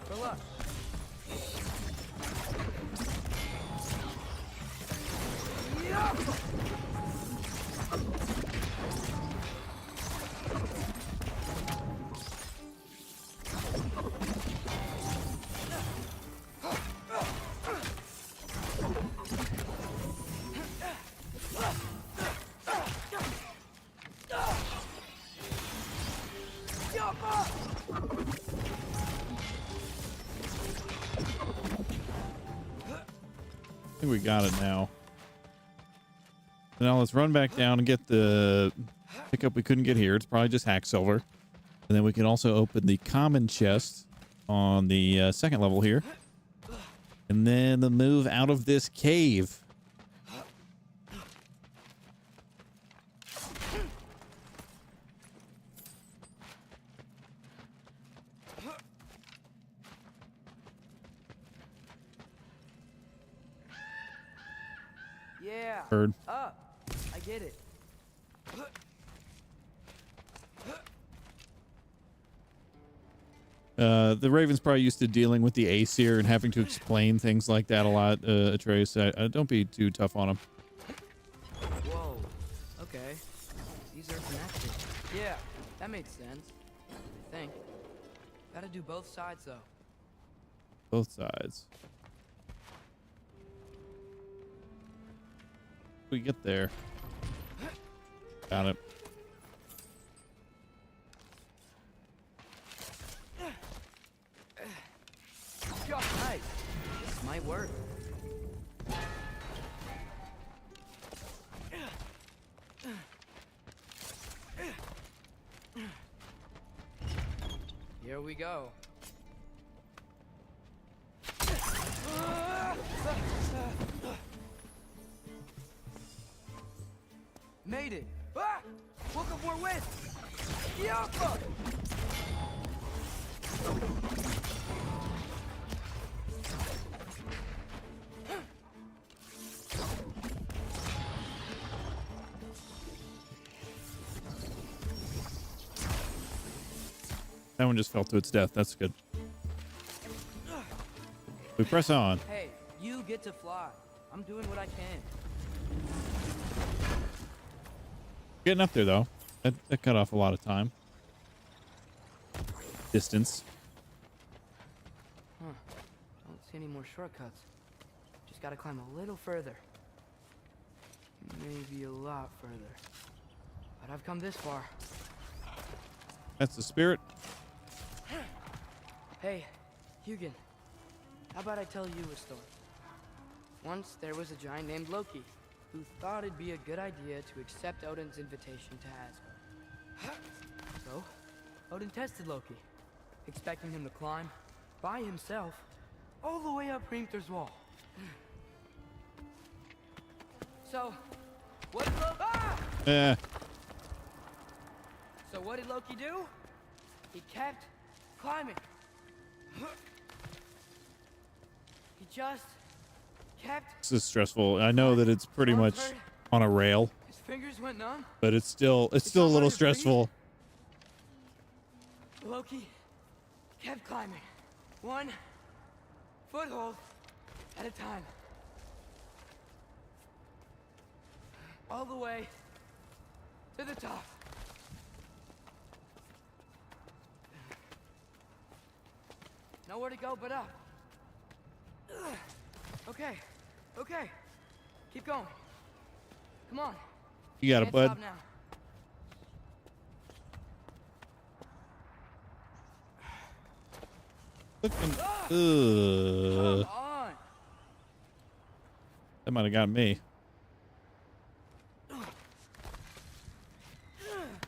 [SPEAKER 14] Good luck.
[SPEAKER 1] I think we got it now. Now let's run back down and get the pickup we couldn't get here. It's probably just hack silver. And then we can also open the common chest on the second level here. And then the move out of this cave.
[SPEAKER 14] Yeah.
[SPEAKER 1] Heard.
[SPEAKER 14] Up. I get it.
[SPEAKER 1] The Raven's probably used to dealing with the Aesir and having to explain things like that a lot, Atreus. Don't be too tough on him.
[SPEAKER 14] Whoa. Okay. These are connected. Yeah, that makes sense. I think. Gotta do both sides, though.
[SPEAKER 1] Both sides. We get there. Got it.
[SPEAKER 14] Nice. This might work. Here we go. Made it. Ah! Woke up more wind. Yappa!
[SPEAKER 1] That one just fell to its death. That's good. We press on.
[SPEAKER 14] Hey, you get to fly. I'm doing what I can.
[SPEAKER 1] Getting up there, though. That cut off a lot of time. Distance.
[SPEAKER 14] Huh. Don't see any more shortcuts. Just gotta climb a little further. Maybe a lot further. But I've come this far.
[SPEAKER 1] That's the spirit.
[SPEAKER 14] Hey, Hugin. How about I tell you a story? Once there was a giant named Loki who thought it'd be a good idea to accept Odin's invitation to Asgard. So, Odin tested Loki, expecting him to climb by himself all the way up Hrimthur's wall. So, what did Loki... Ah! So what did Loki do? He kept climbing. He just kept...
[SPEAKER 1] This is stressful. I know that it's pretty much on a rail,
[SPEAKER 14] His fingers went numb.
[SPEAKER 1] but it's still a little stressful.
[SPEAKER 14] Loki kept climbing, one foothold at a time. All the way to the top. Nowhere to go but up. Okay, okay. Keep going. Come on.
[SPEAKER 1] You got it,
[SPEAKER 14] Can't
[SPEAKER 1] bud.
[SPEAKER 14] stop now.
[SPEAKER 1] Ugh.
[SPEAKER 14] Come on.
[SPEAKER 1] That might have got me.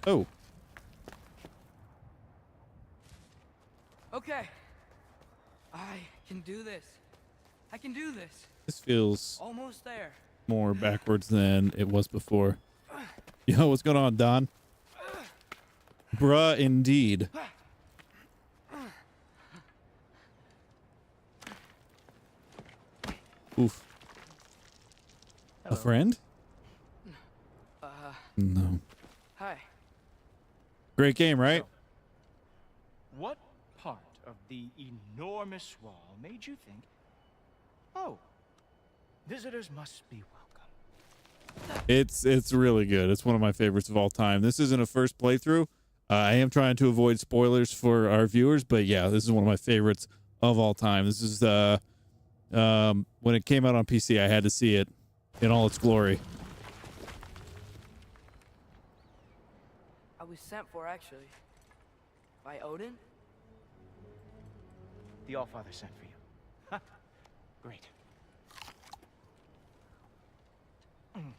[SPEAKER 1] Oh.
[SPEAKER 14] Okay. I can do this. I can do this.
[SPEAKER 1] This feels
[SPEAKER 14] Almost there.
[SPEAKER 1] more backwards than it was before. Yo, what's going on, Don? Bruh, indeed. Oof. A friend? No.
[SPEAKER 14] Hi.
[SPEAKER 1] Great game, right?
[SPEAKER 4] What part of the enormous wall made you think, oh, visitors must be welcome?
[SPEAKER 1] It's really good. It's one of my favorites of all time. This isn't a first playthrough. I am trying to avoid spoilers for our viewers, but yeah, this is one of my favorites of all time. This is when it came out on PC, I had to see it in all its glory.
[SPEAKER 14] I was sent for, actually. By Odin?
[SPEAKER 4] The Allfather sent for you. Ha! Great. And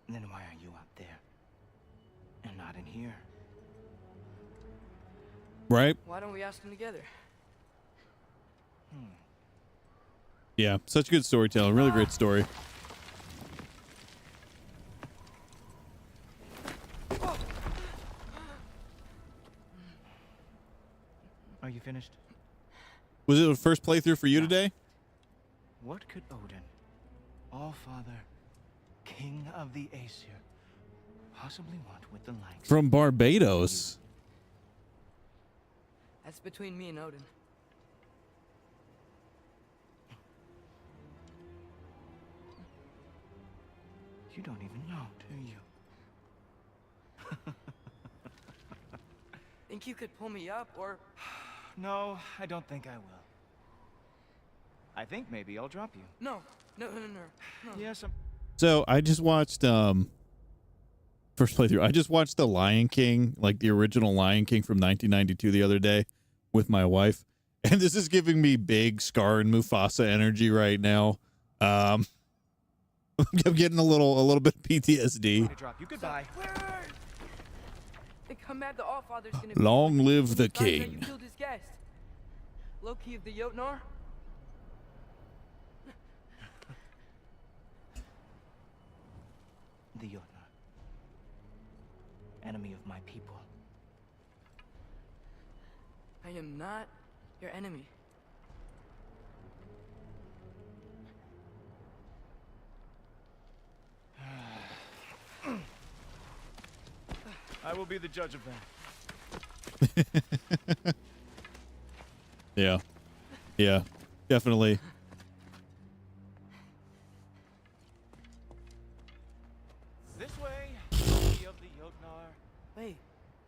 [SPEAKER 4] then why are you out there?
[SPEAKER 12] Not in here.
[SPEAKER 1] Right?
[SPEAKER 14] Why don't we ask them together?
[SPEAKER 1] Yeah, such good storytelling. Really great story.
[SPEAKER 12] Are you finished?
[SPEAKER 1] Was it the first playthrough for you today?
[SPEAKER 12] What could Odin, All-Father, King of the Aesir, possibly want with the likes
[SPEAKER 1] From Barbados.
[SPEAKER 14] That's between me and Odin.
[SPEAKER 12] You don't even know, do you?
[SPEAKER 14] Think you could pull me up, or...
[SPEAKER 12] No, I don't think I will. I think maybe I'll drop you.
[SPEAKER 14] No.
[SPEAKER 12] Yes,
[SPEAKER 1] So I just watched first playthrough. I just watched The Lion King, like the original Lion King from 1992 the other day with my wife. And this is giving me big Scar and Mufasa energy right now. I'm getting a little bit of PTSD.
[SPEAKER 12] I drop you. Goodbye.
[SPEAKER 14] They come mad the Allfather's gonna be...
[SPEAKER 1] Long live the
[SPEAKER 14] Finds out
[SPEAKER 1] king.
[SPEAKER 14] You killed his guest. Loki of the Jotnar?
[SPEAKER 12] The Jotnar. Enemy of my people.
[SPEAKER 14] I am not your enemy.
[SPEAKER 12] I will be the judge of that.
[SPEAKER 1] Yeah, definitely.
[SPEAKER 12] This way, Loki of the Jotnar.
[SPEAKER 14] Wait,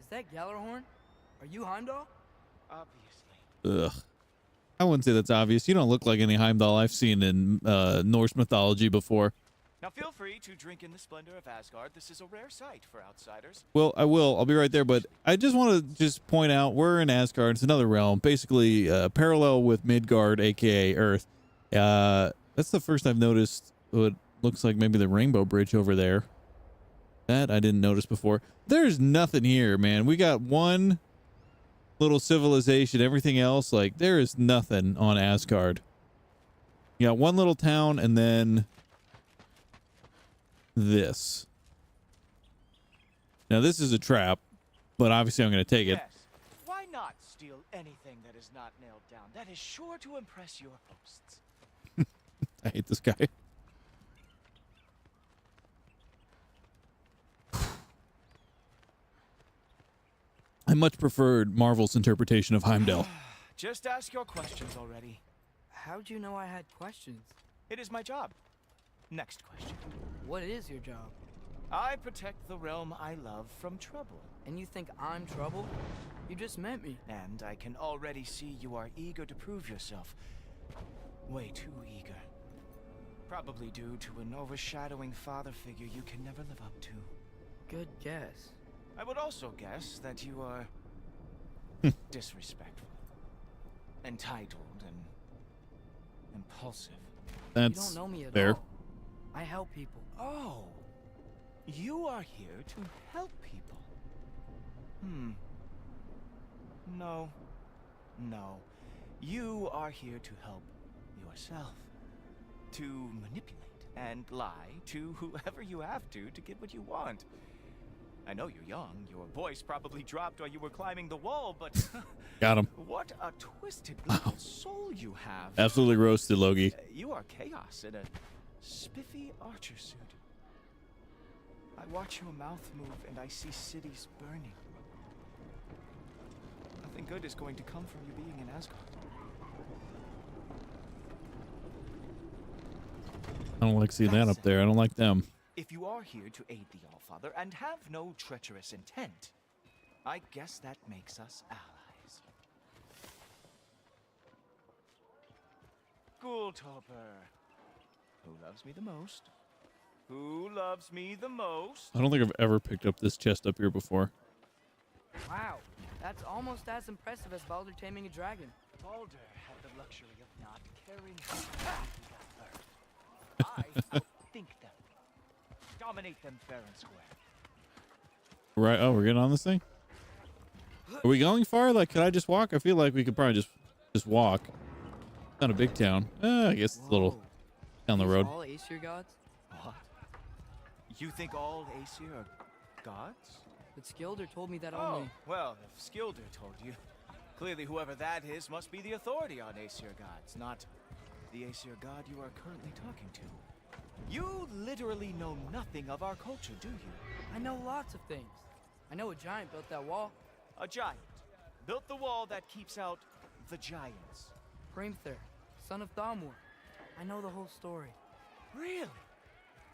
[SPEAKER 14] is that Gallarhorn? Are you Heimdall?
[SPEAKER 12] Obviously.
[SPEAKER 1] Ugh. I wouldn't say that's obvious. You don't look like any Heimdall I've seen in Norse mythology before.
[SPEAKER 12] Now feel free to drink in the splendor of Asgard. This is a rare sight for outsiders.
[SPEAKER 1] Well, I will. I'll be right there. But I just want to point out we're in Asgard. It's another realm, basically parallel with Midgard, a.k.a. Earth. That's the first I've noticed what looks like maybe the Rainbow Bridge over there. That I didn't notice before. There's nothing here, man. We got one little civilization. Everything else, like, there is nothing on Asgard. You got one little town and then this. Now this is a trap, but obviously I'm going to take it.
[SPEAKER 12] Yes. Why not steal anything that is not nailed down? That is sure to impress your hosts.
[SPEAKER 1] I hate this guy. I much preferred Marvel's interpretation of Heimdall.
[SPEAKER 12] Just ask your questions already.
[SPEAKER 14] How'd you know I had questions?
[SPEAKER 12] It is my job. Next question.
[SPEAKER 14] What is your job?
[SPEAKER 12] I protect the realm I love from trouble.
[SPEAKER 14] And you think I'm trouble? You just met me.
[SPEAKER 12] And I can already see you are eager to prove yourself. Way too eager. Probably due to an overshadowing father figure you can never live up to.
[SPEAKER 14] Good guess.
[SPEAKER 12] I would also guess that you are disrespectful, entitled, and impulsive.
[SPEAKER 1] That's
[SPEAKER 14] you don't know me at
[SPEAKER 1] fair.
[SPEAKER 14] all. I help people.
[SPEAKER 12] Oh, you are here to help people. No. You are here to help yourself. To manipulate and lie to whoever you have to get what you want. I know you're young. Your voice probably dropped while you were climbing the wall, but
[SPEAKER 1] Got him.
[SPEAKER 12] what a twisted little soul you have.
[SPEAKER 1] Absolutely roasted, Logie.
[SPEAKER 12] You are chaos in a spiffy archer suit. I watch your mouth move and I see cities burning. Nothing good is going to come from you being in Asgard.
[SPEAKER 1] I don't like seeing that up there. I don't like them.
[SPEAKER 12] If you are here to aid the Allfather and have no treacherous intent, I guess that makes us allies. Ghoultoper. Who loves me the most? Who loves me the most?
[SPEAKER 1] I don't think I've ever picked up this chest up here before.
[SPEAKER 14] Wow, that's almost as impressive as Baldur taming a dragon.
[SPEAKER 12] Baldur had the luxury of not caring who I outthink them. Dominate them fair and square.
[SPEAKER 1] Right. Oh, we're getting on this thing. Are we going far? Like, could I just walk? I feel like we could probably just walk. It's not a big town. I guess it's a little down the road.
[SPEAKER 14] All Aesir gods?
[SPEAKER 12] What? You think all Aesir are gods?
[SPEAKER 14] But Skilder told me that
[SPEAKER 12] Oh,
[SPEAKER 14] only...
[SPEAKER 12] well, if Skilder told you, clearly whoever that is must be the authority on Aesir gods, not the Aesir god you are currently talking to. You literally know nothing of our culture, do you?
[SPEAKER 14] I know lots of things. I know a giant built that wall.
[SPEAKER 12] A giant built the wall that keeps out the giants.
[SPEAKER 14] Hrimthur, son of Thamur. I know the whole story.
[SPEAKER 12] Really?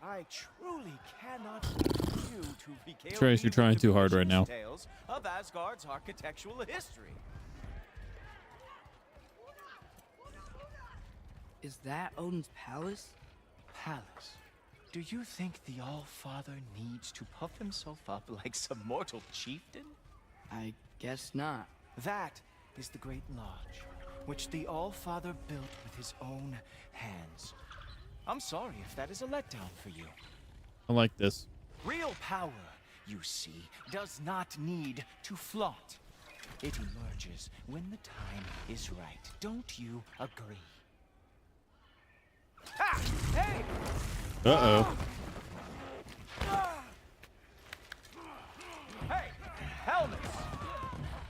[SPEAKER 12] I truly cannot wait for you to regale
[SPEAKER 1] Trace,
[SPEAKER 12] me
[SPEAKER 1] you're
[SPEAKER 12] with
[SPEAKER 1] trying
[SPEAKER 12] the
[SPEAKER 1] too hard right now.
[SPEAKER 12] details of Asgard's architectural history.
[SPEAKER 14] Is that Odin's palace?
[SPEAKER 12] Palace? Do you think the All-Father needs to puff himself up like some mortal chieftain?
[SPEAKER 14] I guess not.
[SPEAKER 12] That is the Great Lodge, which the All-Father built with his own hands. I'm sorry if that is a letdown for you.
[SPEAKER 1] I like this.
[SPEAKER 12] Real power, you see, does not need to flaunt. It emerges when the time is right. Don't you agree? Ha! Hey!
[SPEAKER 1] Uh-oh.
[SPEAKER 12] Hey! Helmets!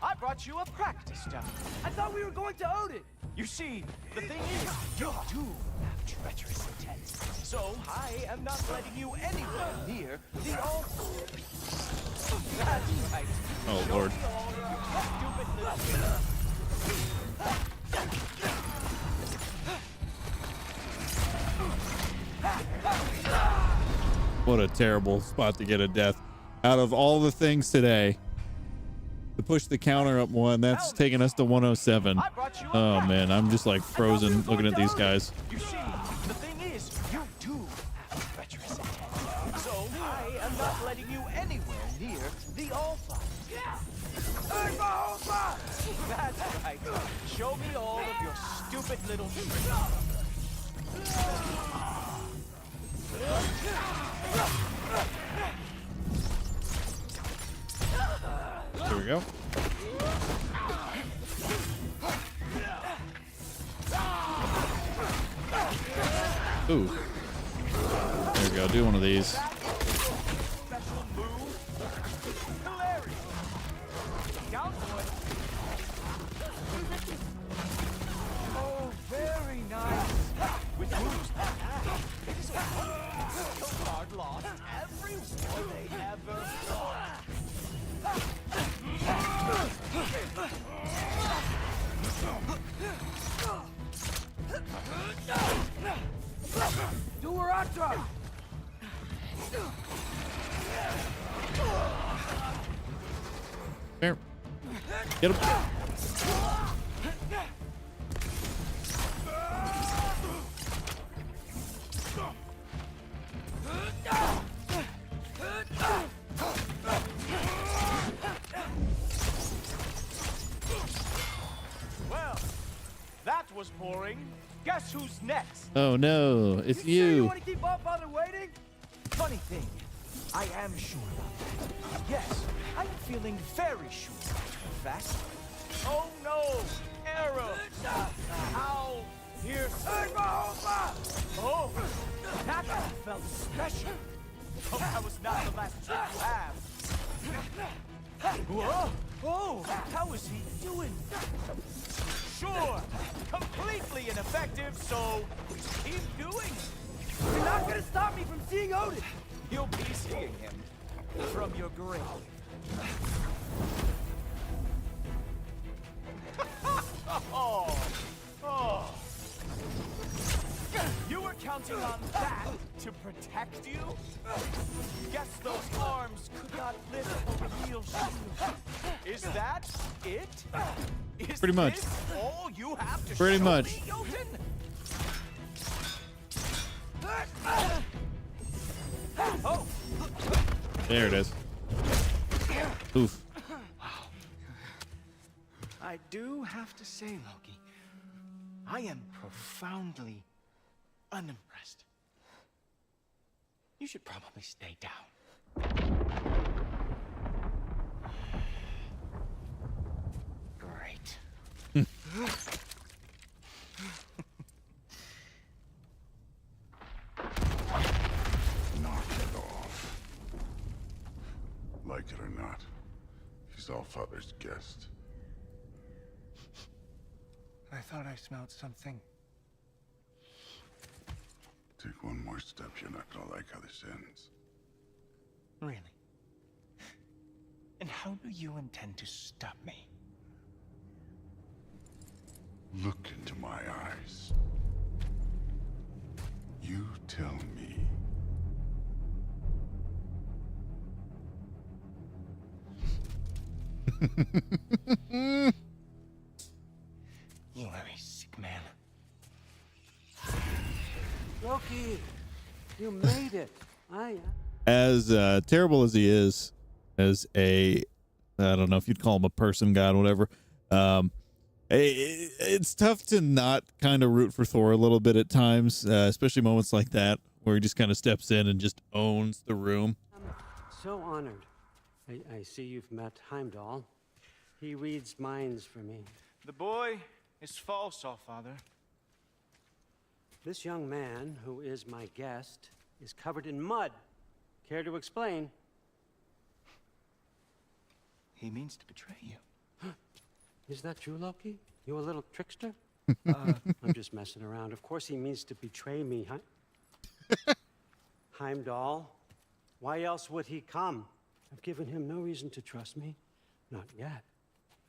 [SPEAKER 12] I brought you a practice down.
[SPEAKER 14] I thought we were going to Odin!
[SPEAKER 12] You see, the thing is, you do have treacherous intent. So I am not letting you anywhere near the altar. That's right.
[SPEAKER 1] Oh, Lord.
[SPEAKER 12] Stupid little...
[SPEAKER 1] What a terrible spot to get a death. Out of all the things today, to push the counter up one, that's taking us to 107. Oh man, I'm just like frozen looking at these guys.
[SPEAKER 12] You see, the thing is, you do have treacherous intent. So I am not letting you anywhere near the Alpha. That's right. Show me all of your stupid little tricks.
[SPEAKER 1] There we go. Ooh. There we go. Do one of these.
[SPEAKER 12] Special move. Hilarious. Down one. Oh, very nice. With moves like that, it is a wonder Hildgard lost every war they ever fought.
[SPEAKER 14] Do her Atra!
[SPEAKER 1] Here. Get him.
[SPEAKER 12] Well, that was boring. Guess who's next?
[SPEAKER 1] Oh no, it's
[SPEAKER 14] Sure you
[SPEAKER 1] you.
[SPEAKER 14] want to keep our father waiting?
[SPEAKER 12] Funny thing, I am sure about that. Yes, I'm feeling very sure. In fact, oh no, arrow! Ow! Here, oh, that felt special. Oh, that was not the last trick you have. Whoa! Oh, how is he doing? Sure, completely ineffective, so keep doing.
[SPEAKER 14] You're not gonna stop me from seeing Odin!
[SPEAKER 12] You'll be seeing him from your grave. Oh. You were counting on that to protect you? Guess those arms could not lift a real shield. Is that it? Is
[SPEAKER 1] Pretty much.
[SPEAKER 12] this all you have to
[SPEAKER 1] Pretty
[SPEAKER 12] show
[SPEAKER 1] much.
[SPEAKER 12] me, Jotun? Oh.
[SPEAKER 1] There it is. Oof.
[SPEAKER 12] I do have to say, Loki, I am profoundly unimpressed. You should probably stay down.
[SPEAKER 16] Knock it off. Like it or not, he's Allfather's guest.
[SPEAKER 4] I thought I smelled something.
[SPEAKER 16] Take one more step, you're not gonna like how this ends.
[SPEAKER 4] Really? And how do you intend to stop me?
[SPEAKER 16] Look into my eyes. You tell me.
[SPEAKER 4] You are a sick man.
[SPEAKER 17] Loki, you made it.
[SPEAKER 1] As terrible as he is, as a, I don't know if you'd call him a person god, whatever. It's tough to not kind of root for Thor a little bit at times, especially moments like that where he just kind of steps in and just owns the room.
[SPEAKER 17] I'm so honored. I see you've met Heimdall. He reads minds for me.
[SPEAKER 12] The boy is false, Allfather.
[SPEAKER 17] This young man, who is my guest, is covered in mud. Care to explain?
[SPEAKER 12] He means to betray you.
[SPEAKER 17] Is that true, Loki? You a little trickster? I'm just messing around. Of course he means to betray me, huh? Heimdall, why else would he come? I've given him no reason to trust me. Not yet.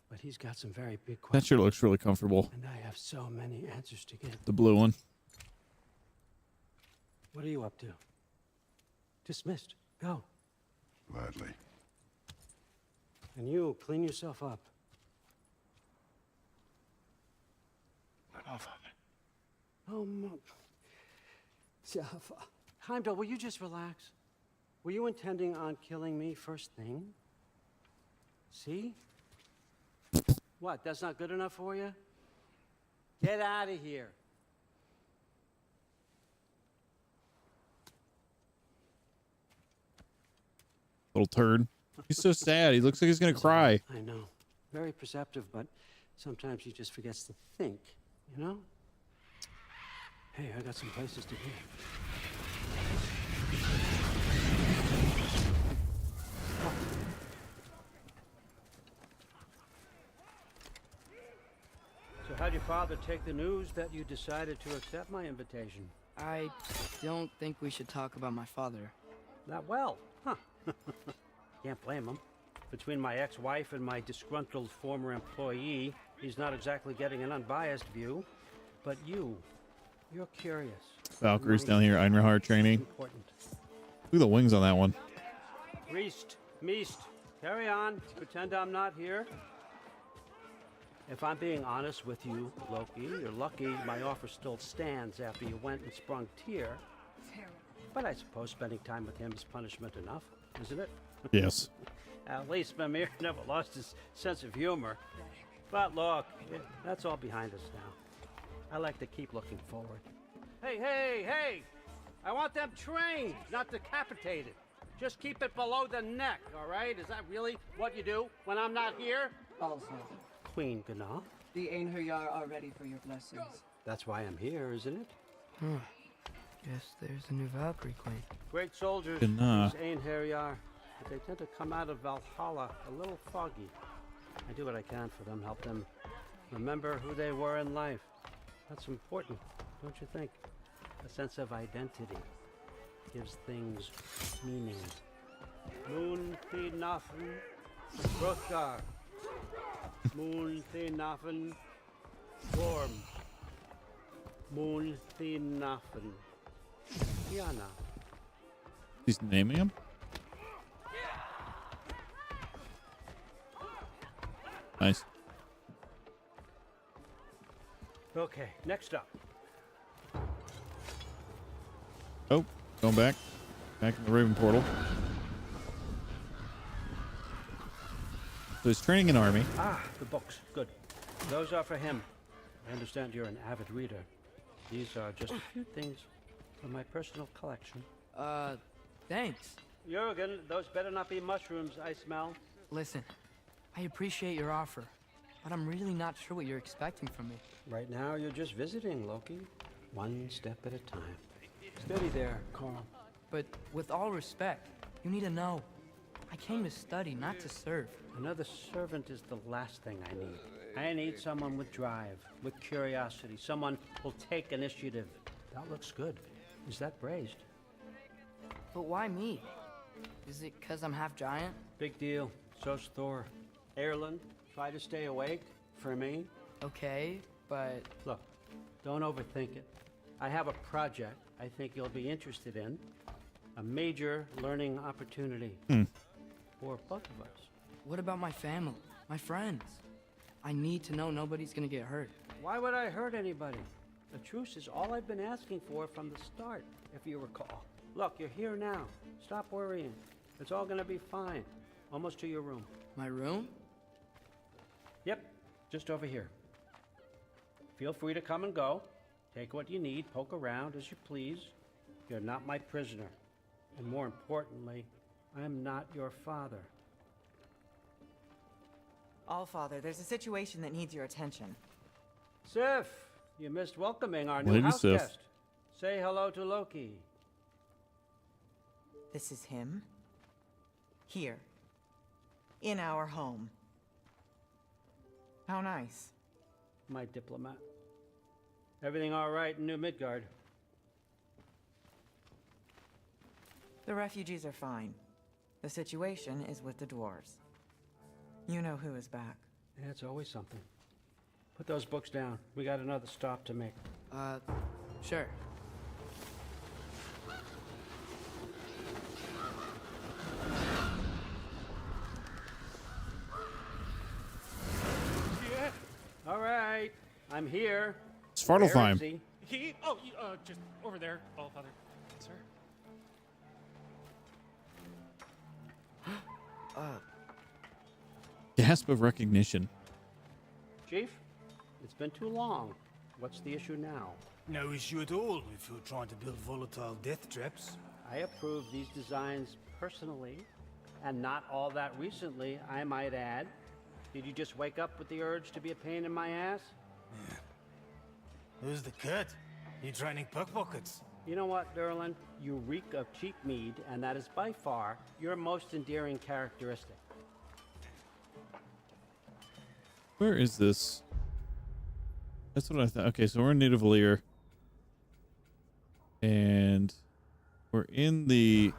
[SPEAKER 17] But he's got some very big questions.
[SPEAKER 1] That sure looks really comfortable.
[SPEAKER 17] And I have so many answers to give.
[SPEAKER 1] The blue one.
[SPEAKER 17] What are you up to? Dismissed. Go.
[SPEAKER 16] Gladly.
[SPEAKER 17] And you, clean yourself up. Oh, Jaffa. Heimdall, will you just relax? Were you intending on killing me first thing? See? What, that's not good enough for you? Get out of here.
[SPEAKER 1] Little turd. He's so sad. He looks like he's going to cry.
[SPEAKER 17] I know. Very perceptive, but sometimes he just forgets to think, you know? Hey, I got some places to be. So how'd your father take the news that you decided to accept my invitation?
[SPEAKER 14] I don't think we should talk about my father.
[SPEAKER 17] Not well, huh? Can't blame him. Between my ex-wife and my disgruntled former employee, he's not exactly getting an unbiased view. But you're curious.
[SPEAKER 1] Valkyrie's down here, Einrahar training.
[SPEAKER 17] Important.
[SPEAKER 1] Look at the wings on that one.
[SPEAKER 17] Priest, Meest, carry on. Pretend I'm not here. If I'm being honest with you, Loki, you're lucky my offer still stands after you went and sprung Tyr. But I suppose spending time with him is punishment enough, isn't it?
[SPEAKER 1] Yes.
[SPEAKER 17] At least Mimir never lost his sense of humor. But look, that's all behind us now. I like to keep looking forward. Hey! I want them trained, not decapitated. Just keep it below the neck, all right? Is that really what you do when I'm not here?
[SPEAKER 18] Also,
[SPEAKER 17] Queen Gná.
[SPEAKER 18] the Einherjar are ready for your blessings.
[SPEAKER 17] That's why I'm here, isn't it?
[SPEAKER 14] Guess there's a new Valkyrie queen.
[SPEAKER 17] Great soldiers,
[SPEAKER 1] Gná.
[SPEAKER 17] these Einherjar, but they tend to come out of Valhalla a little foggy. I do what I can for them, help them remember who they were in life. That's important, don't you think? A sense of identity gives things meaning. Moon Thinafen, Hrothgar. Moon Thinafen, Gorm. Moon Thinafen, Tiana.
[SPEAKER 1] He's naming him? Nice.
[SPEAKER 17] Okay, next up.
[SPEAKER 1] Oh, going back. Back in the Raven portal. So he's training an army.
[SPEAKER 17] Ah, the books. Good. Those are for him. I understand you're an avid reader. These are just a few things from my personal collection.
[SPEAKER 14] Thanks.
[SPEAKER 17] Jurgen, those better not be mushrooms I smell.
[SPEAKER 14] Listen, I appreciate your offer, but I'm really not sure what you're expecting from me.
[SPEAKER 17] Right now, you're just visiting, Loki. One step at a time. Steady there, Carl.
[SPEAKER 14] But with all respect, you need to know. I came to study, not to serve.
[SPEAKER 17] Another servant is the last thing I need. I need someone with drive, with curiosity, someone who'll take initiative. That looks good. Is that braised?
[SPEAKER 14] But why me? Is it because I'm half giant?
[SPEAKER 17] Big deal. So's Thor. Erland, try to stay awake. For me.
[SPEAKER 14] Okay, but...
[SPEAKER 17] Look, don't overthink it. I have a project I think you'll be interested in. A major learning opportunity. For both of us.
[SPEAKER 14] What about my family? My friends? I need to know nobody's gonna get hurt.
[SPEAKER 17] Why would I hurt anybody? A truce is all I've been asking for from the start, if you recall. Look, you're here now. Stop worrying. It's all gonna be fine. Almost to your room.
[SPEAKER 14] My room?
[SPEAKER 17] Yep, just over here. Feel free to come and go. Take what you need, poke around as you please. You're not my prisoner. And more importantly, I'm not your father.
[SPEAKER 19] Allfather, there's a situation that needs your attention.
[SPEAKER 17] Sif, you missed welcoming our new
[SPEAKER 1] Lady
[SPEAKER 17] house
[SPEAKER 1] Sif.
[SPEAKER 17] guest. Say hello to Loki.
[SPEAKER 19] This is him. Here. In our home. How nice.
[SPEAKER 17] My diplomat. Everything all right in New Midgard?
[SPEAKER 19] The refugees are fine. The situation is with the dwarves. You know who is back.
[SPEAKER 17] Yeah, it's always something. Put those books down. We got another stop to make.
[SPEAKER 14] Sure.
[SPEAKER 4] Yeah.
[SPEAKER 17] All right, I'm here.
[SPEAKER 1] It's
[SPEAKER 17] Where
[SPEAKER 1] Svartalfheim.
[SPEAKER 17] is he?
[SPEAKER 4] He? Oh, just over there, Allfather. Sir.
[SPEAKER 1] Gasp of recognition.
[SPEAKER 17] Chief, it's been too long. What's the issue now?
[SPEAKER 20] No issue at all if you're trying to build volatile death traps.
[SPEAKER 17] I approve these designs personally, and not all that recently, I might add. Did you just wake up with the urge to be a pain in my ass?
[SPEAKER 20] Yeah. Who's the cut? You training pickpockets?
[SPEAKER 17] You know what, Derlin? You reek of cheap mead, and that is by far your most endearing characteristic.
[SPEAKER 1] Where is this? That's what I thought. Okay, so we're in Nidavellir. And we're in the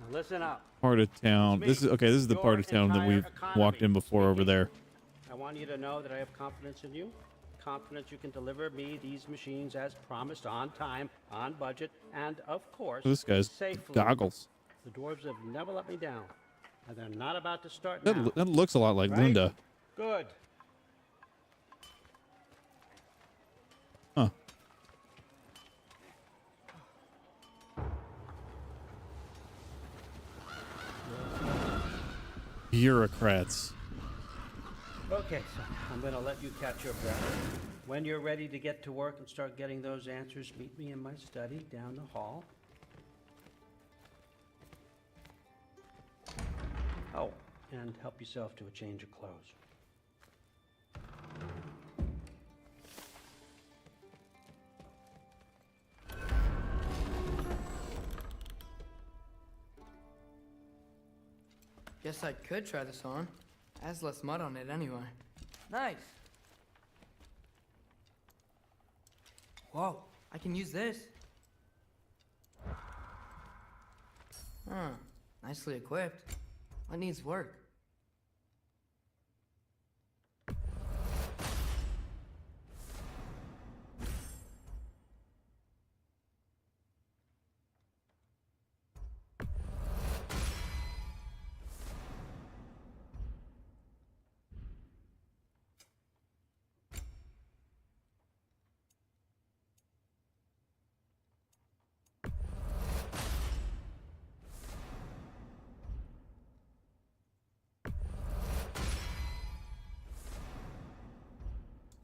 [SPEAKER 17] Now listen up.
[SPEAKER 1] part of town. This is okay, this is the part of town that we've walked in before over there.
[SPEAKER 17] I want you to know that I have confidence in you. Confidence you can deliver me these machines as promised, on time, on budget, and of course,
[SPEAKER 1] This guy's
[SPEAKER 17] safely.
[SPEAKER 1] goggles.
[SPEAKER 17] The dwarves have never let me down, and they're not about to start
[SPEAKER 1] That,
[SPEAKER 17] now.
[SPEAKER 1] that looks a lot like
[SPEAKER 17] Right?
[SPEAKER 1] Linda.
[SPEAKER 17] Good.
[SPEAKER 1] Huh. Bureaucrats.
[SPEAKER 17] Okay, so I'm going to let you catch your breath. When you're ready to get to work and start getting those answers, meet me in my study down the hall. Oh, and help yourself to a change of clothes.
[SPEAKER 14] Guess I could try this on. Has less mud on it anyway. Nice. Whoa, I can use this. Huh, nicely equipped. What needs work?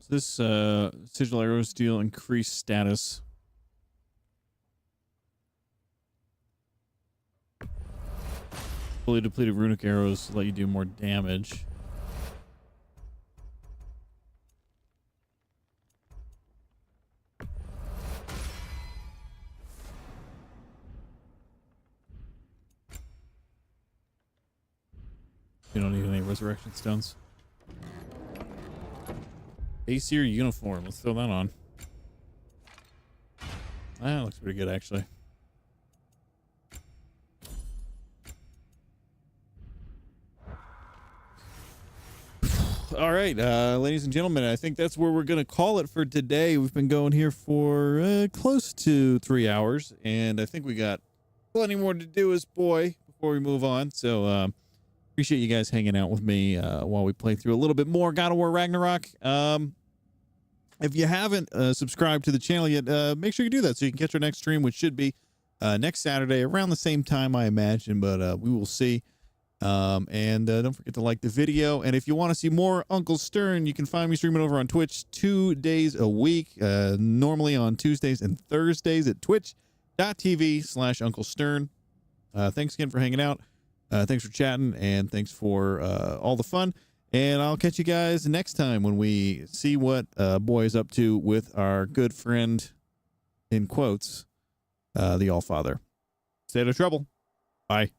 [SPEAKER 1] This sigil arrow steel increased status. Fully depleted runic arrows let you do more damage. You don't need any resurrection stones. Aesir uniform. Let's throw that on. That looks pretty good, actually. All right, ladies and gentlemen, I think that's where we're going to call it for today. We've been going here for close to 3 hours, and I think we got plenty more to do as boy before we move on. So appreciate you guys hanging out with me while we play through a little bit more God of War Ragnarok. If you haven't subscribed to the channel yet, make sure you do that so you can catch our next stream, which should be next Saturday around the same time, I imagine, but we will see. And don't forget to like the video. And if you want to see more Uncle Stern, you can find me streaming over on Twitch 2 days a week, normally on Tuesdays and Thursdays at twitch.tv/Uncle Stern. Thanks again for hanging out. Thanks for chatting, and thanks for all the fun. And I'll catch you guys next time when we see what Boy is up to with our good friend, in quotes, the Allfather. Stay out of trouble. Bye.